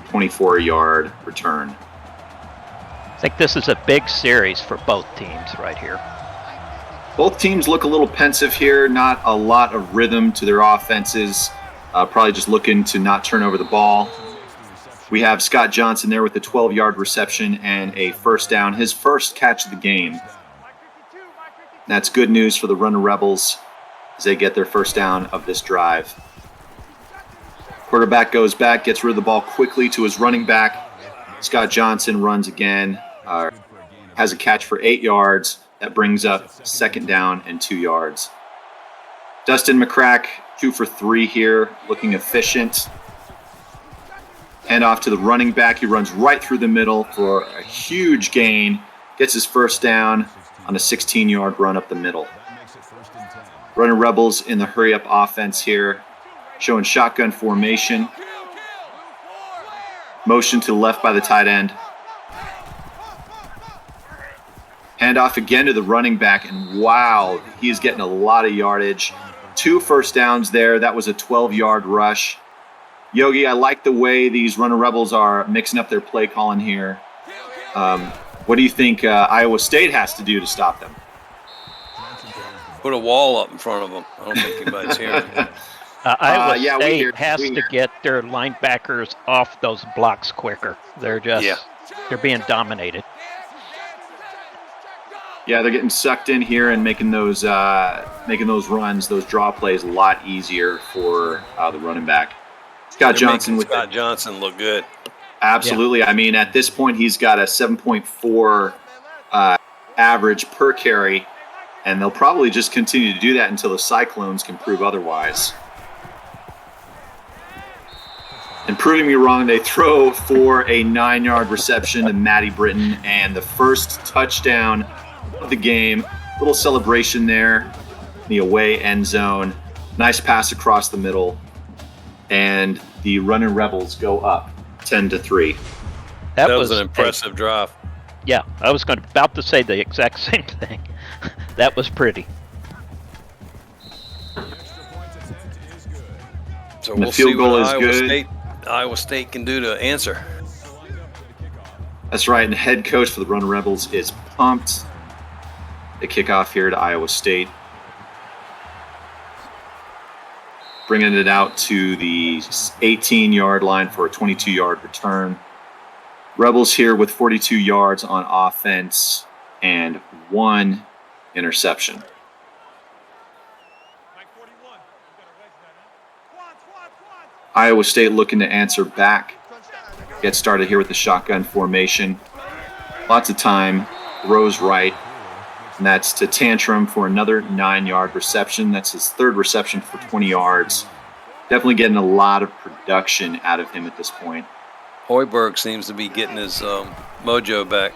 24-yard return. I think this is a big series for both teams right here. Both teams look a little pensive here. Not a lot of rhythm to their offenses. Probably just looking to not turn over the ball. We have Scott Johnson there with a 12-yard reception and a first down, his first catch of the game. That's good news for the Runner Rebels as they get their first down of this drive. Quarterback goes back, gets rid of the ball quickly to his running back. Scott Johnson runs again, has a catch for 8 yards. That brings up second down and 2 yards. Dustin McCrack, 2 for 3 here, looking efficient. Hand off to the running back. He runs right through the middle for a huge gain. Gets his first down on a 16-yard run up the middle. Runner Rebels in the hurry-up offense here, showing shotgun formation. Motion to the left by the tight end. Hand off again to the running back, and wow, he's getting a lot of yardage. 2 first downs there. That was a 12-yard rush. Yogi, I like the way these Runner Rebels are mixing up their play calling here. What do you think Iowa State has to do to stop them? Put a wall up in front of them. I don't think anybody's hearing it. Iowa State has to get their linebackers off those blocks quicker. They're just they're being dominated. Yeah, they're getting sucked in here and making those runs, those draw plays a lot easier for the running back. Scott Johnson look good. Absolutely. Yeah. I mean, at this point, he's got a 7.4 average per carry, and they'll probably just continue to do that until the Cyclones can prove otherwise. And proving me wrong, they throw for a 9-yard reception to Matty Britton, and the first touchdown of the game. Little celebration there in the away end zone. Nice pass across the middle. And the Running Rebels go up 10-3. That was an impressive drive. Yeah, I was about to say the exact same thing. That was pretty. So we'll see what Iowa State can do to answer. That's right, and the head coach for the Running Rebels is pumped. They kick off here to Iowa State. Bringing it out to the 18-yard line for a 22-yard return. Rebels here with 42 yards on offense and 1 interception. Iowa State looking to answer back. Get started here with the shotgun formation. Lots of time. Throws right. And that's to Tantrum for another 9-yard reception. That's his 3rd reception for 20 yards. Definitely getting a lot of production out of him at this point. Hoiberg seems to be getting his mojo back.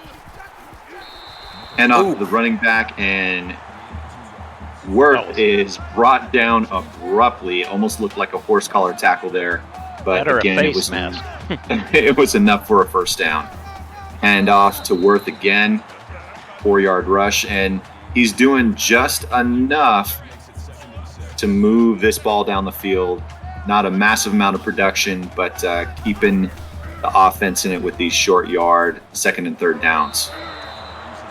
And off the running back, and Worth is brought down abruptly. Almost looked like a horse collar tackle there. But again, it was it was enough for a first down. Hand off to Worth again. 4-yard rush, and he's doing just enough to move this ball down the field. Not a massive amount of production, but keeping the offense in it with these short yard 2nd and 3rd downs.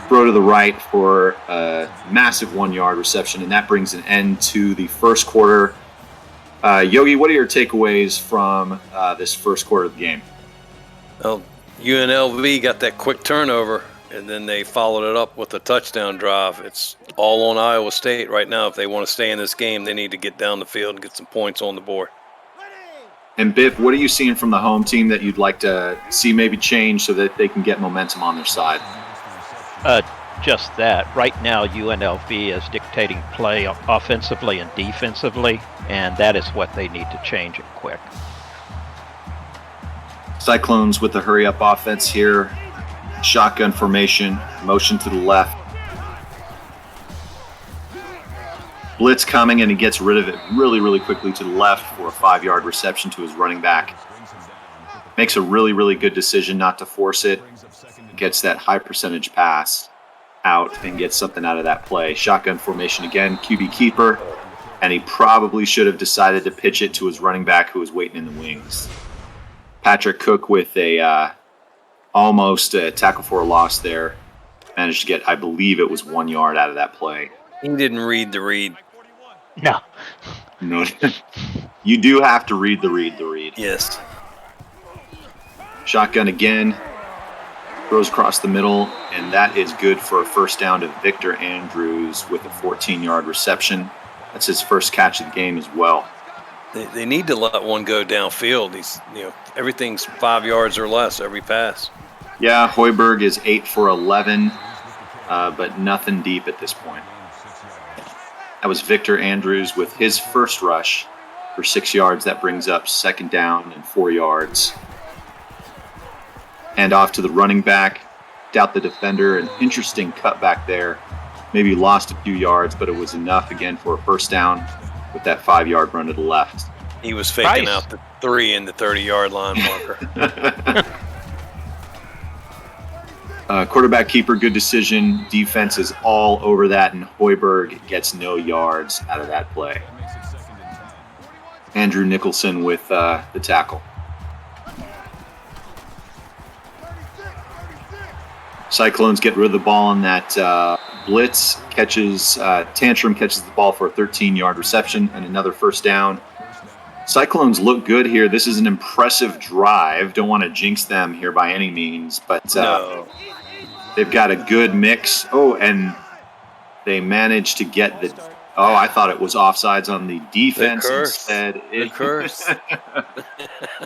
Throw to the right for a massive 1-yard reception, and that brings an end to the first quarter. Yogi, what are your takeaways from this first quarter of the game? Well, UNLV got that quick turnover, and then they followed it up with a touchdown drive. It's all on Iowa State right now. If they want to stay in this game, they need to get down the field and get some points on the board. And Biff, what are you seeing from the home team that you'd like to see maybe change so that they can get momentum on their side? Just that. Right now, UNLV is dictating play offensively and defensively, and that is what they need to change it quick. Cyclones with the hurry-up offense here. Shotgun formation, motion to the left. Blitz coming, and he gets rid of it really, really quickly to the left for a 5-yard reception to his running back. Makes a really, really good decision not to force it. Gets that high percentage pass out and gets something out of that play. Shotgun formation again, QB keeper, and he probably should have decided to pitch it to his running back who was waiting in the wings. Patrick Cook with a almost a tackle for a loss there. Managed to get, I believe it was 1 yard out of that play. He didn't read the read. No. No, you do have to read the read. Yes. Shotgun again. Throws across the middle, and that is good for a first down to Victor Andrews with a 14-yard reception. That's his first catch of the game as well. They need to let one go downfield. Everything's 5 yards or less every pass. Yeah, Hoiberg is 8 for 11, but nothing deep at this point. That was Victor Andrews with his first rush for 6 yards. That brings up second down and 4 yards. Hand off to the running back, doubt the defender. An interesting cutback there. Maybe lost a few yards, but it was enough again for a first down with that 5-yard run to the left. He was faking out the 3 in the 30-yard line marker. Quarterback keeper, good decision. Defense is all over that, and Hoiberg gets no yards out of that play. Andrew Nicholson with the tackle. Cyclones get rid of the ball on that blitz. Tantrum catches the ball for a 13-yard reception and another first down. Cyclones look good here. This is an impressive drive. Don't want to jinx them here by any means, but they've got a good mix. Oh, and they managed to get the. Oh, I thought it was offsides on the defense instead. Curse.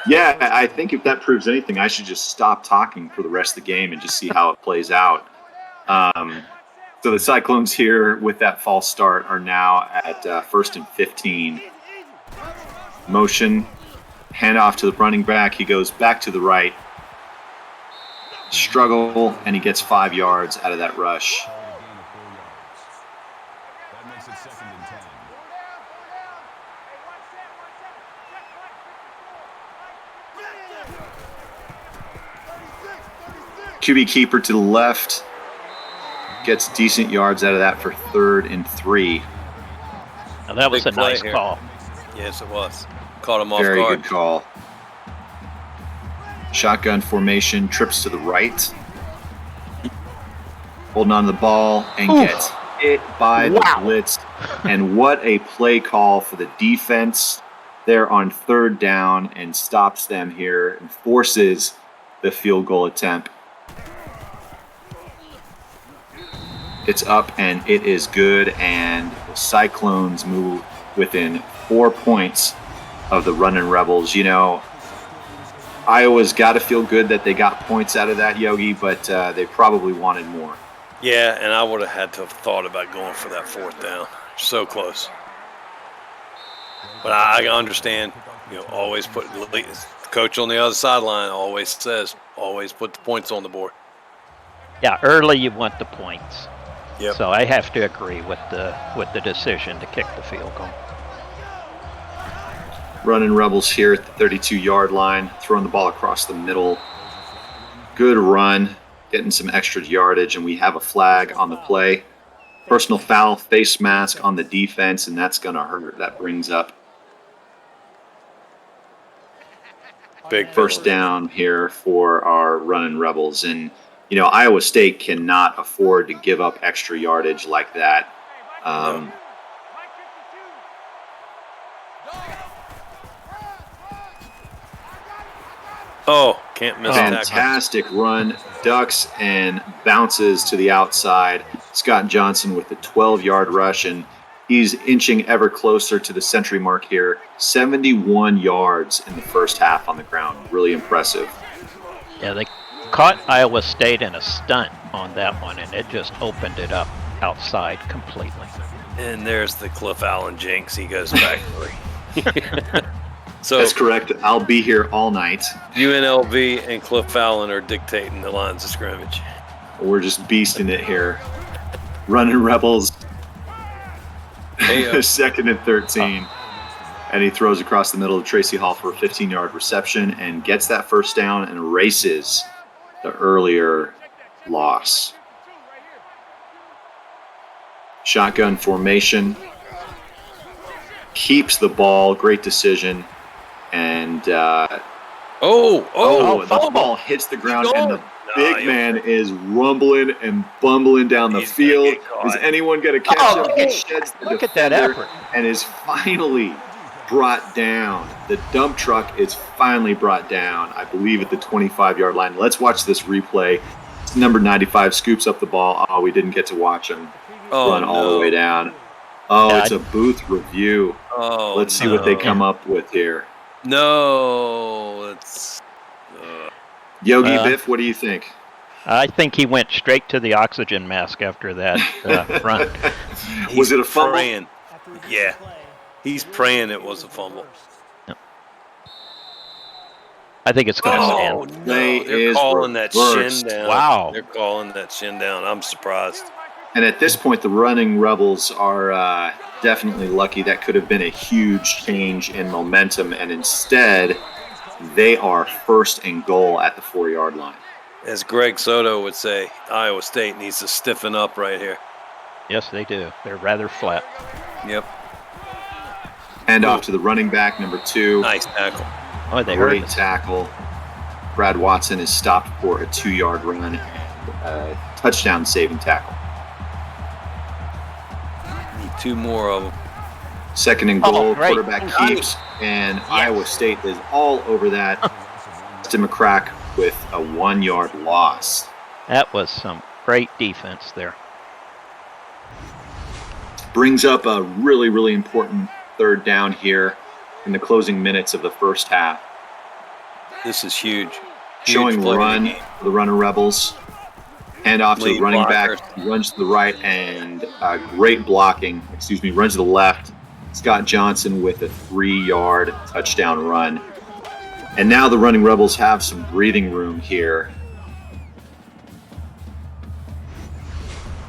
Yeah, I think if that proves anything, I should just stop talking for the rest of the game and just see how it plays out. So the Cyclones here with that false start are now at 1st and 15. Motion, handoff to the running back. He goes back to the right. Struggle, and he gets 5 yards out of that rush. QB keeper to the left. Gets decent yards out of that for 3rd and 3. Now that was Big a nice play here. call. Yes, it was. Caught him off Very guard. good call. Shotgun formation, trips to the right. Holding on to the ball and gets hit by the blitz. And what a play call for the defense. They're on 3rd down and stops them here and forces the field goal attempt. It's up and it is good, and the Cyclones move within 4 points of the Runnin' Rebels. Iowa's got to feel good that they got points out of that, Yogi, but they probably wanted more. Yeah, and I would have had to have thought about going for that 4th down. So close. But I understand, always put the coach on the other sideline always says, always put the points on the board. Yeah, early you want the points. Yep. So I have to agree with the decision to kick the field goal. Running Rebels here at the 32-yard line, throwing the ball across the middle. Good run, getting some extra yardage, and we have a flag on the play. Personal foul, face mask on the defense, and that's going to hurt. That brings up Big first down here for our Running Rebels. And Iowa State cannot afford to give up extra yardage like that. No. Oh, can't miss a tackle. Fantastic run, ducks and bounces to the outside. Scott Johnson with the 12-yard rush, and he's inching ever closer to the century mark here. 71 yards in the first half on the ground. Really impressive. Yeah, they caught Iowa State in a stunt on that one, and it just opened it up outside completely. And there's the Cliff Allen jinx. He goes back 3. So that's correct. I'll be here all night. UNLV and Cliff Allen are dictating the lines of scrimmage. We're just beasting it here. Running Rebels. Hey, 2nd and 13. And he throws across the middle of Tracy Hall for a 15-yard reception and gets that first down and erases the earlier loss. Shotgun formation. Keeps the ball. Great decision. And the ball hits the ground, and the big man is rumbling and bumbling down the He's gonna field. get caught. Is anyone going to catch Oh, him? He sheds the look at that defender effort. and is finally brought down. The dump truck is finally brought down, I believe, at the 25-yard line. Let's watch this replay. Number 95 scoops up the ball. Oh, we didn't get to watch him run all the way down. Oh, Yeah, it's a booth review. Oh, Let's see what they come up with here. No, it's Yogi Biff, what do you think? I think he went straight to the oxygen mask after that run. Was it a fumble? praying. Yeah, he's praying it was a fumble. I think it's going to Oh stand. no, they're calling that reversed. shin down. Wow. They're calling that shin down. I'm surprised. And at this point, the running Rebels are definitely lucky. That could have been a huge change in momentum, and instead, they are first and goal at the 4-yard line. As Greg Soto would say, Iowa State needs to stiffen up right here. Yes, they do. They're rather flat. Yep. Hand off to the running back, number 2. Nice tackle. Oh, they heard Great it. tackle. Brad Watson is stopped for a 2-yard run and a touchdown saving tackle. Need 2 more of them. Second and goal, great. quarterback keeps, and Iowa State is all over that. Justin McCrack with a 1-yard loss. That was some great defense there. Brings up a really, really important third down here in the closing minutes of the first half. This is huge. Showing play of the run game. for the runner Rebels. Hand off to the Lead running blockers. back. Runs to the right and great blocking. Runs to the left. Scott Johnson with a 3-yard touchdown run. And now the running Rebels have some breathing room here.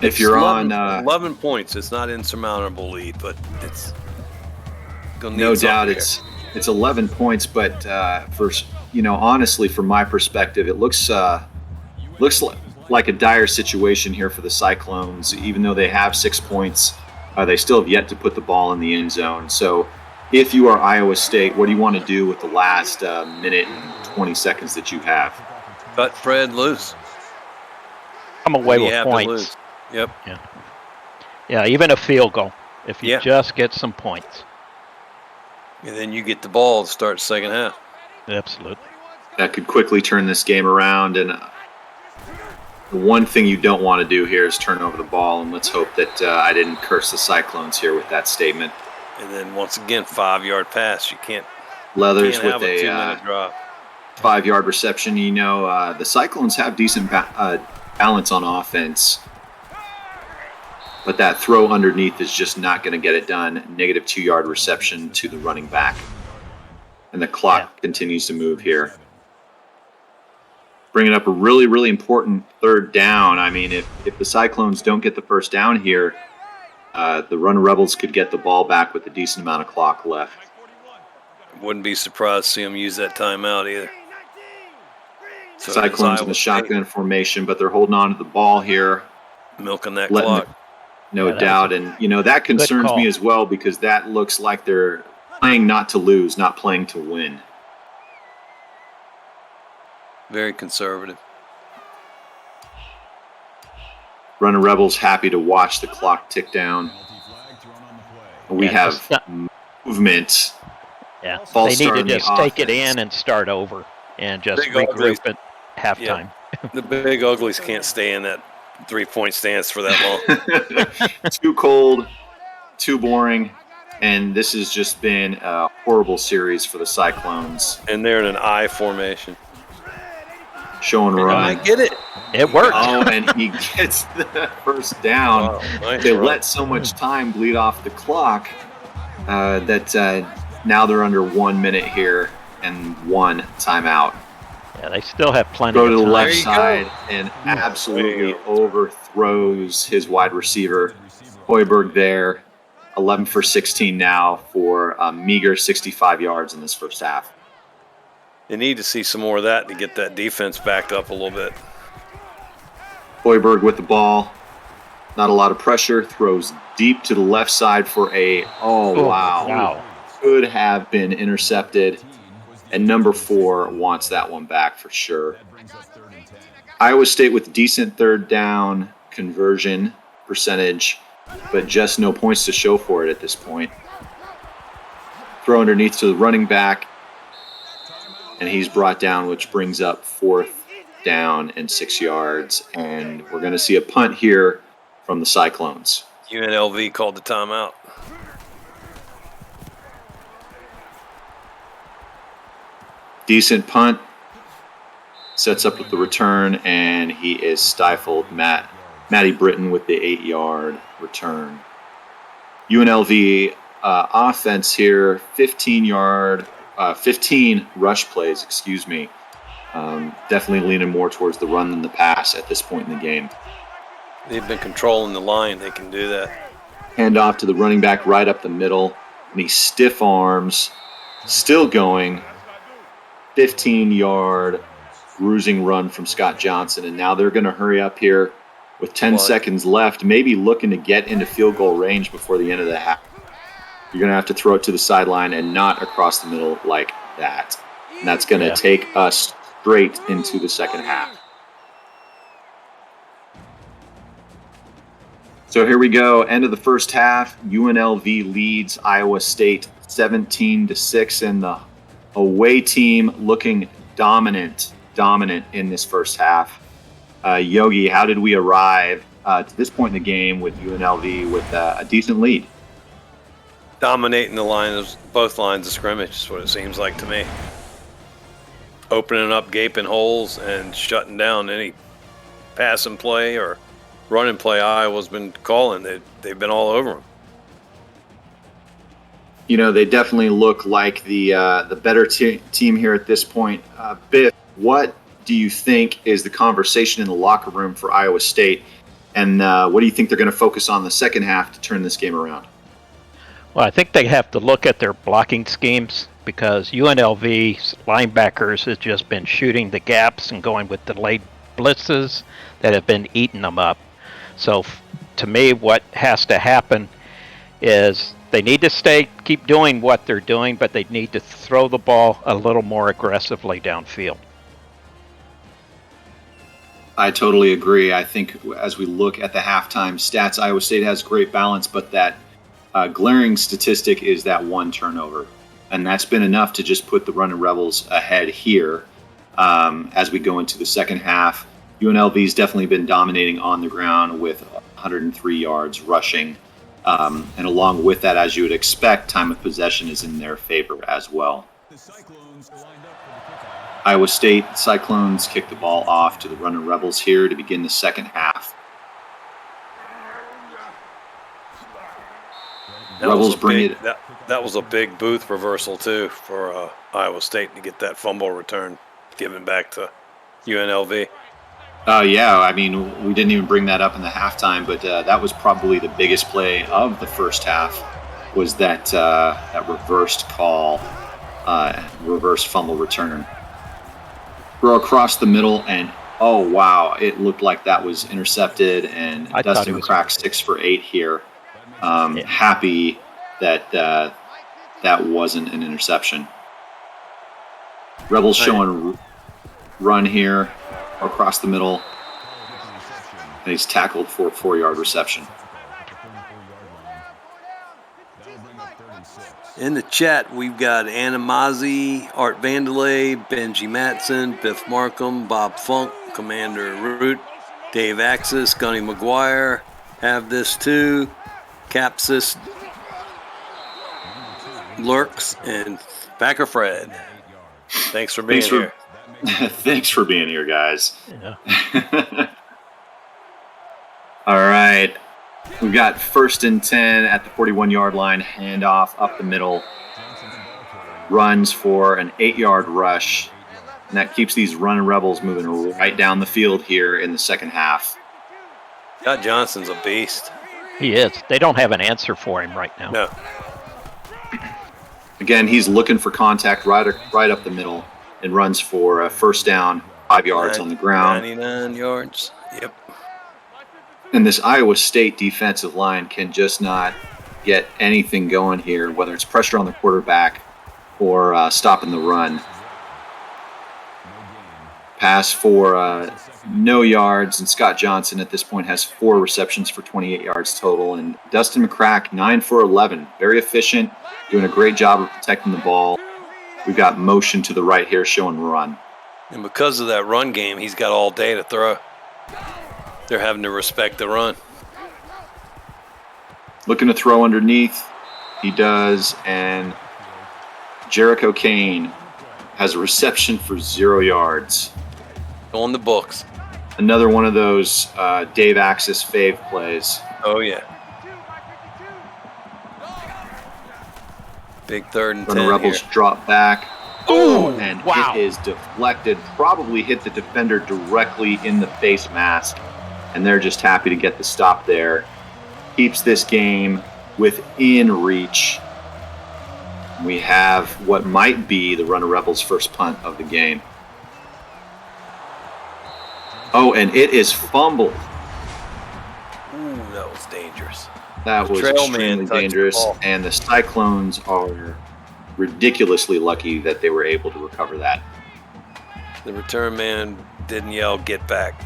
If you're 11, on 11 points, it's not insurmountable lead, but it's gonna need no something doubt here. it's 11 points, but for honestly, from my perspective, it looks like a dire situation here for the Cyclones. Even though they have 6 points, they still have yet to put the ball in the end zone. So, if you are Iowa State, what do you want to do with the last minute and 20 seconds that you have? Cut Fred loose. Come away You with have to points. lose. Yep. Yeah, even a field goal. If you Yeah. just get some points. And then you get the ball to start second half. Absolutely. That could quickly turn this game around. And the one thing you don't want to do here is turn over the ball. And let's hope that I didn't curse the Cyclones here with that statement. And then once again, 5-yard pass. You can't Leathers have with a a 2-minute drop. 5-yard reception. The Cyclones have decent balance on offense, but that throw underneath is just not going to get it done. Negative 2-yard reception to the running back. And the clock continues to move here. Bringing up a really, really important third down. I mean, if the Cyclones don't get the first down here, the Runner Rebels could get the ball back with a decent amount of clock left. Wouldn't be surprised to see them use that timeout either. So Cyclones in the shotgun formation, but they're holding on to the ball here. Milking that Letting clock. No that doubt. And, that concerns call. me as well, because that looks like they're playing not to lose, not playing to win. Very conservative. Runner Rebels happy to watch the clock tick down. We Yeah, have movement. Yeah, False they need start to on the just take it offense. in and start over and just Big uglies. regroup at halftime. The big uglies can't stay in that 3-point stance for that long. Too cold, too boring, and this has just been a horrible series for the Cyclones. And they're in an I formation. Showing I run. get it. It worked. Oh, and he gets the first down. Wow, nice They run. let so much time bleed off the clock that now they're under 1 minute here and 1 timeout. Yeah, they still have plenty Go of to the time. left There you side go. and There absolutely you overthrows his wide receiver. Hoiberg there, 11 for 16 now for a meager 65 yards in this first half. They need to see some more of that to get that defense backed up a little bit. Hoiberg with the ball. Not a lot of pressure. Throws deep to the left side for wow. Could have been intercepted. And number 4 wants that one back for sure. Iowa State with decent third down conversion percentage, but just no points to show for it at this point. Throw underneath to the running back, and he's brought down, which brings up 4th down and 6 yards. And we're going to see a punt here from the Cyclones. UNLV called the timeout. Decent punt. Sets up with the return, and he is stifled. Matty Britton with the 8-yard return. UNLV offense here, 15 rush plays, definitely leaning more towards the run than the pass at this point in the game. They've been controlling the line. They can do that. Hand off to the running back right up the middle, and he stiff arms, still going. 15-yard bruising run from Scott Johnson, and now they're going to hurry up here with 10 seconds left, maybe looking to get into field goal range before the end of the half. You're going to have to throw it to the sideline and not across the middle like that. And that's going to take us straight into the second half. So here we go, end of the first half. UNLV leads Iowa State 17-6, and the away team looking dominant in this first half. Yogi, how did we arrive to this point in the game with UNLV with a decent lead? Dominating both lines of scrimmage is what it seems like to me. Opening up gaping holes and shutting down any pass and play or run and play Iowa's been calling. They've been all over them. You know, they definitely look like the better team here at this point. Biff, what do you think is the conversation in the locker room for Iowa State, and what do you think they're going to focus on the second half to turn this game around? Well, I think they have to look at their blocking schemes because UNLV's linebackers has just been shooting the gaps and going with delayed blitzes that have been eating them up. So to me, what has to happen is they need to keep doing what they're doing, but they need to throw the ball a little more aggressively downfield. I totally agree. I think as we look at the halftime stats, Iowa State has great balance, but that glaring statistic is that one turnover. And that's been enough to just put the Running Rebels ahead here as we go into the second half. UNLV's definitely been dominating on the ground with 103 yards rushing. And along with that, as you would expect, time of possession is in their favor as well. Iowa State Cyclones kick the ball off to the Running Rebels here to begin the second half. Rebels bring it. That was a big booth reversal too for Iowa State to get that fumble return given back to UNLV. Yeah, I mean, we didn't even bring that up in the halftime, but that was probably the biggest play of the first half, was that reversed call, reverse fumble return. Throw across the middle, and oh, wow, it looked like that was intercepted, and Dustin cracked 6 for 8 here. Happy that that wasn't an interception. Rebels showing run here across the middle, and he's tackled for a 4-yard reception. In the chat, we've got Anna Mazzi, Art Vandelay, Benji Matson, Biff Markham, Bob Funk, Commander Root, Dave Axis, Gunny McGuire, Have This Too, Capsis, Lurks, and Packer Fred. Thanks for being here. Thanks for being here, guys. Yeah. All right. We've got 1st and 10 at the 41-yard line, handoff up the middle. Runs for an 8-yard rush. And that keeps these Running Rebels moving right down the field here in the second half. Scott Johnson's a beast. He is. They don't have an answer for him right now. No. Again, he's looking for contact right up the middle and runs for a 1st down, 5 yards on the ground. 99 yards. Yep. And this Iowa State defensive line can just not get anything going here, whether it's pressure on the quarterback or stopping the run. pass for no yards, and Scott Johnson at this point has 4 receptions for 28 yards total. And Dustin McCrack, 9 for 11. Very efficient, doing a great job of protecting the ball. We've got motion to the right here showing run. And because of that run game, he's got all day to throw. They're having to respect the run. Looking to throw underneath. He does, and Jericho Kane has a reception for 0 yards. On the books. Another one of those Dave Axis fave plays. Oh, yeah. Big 3rd and 10 When the Rebels here. drop back. Ooh, And wow. it is deflected. Probably hit the defender directly in the face mask. And they're just happy to get the stop there. Keeps this game within reach. We have what might be the Runner Rebels' first punt of the game. Oh, and it is fumbled. Ooh, that was dangerous. That was Trail man extremely touched the dangerous. ball. And the Cyclones are ridiculously lucky that they were able to recover that. The return man didn't yell, "Get back."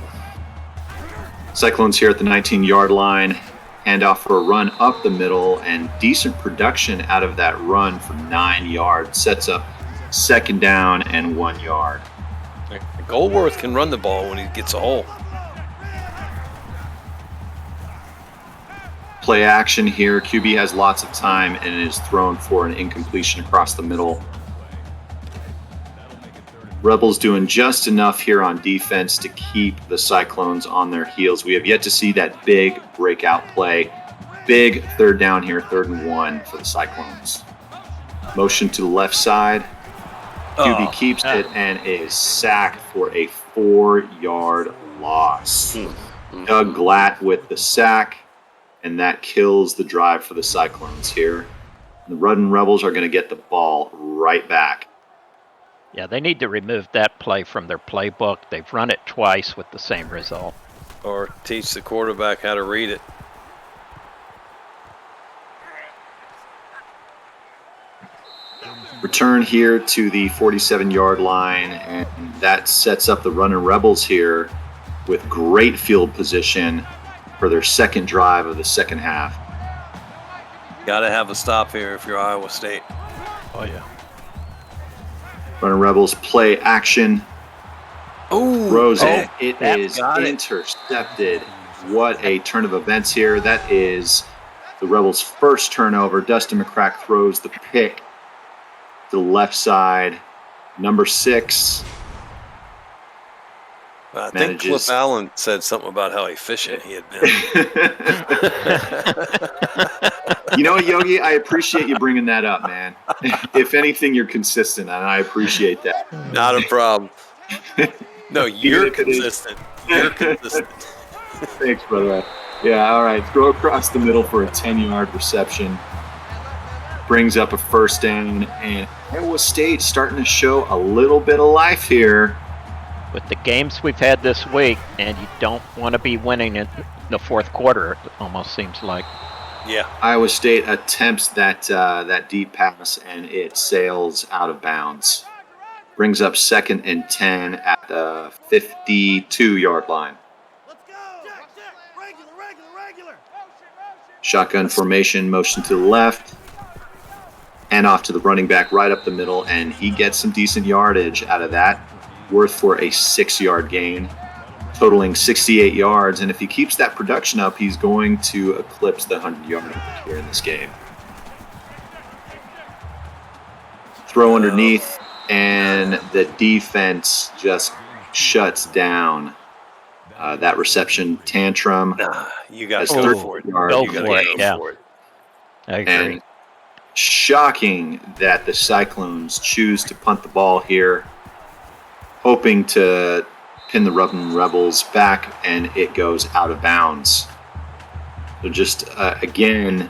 Cyclones here at the 19-yard line. Handoff for a run up the middle, and decent production out of that run for 9 yards. Sets up 2nd down and 1 yard. Goldworth can run the ball when he gets a hole. Play action here. QB has lots of time and is thrown for an incompletion across the middle. Rebels doing just enough here on defense to keep the Cyclones on their heels. We have yet to see that big breakout play. Big 3rd down here, 3rd and 1 for the Cyclones. Motion to the left side. QB keeps it and is sacked for a 4-yard loss. Doug Glatt with the sack, and that kills the drive for the Cyclones here. The Rudden Rebels are going to get the ball right back. Yeah, they need to remove that play from their playbook. They've run it twice with the same result. Or teach the quarterback how to read it. Return here to the 47-yard line, and that sets up the Running Rebels here with great field position for their 2nd drive of the 2nd half. Got to have a stop here if you're Iowa State. Oh, yeah. Running Rebels play action. Ooh, Throws it. It that is got it. intercepted. What a turn of events here. That is the Rebels' first turnover. Dustin McCrack throws the pick to the left side. Number 6. I think manages- Cliff Allen said something about how efficient he had been. You know what, Yogi? I appreciate you bringing that up, man. If anything, you're consistent, and I appreciate that. Not a problem. No, you're if it is- consistent. You're consistent. Thanks, brother. Yeah, all right. Throw across the middle for a 10-yard reception. Brings up a 1st down, and Iowa State starting to show a little bit of life here. With the games we've had this week, and you don't want to be winning in the 4th quarter, it almost seems like. Yeah. Iowa State attempts that deep pass, and it sails out of bounds. Brings up 2nd and 10 at the 52-yard line. Shotgun formation, motion to the left. And off to the running back right up the middle, and he gets some decent yardage out of that. Worth for a 6-yard gain, totaling 68 yards. And if he keeps that production up, he's going to eclipse the 100-yard mark here in this game. Throw underneath, and the defense just shuts down that reception tantrum. Nah, you got That's to go 30 for it. yards. Go You got to for it, go yeah. for it. I agree. And shocking that the Cyclones choose to punt the ball here, hoping to pin the Rubber Rebels back, and it goes out of bounds. So just, again,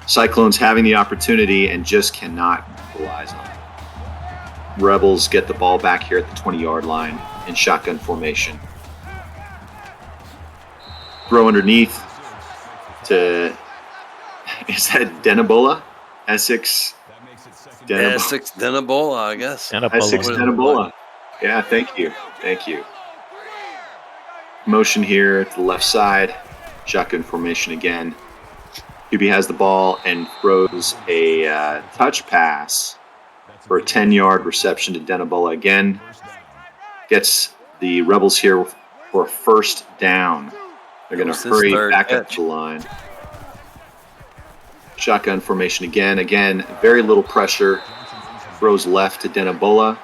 Cyclones having the opportunity and just cannot capitalize on it. Rebels get the ball back here at the 20-yard line in shotgun formation. Throw underneath to, is that Denabola? Essex Denabola. Essex Denabola, I guess. Denabola. Essex Denabola. Yeah, thank you. Thank you. Motion here to the left side. Shotgun formation again. QB has the ball and throws a touch pass for a 10-yard reception to Denebola again. Gets the Rebels here for a first down. They're going to hurry back up to the line. Shotgun formation again. Again, very little pressure. Throws left to Denebola.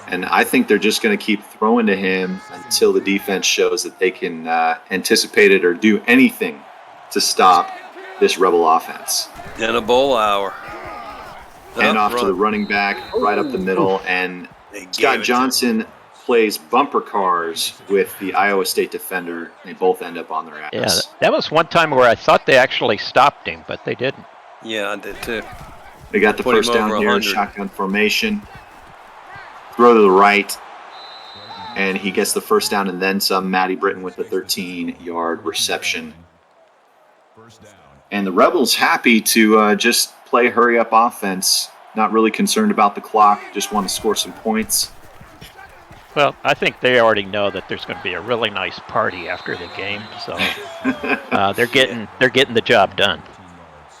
And I think they're just going to keep throwing to him until the defense shows that they can anticipate it or do anything to stop this Rebel offense. Denebola hour. And off to the running back, right up the middle. And Scott Johnson plays bumper cars with the Iowa State defender. They both end up on their ass. Yeah, that was one time where I thought they actually stopped him, but they didn't. Yeah, I did too. They got the first down here, shotgun formation. Throw to the right, and he gets the first down and then some. Matty Britton with the 13-yard reception. And the Rebels happy to just play hurry-up offense, not really concerned about the clock, just want to score some points. Well, I think they already know that there's going to be a really nice party after the game, so they're getting the job done.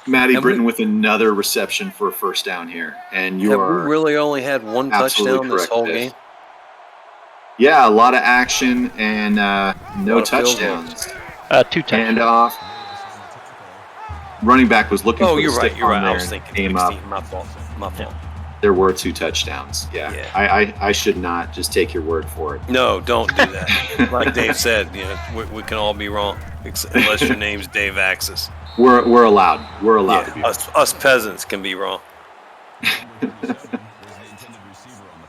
Matty Britton with another reception for a first down here, and you are we really only had one touchdown this whole game. Yeah, a lot of action and no touchdowns. 2 touchdowns. Handoff. Running back was looking for the stick you're right. there I was thinking came up. My fault. There were 2 touchdowns. Yeah. I should not just take your word for it. No, don't do that. Like Dave said, we can all be wrong, unless your name's Dave Axis. We're allowed. We're allowed to be wrong. Us peasants can be wrong.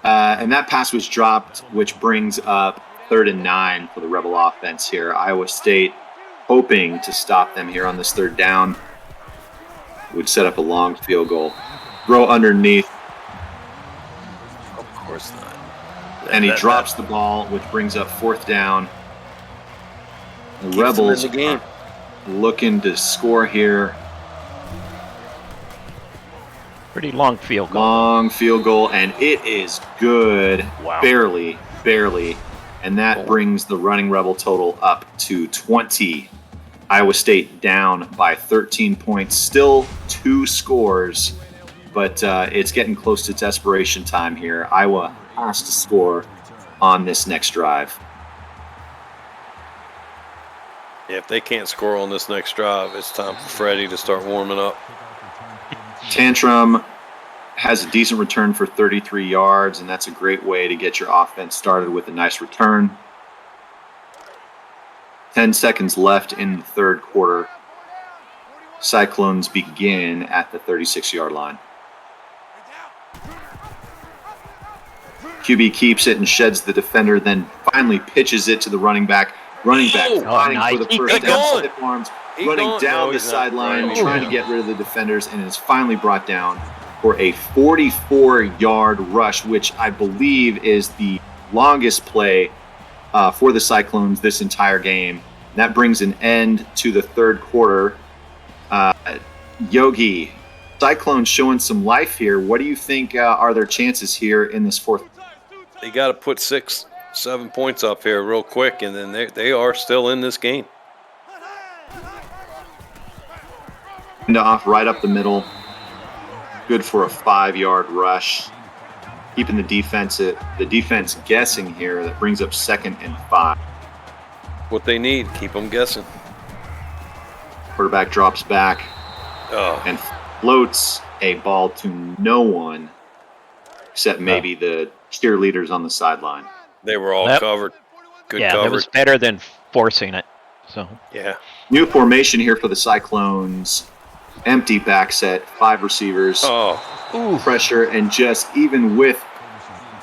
And that pass was dropped, which brings up 3rd and 9 for the Rebel offense here. Iowa State hoping to stop them here on this 3rd down. Would set up a long field goal. Throw underneath. Of course not. And he drops the ball, which brings up 4th down. The Rebels are looking to score here. Pretty long field goal. Long field goal, and it is good. Wow. Barely. And that brings the running Rebel total up to 20. Iowa State down by 13 points. Still 2 scores, but it's getting close to desperation time here. Iowa has to score on this next drive. Yeah, if they can't score on this next drive, it's time for Freddie to start warming up. Tantrum has a decent return for 33 yards, and that's a great way to get your offense started with a nice return. 10 seconds left in the 3rd quarter. Cyclones begin at the 36-yard line. QB keeps it and sheds the defender, then finally pitches it to the running back. Running back fighting for the first down. Stiff arms, running down the sideline, trying to get rid of the defenders, and is finally brought down for a 44-yard rush, which I believe is the longest play for the Cyclones this entire game. That brings an end to the 3rd quarter. Yogi, Cyclones showing some life here. What do you think are their chances here in this 4th? They got to put 6-7 points up here real quick, and then they are still in this game. And off right up the middle. Good for a 5-yard rush. Keeping the defense guessing here. That brings up 2nd and 5. What they need, keep them guessing. Quarterback drops back and floats a ball to no one except maybe the cheerleaders on the sideline. They were all covered. Good coverage. That was better than forcing it. So yeah. New formation here for the Cyclones. Empty back set, 5 receivers. Pressure, and just even with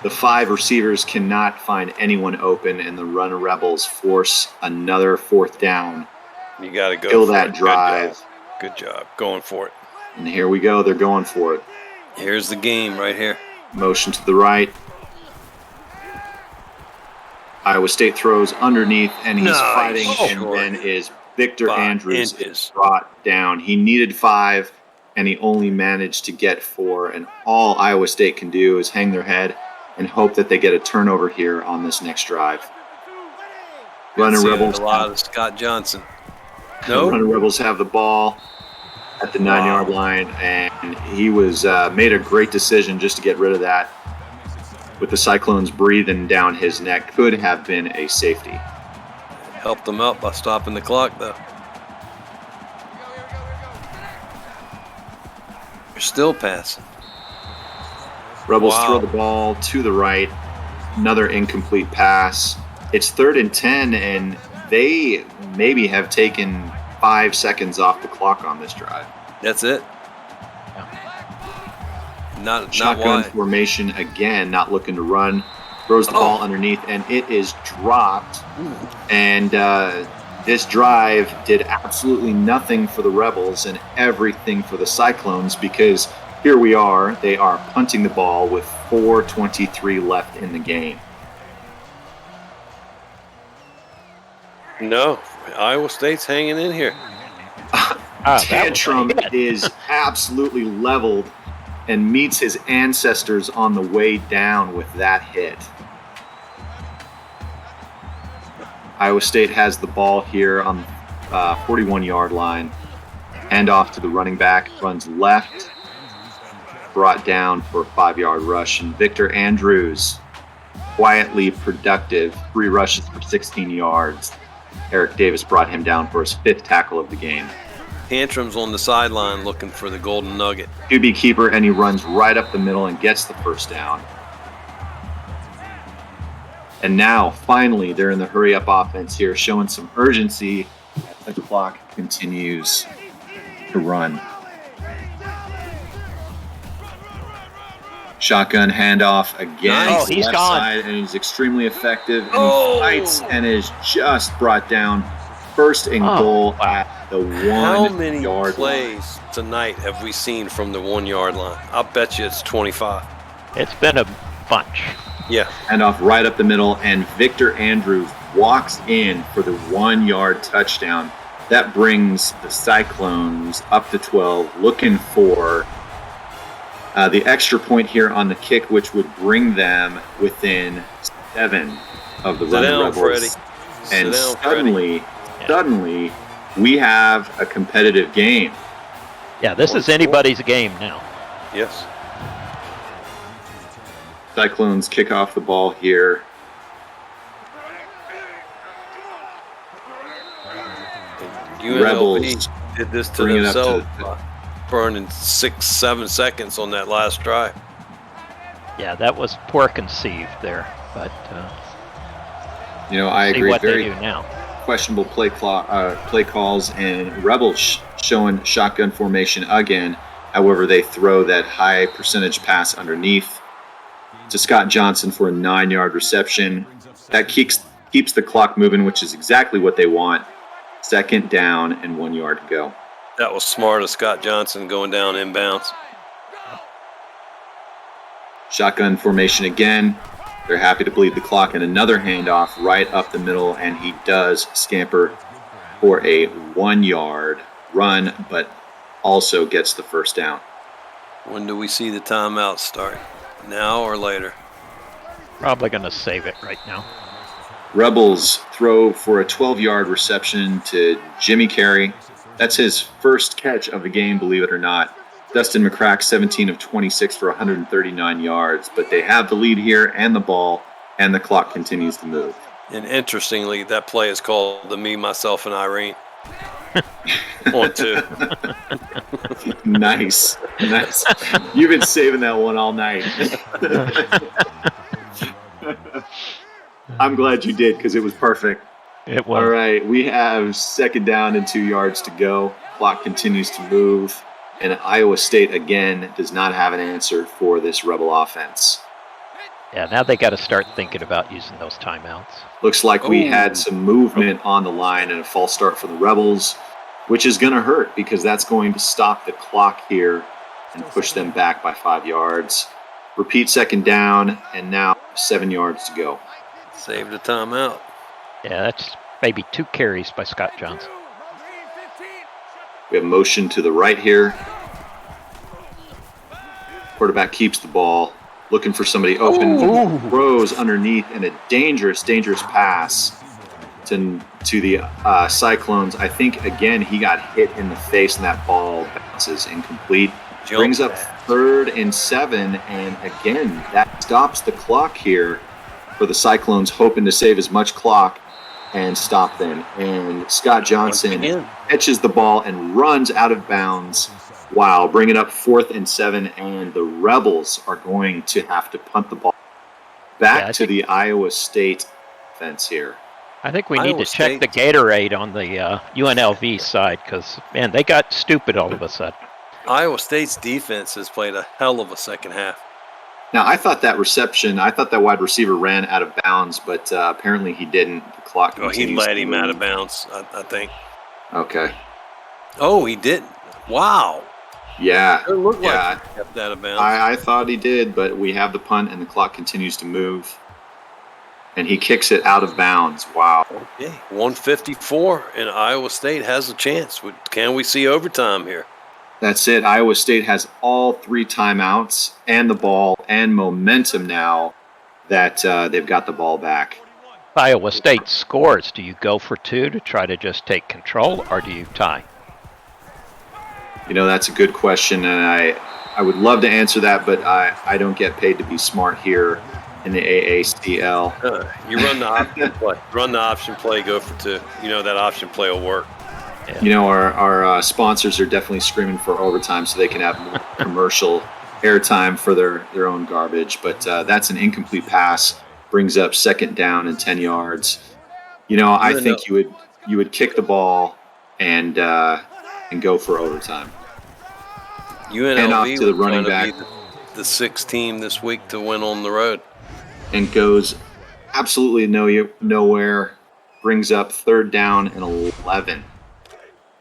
the 5 receivers cannot find anyone open, and the Run Rebels force another 4th down. You got to go kill that drive. Good job. Going for it. And here we go. They're going for it. Here's the game right here. Motion to the right. Iowa State throws underneath, and he's fighting, and then is Victor Andrews is brought down. He needed 5, and he only managed to get 4, and all Iowa State can do is hang their head and hope that they get a turnover here on this next drive. Running Rebels. A lot of Scott Johnson. No. Running Rebels have the ball at the 9-yard line, and he was made a great decision just to get rid of that. With the Cyclones breathing down his neck, could have been a safety. Helped them out by stopping the clock, though. You're still passing. Rebels throw the ball to the right. Another incomplete pass. It's 3rd and 10, and they maybe have taken 5 seconds off the clock on this drive. That's it. Not Shotgun wide. formation again, not looking to run. Throws the ball underneath, and it is dropped. And this drive did absolutely nothing for the Rebels and everything for the Cyclones, because here we are. They are punting the ball with 4:23 left in the game. No, Iowa State's hanging in here. Tantrum is absolutely leveled and meets his ancestors on the way down with that hit. Iowa State has the ball here on 41-yard line. Hand off to the running back, runs left, brought down for a 5-yard rush. And Victor Andrews, quietly productive, 3 rushes for 16 yards. Eric Davis brought him down for his 5th tackle of the game. Tantrum's on the sideline looking for the golden nugget. QB keeper, and he runs right up the middle and gets the first down. And now, finally, they're in the hurry-up offense here, showing some urgency. The clock continues to run. Shotgun handoff again. Oh, he's left gone. side, and he's extremely effective. And he fights and is just brought down. First and goal at the 1-yard line. How many plays tonight have we seen from the 1-yard line? I'll bet you it's 25. It's been a bunch. Yeah. Handoff right up the middle, and Victor Andrews walks in for the 1-yard touchdown. That brings the Cyclones up to 12, looking for the extra point here on the kick, which would bring them within 7 of the running Rebels. And suddenly, we have a competitive game. Yeah, this is anybody's game now. Yes. Cyclones kick off the ball here. UNLV did this to themselves by burning 6-7 seconds on that last drive. Yeah, that was poor conceived there, but I see agree. what Very they do now. questionable play calls, and Rebels showing shotgun formation again. However, they throw that high percentage pass underneath to Scott Johnson for a 9-yard reception. That keeps the clock moving, which is exactly what they want. 2nd down and 1 yard to go. That was smart of Scott Johnson going down inbounds. Shotgun formation again. They're happy to bleed the clock, and another handoff right up the middle, and he does scamper for a 1-yard run, but also gets the first down. When do we see the timeout start? Now or later? Probably going to save it right now. Rebels throw for a 12-yard reception to Jimmy Carey. That's his first catch of the game, believe it or not. Dustin McCrack, 17 of 26 for 139 yards. But they have the lead here and the ball, and the clock continues to move. And interestingly, that play is called the Me, Myself, and Irene. On 2. Nice. You've been saving that one all night. I'm glad you did, because it was perfect. It was. All right, we have 2nd down and 2 yards to go. Clock continues to move, and Iowa State, again, does not have an answer for this Rebel offense. Yeah, now they got to start thinking about using those timeouts. Looks like we had some movement on the line and a false start for the Rebels, which is going to hurt, because that's going to stop the clock here and push them back by 5 yards. Repeat 2nd down, and now 7 yards to go. Saved a timeout. Yeah, that's maybe 2 carries by Scott Johnson. We have motion to the right here. Quarterback keeps the ball. looking for somebody open, throws underneath, and a dangerous pass to the Cyclones. I think, again, he got hit in the face, and that ball bounces incomplete. Brings up 3rd and 7, and again, that stops the clock here for the Cyclones, hoping to save as much clock and stop them. And Scott Johnson catches the ball and runs out of bounds. Wow, bringing up 4th and 7, and the Rebels are going to have to punt the ball back to the Iowa State fence here. I think we need to check the Gatorade on the UNLV side because, man, they got stupid all of a sudden. Iowa State's defense has played a hell of a second half. Now, I thought that wide receiver ran out of bounds, but apparently he didn't. The clock he led him out of bounds, I think. Okay. Oh, he didn't. Wow. Yeah. It looked like he kept out of bounds. I thought he did, but we have the punt, and the clock continues to move. And he kicks it out of bounds. Wow. Okay. 154, and Iowa State has a chance. Can we see overtime here? That's it. Iowa State has all 3 timeouts and the ball and momentum now that they've got the ball back. Iowa State scores. Do you go for 2 to try to just take control, or do you tie? That's a good question, and I would love to answer that, but I don't get paid to be smart here in the AACL. You run the option play. Run the option play, go for 2. That option play will work. Yeah. Our sponsors are definitely screaming for overtime so they can have more commercial airtime for their own garbage. But that's an incomplete pass. Brings up 2nd down and 10 yards. I think you would kick the ball and go for overtime. UNLV to the running back, the 6th team this week to win on the road, and goes absolutely nowhere. Brings up 3rd down and 11.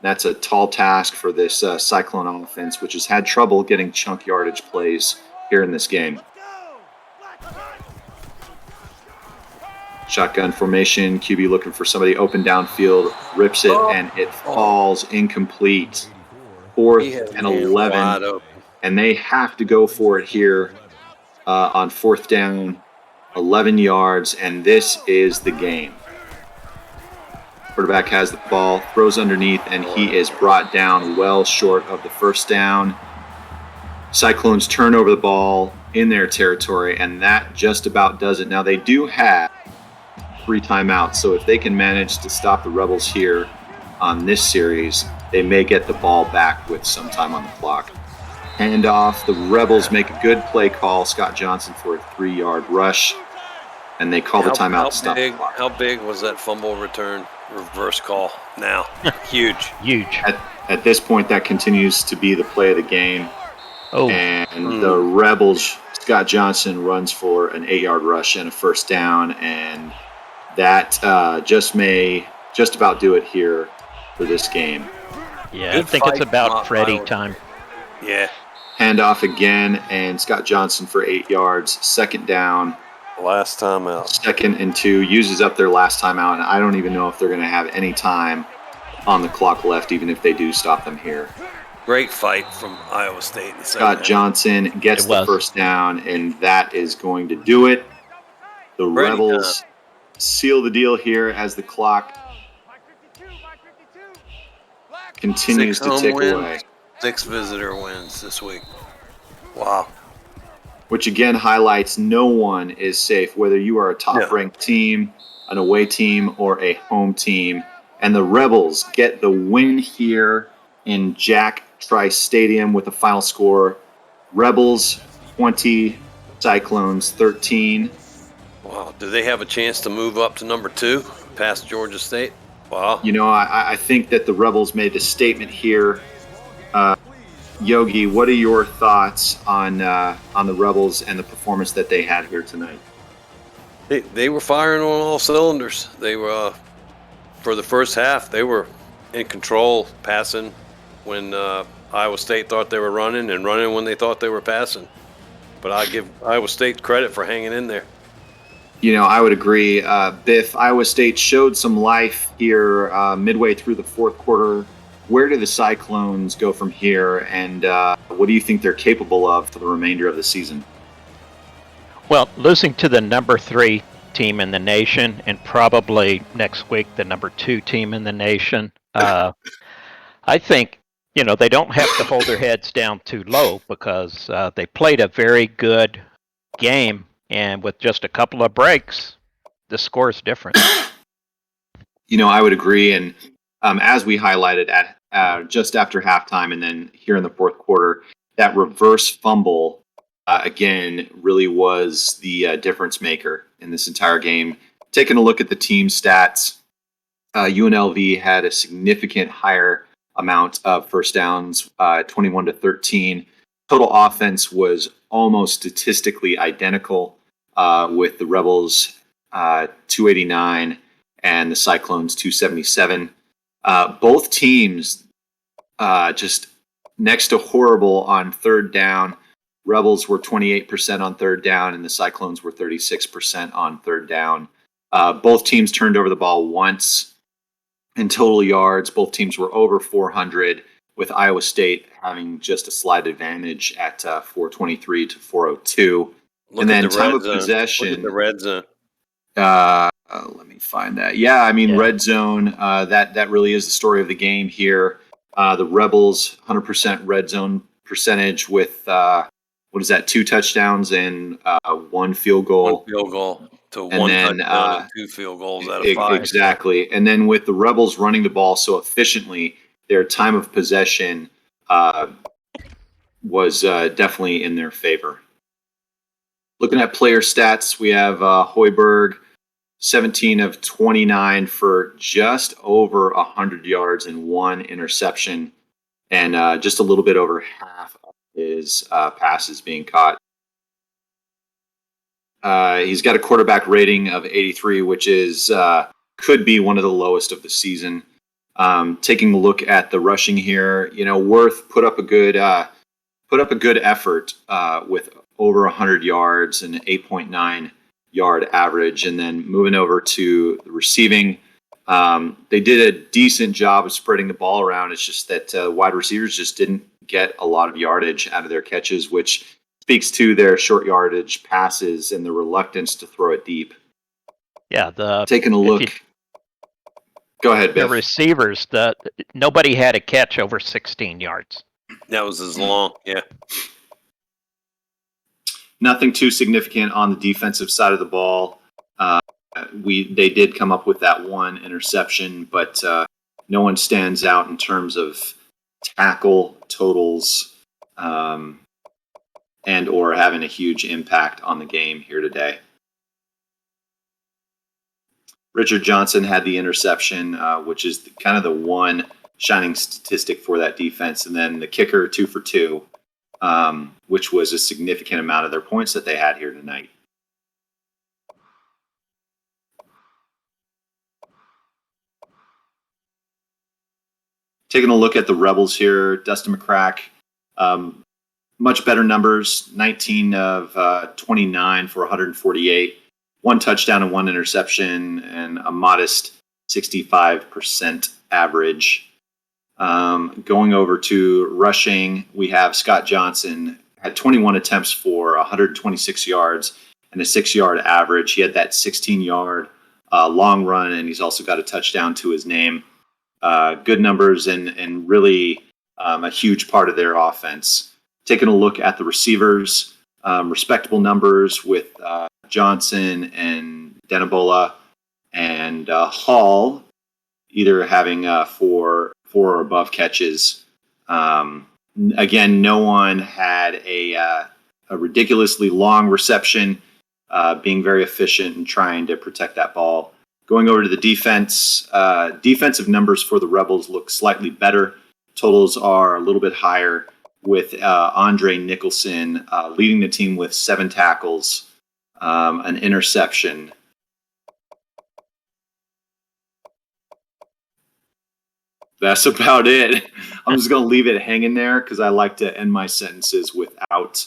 That's a tall task for this Cyclone offense, which has had trouble getting chunk yardage plays here in this game. Shotgun formation, QB looking for somebody open downfield, rips it, and it falls incomplete. 4th and 11, and they have to go for it here on 4th down, 11 yards, and this is the game. Quarterback has the ball, throws underneath, and he is brought down well short of the 1st down. Cyclones turn over the ball in their territory, and that just about does it. Now, they do have 3 timeouts, so if they can manage to stop the Rebels here on this series, they may get the ball back with some time on the clock. Hand off. The Rebels make a good play call. Scott Johnson for a 3-yard rush, and they call the timeout. Stop the clock. How big was that fumble return reverse call now? Huge. At this point, that continues to be the play of the game. And the Rebels, Scott Johnson runs for an 8-yard rush and a 1st down, and that just about do it here for this game. Yeah, I think it's about Freddie time. Yeah. Handoff again, and Scott Johnson for 8 yards. 2nd down. Last time out. 2nd and 2. Uses up their last time out, and I don't even know if they're going to have any time on the clock left, even if they do stop them here. Great fight from Iowa State. Scott Johnson gets the 1st down, and that is going to do it. The Rebels seal the deal here as the clock continues to tick away. 6 visitor wins this week. Wow. Which again highlights no one is safe, whether you are a top-ranked team, an away team, or a home team. And the Rebels get the win here in Jack Trice Stadium with a final score: Rebels 20, Cyclones 13. Wow. Do they have a chance to move up to number 2 past Georgia State? Wow. I think that the Rebels made the statement here. Yogi, what are your thoughts on the Rebels and the performance that they had here tonight? They were firing on all cylinders. They were, for the first half, they were in control, passing when Iowa State thought they were running, and running when they thought they were passing. But I give Iowa State credit for hanging in there. I would agree. Biff, Iowa State showed some life here midway through the 4th quarter. Where do the Cyclones go from here, and what do you think they're capable of for the remainder of the season? Well, losing to the number 3 team in the nation, and probably next week the number 2 team in the nation, I think they don't have to hold their heads down too low because they played a very good game, and with just a couple of breaks, the score is different. I would agree. And as we highlighted at just after halftime and then here in the fourth quarter, that reverse fumble, again, really was the difference maker in this entire game. Taking a look at the team stats, UNLV had a significant higher amount of first downs, 21 to 13. Total offense was almost statistically identical, with the Rebels 289 and the Cyclones 277. Both teams just next to horrible on third down. Rebels were 28% on third down, and the Cyclones were 36% on third down. Both teams turned over the ball once. In total yards, both teams were over 400, with Iowa State having just a slight advantage at 423 to 402. And then time of possession. Look at the red zone. Let me find that. Yeah, I mean, red zone, that really is the story of the game here. The Rebels, 100% red zone percentage with, 2 touchdowns and 1 field goal. 1 field goal to 1 touchdown and 2 field goals out of 5. Exactly. And then with the Rebels running the ball so efficiently, their time of possession was definitely in their favor. Looking at player stats, we have Hoiberg, 17 of 29 for just over 100 yards and 1 interception, and just a little bit over half of his passes being caught. He's got a quarterback rating of 83, which is could be one of the lowest of the season. Taking a look at the rushing here, Worth put up a good effort with over 100 yards and 8.9 yard average. And then moving over to the receiving, they did a decent job of spreading the ball around. It's just that wide receivers just didn't get a lot of yardage out of their catches, which speaks to their short yardage passes and the reluctance to throw it deep. Yeah, taking a look. Go ahead, Biff. The receivers, nobody had a catch over 16 yards. That was as long, yeah. Nothing too significant on the defensive side of the ball. They did come up with that 1 interception, but no one stands out in terms of tackle totals and or having a huge impact on the game here today. Richard Johnson had the interception, which is kind of the one shining statistic for that defense. And then the kicker, 2 for 2, which was a significant amount of their points that they had here tonight. Taking a look at the Rebels here, Dustin McCrack, much better numbers, 19 of 29 for 148. 1 touchdown and 1 interception, and a modest 65% average. Going over to rushing, we have Scott Johnson, had 21 attempts for 126 yards and a 6-yard average. He had that 16-yard long run, and he's also got a touchdown to his name. Good numbers and really a huge part of their offense. Taking a look at the receivers, respectable numbers with Johnson and Denabola and Hall either having 4 or above catches. Again, no one had a ridiculously long reception, being very efficient and trying to protect that ball. Going over to the defense, defensive numbers for the Rebels look slightly better. Totals are a little bit higher, with Andre Nicholson leading the team with 7 tackles, an interception. That's about it. I'm just going to leave it hanging there because I like to end my sentences without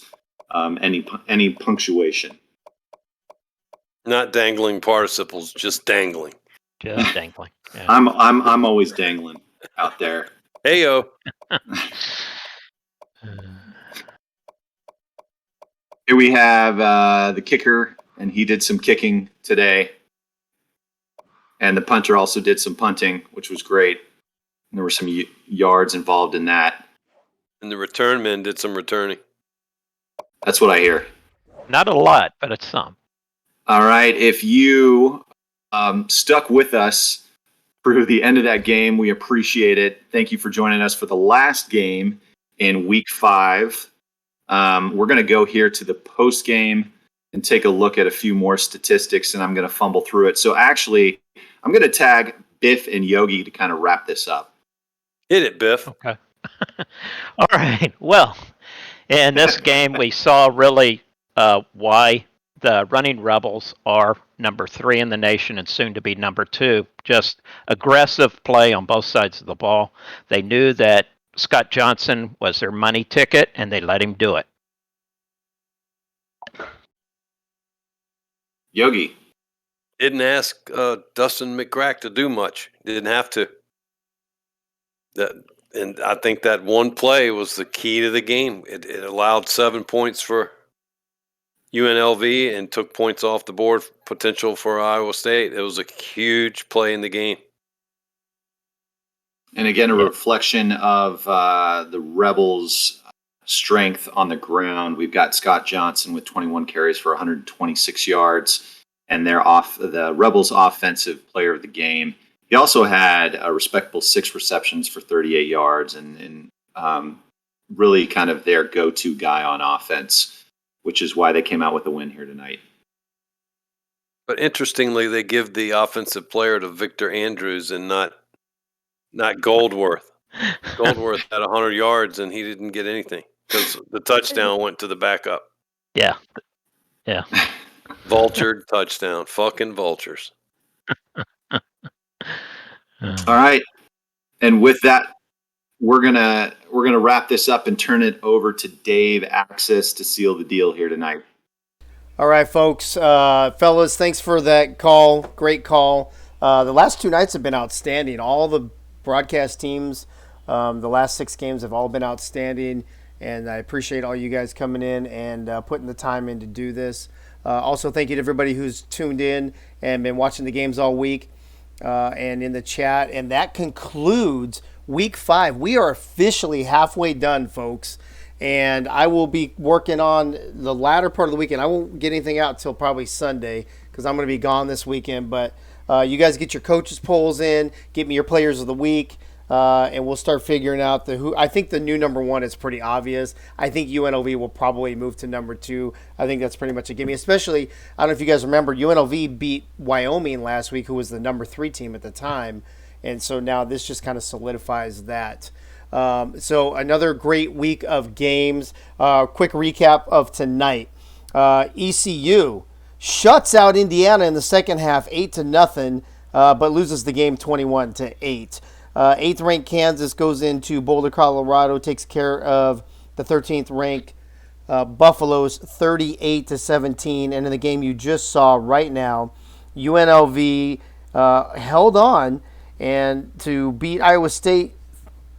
any punctuation. Not dangling participles, just dangling. Just dangling. Yeah. I'm always dangling out there. Heyo. Here we have the kicker, and he did some kicking today. And the punter also did some punting, which was great. And there were some yards involved in that. And the return men did some returning. That's what I hear. Not a lot, but it's some. All right. If you stuck with us through the end of that game, we appreciate it. Thank you for joining us for the last game in week 5. We're going to go here to the post game and take a look at a few more statistics, and I'm going to fumble through it. So actually, I'm going to tag Biff and Yogi to kind of wrap this up. Hit it, Biff. Okay. All right. Well, in this game, we saw really why the Running Rebels are number 3 in the nation and soon to be number 2. Just aggressive play on both sides of the ball. They knew that Scott Johnson was their money ticket, and they let him do it. Yogi. Didn't ask Dustin McCrack to do much. Didn't have to. And I think that one play was the key to the game. It allowed 7 points for UNLV and took points off the board potential for Iowa State. It was a huge play in the game. And again, a reflection of the Rebels' strength on the ground. We've got Scott Johnson with 21 carries for 126 yards, and they're the Rebels' offensive player of the game. He also had a respectable 6 receptions for 38 yards and really kind of their go-to guy on offense, which is why they came out with a win here tonight. But interestingly, they give the offensive player to Victor Andrews and not Goldworth. Goldworth had 100 yards and he didn't get anything because the touchdown went to the backup. Yeah. Vultured touchdown. Fucking vultures. All right. And with that, we're gonna wrap this up and turn it over to Dave Axis to seal the deal here tonight. All right, folks. Fellas, thanks for that call. Great call. The last 2 nights have been outstanding. All the broadcast teams, the last 6 games have all been outstanding, and I appreciate all you guys coming in and putting the time in to do this. Also, thank you to everybody who's tuned in and been watching the games all week and in the chat. And that concludes week 5. We are officially halfway done, folks. And I will be working on the latter part of the weekend. I won't get anything out until probably Sunday because I'm going to be gone this weekend. But you guys get your coaches polls in, get me your players of the week, and we'll start figuring out who. I think the new number 1 is pretty obvious. I think UNLV will probably move to number 2. I think that's pretty much a gimme. Especially, I don't know if you guys remember, UNLV beat Wyoming last week, who was the number 3 team at the time. And so now this just kind of solidifies that. So another great week of games. Quick recap of tonight. ECU shuts out Indiana in the second half, 8-0, but loses the game 21-8. 8th ranked Kansas goes into Boulder, Colorado, takes care of the 13th ranked Buffaloes 38-17. And in the game you just saw right now, UNLV held on and to beat Iowa State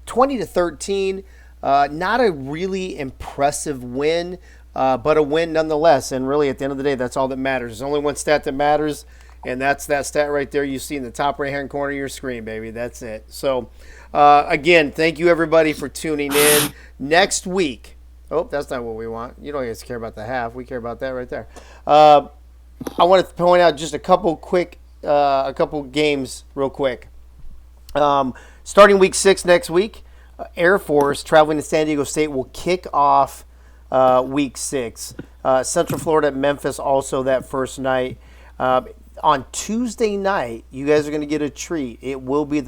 20-13. Not a really impressive win, but a win nonetheless. And really, at the end of the day, that's all that matters. There's only one stat that matters, and that's that stat right there you see in the top right-hand corner of your screen, baby. That's it. So, again, thank you, everybody, for tuning in. Next week. Oh, that's not what we want. You don't guys care about the half. We care about that right there. I want to point out just a couple games real quick. Starting week 6 next week, Air Force traveling to San Diego State will kick off week 6. Central Florida at Memphis also that first night. On Tuesday night, you guys are going to get a treat. It will be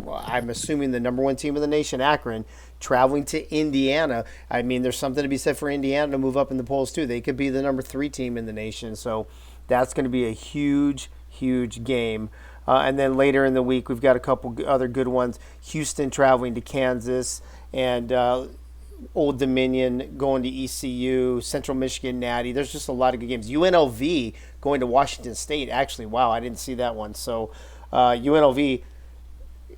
I'm assuming the number 1 team in the nation, Akron, traveling to Indiana. I mean, there's something to be said for Indiana to move up in the polls too. They could be the number 3 team in the nation. So that's going to be a huge, huge game. And then later in the week, we've got a couple other good ones. Houston traveling to Kansas, and Old Dominion going to ECU, Central Michigan Natty. There's just a lot of good games. UNLV going to Washington State. Actually, wow, I didn't see that one. So UNLV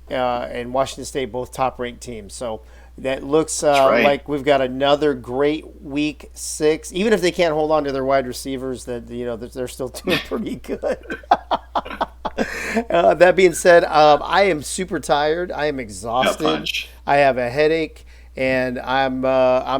and Washington State, both top-ranked teams. So that looks right. like we've got another great week 6. Even if they can't hold on to their wide receivers, that they're still doing pretty good. That being said, I am super tired. I am exhausted. I have a headache, and I'm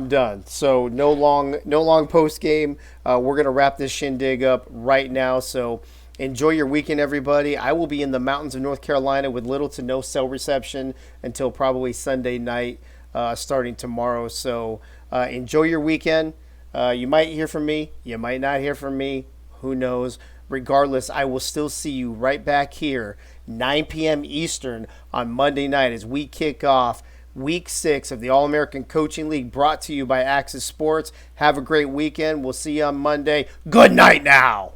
done. So no long post game. We're gonna wrap this shindig up right now. So enjoy your weekend, everybody. I will be in the mountains of North Carolina with little to no cell reception until probably Sunday night, starting tomorrow. So enjoy your weekend. You might hear from me. You might not hear from me. Who knows? Regardless, I will still see you right back here, 9 p.m. Eastern on Monday night as we kick off Week 6 of the All-American Coaching League, brought to you by Axis Sports. Have a great weekend. We'll see you on Monday. Good night now.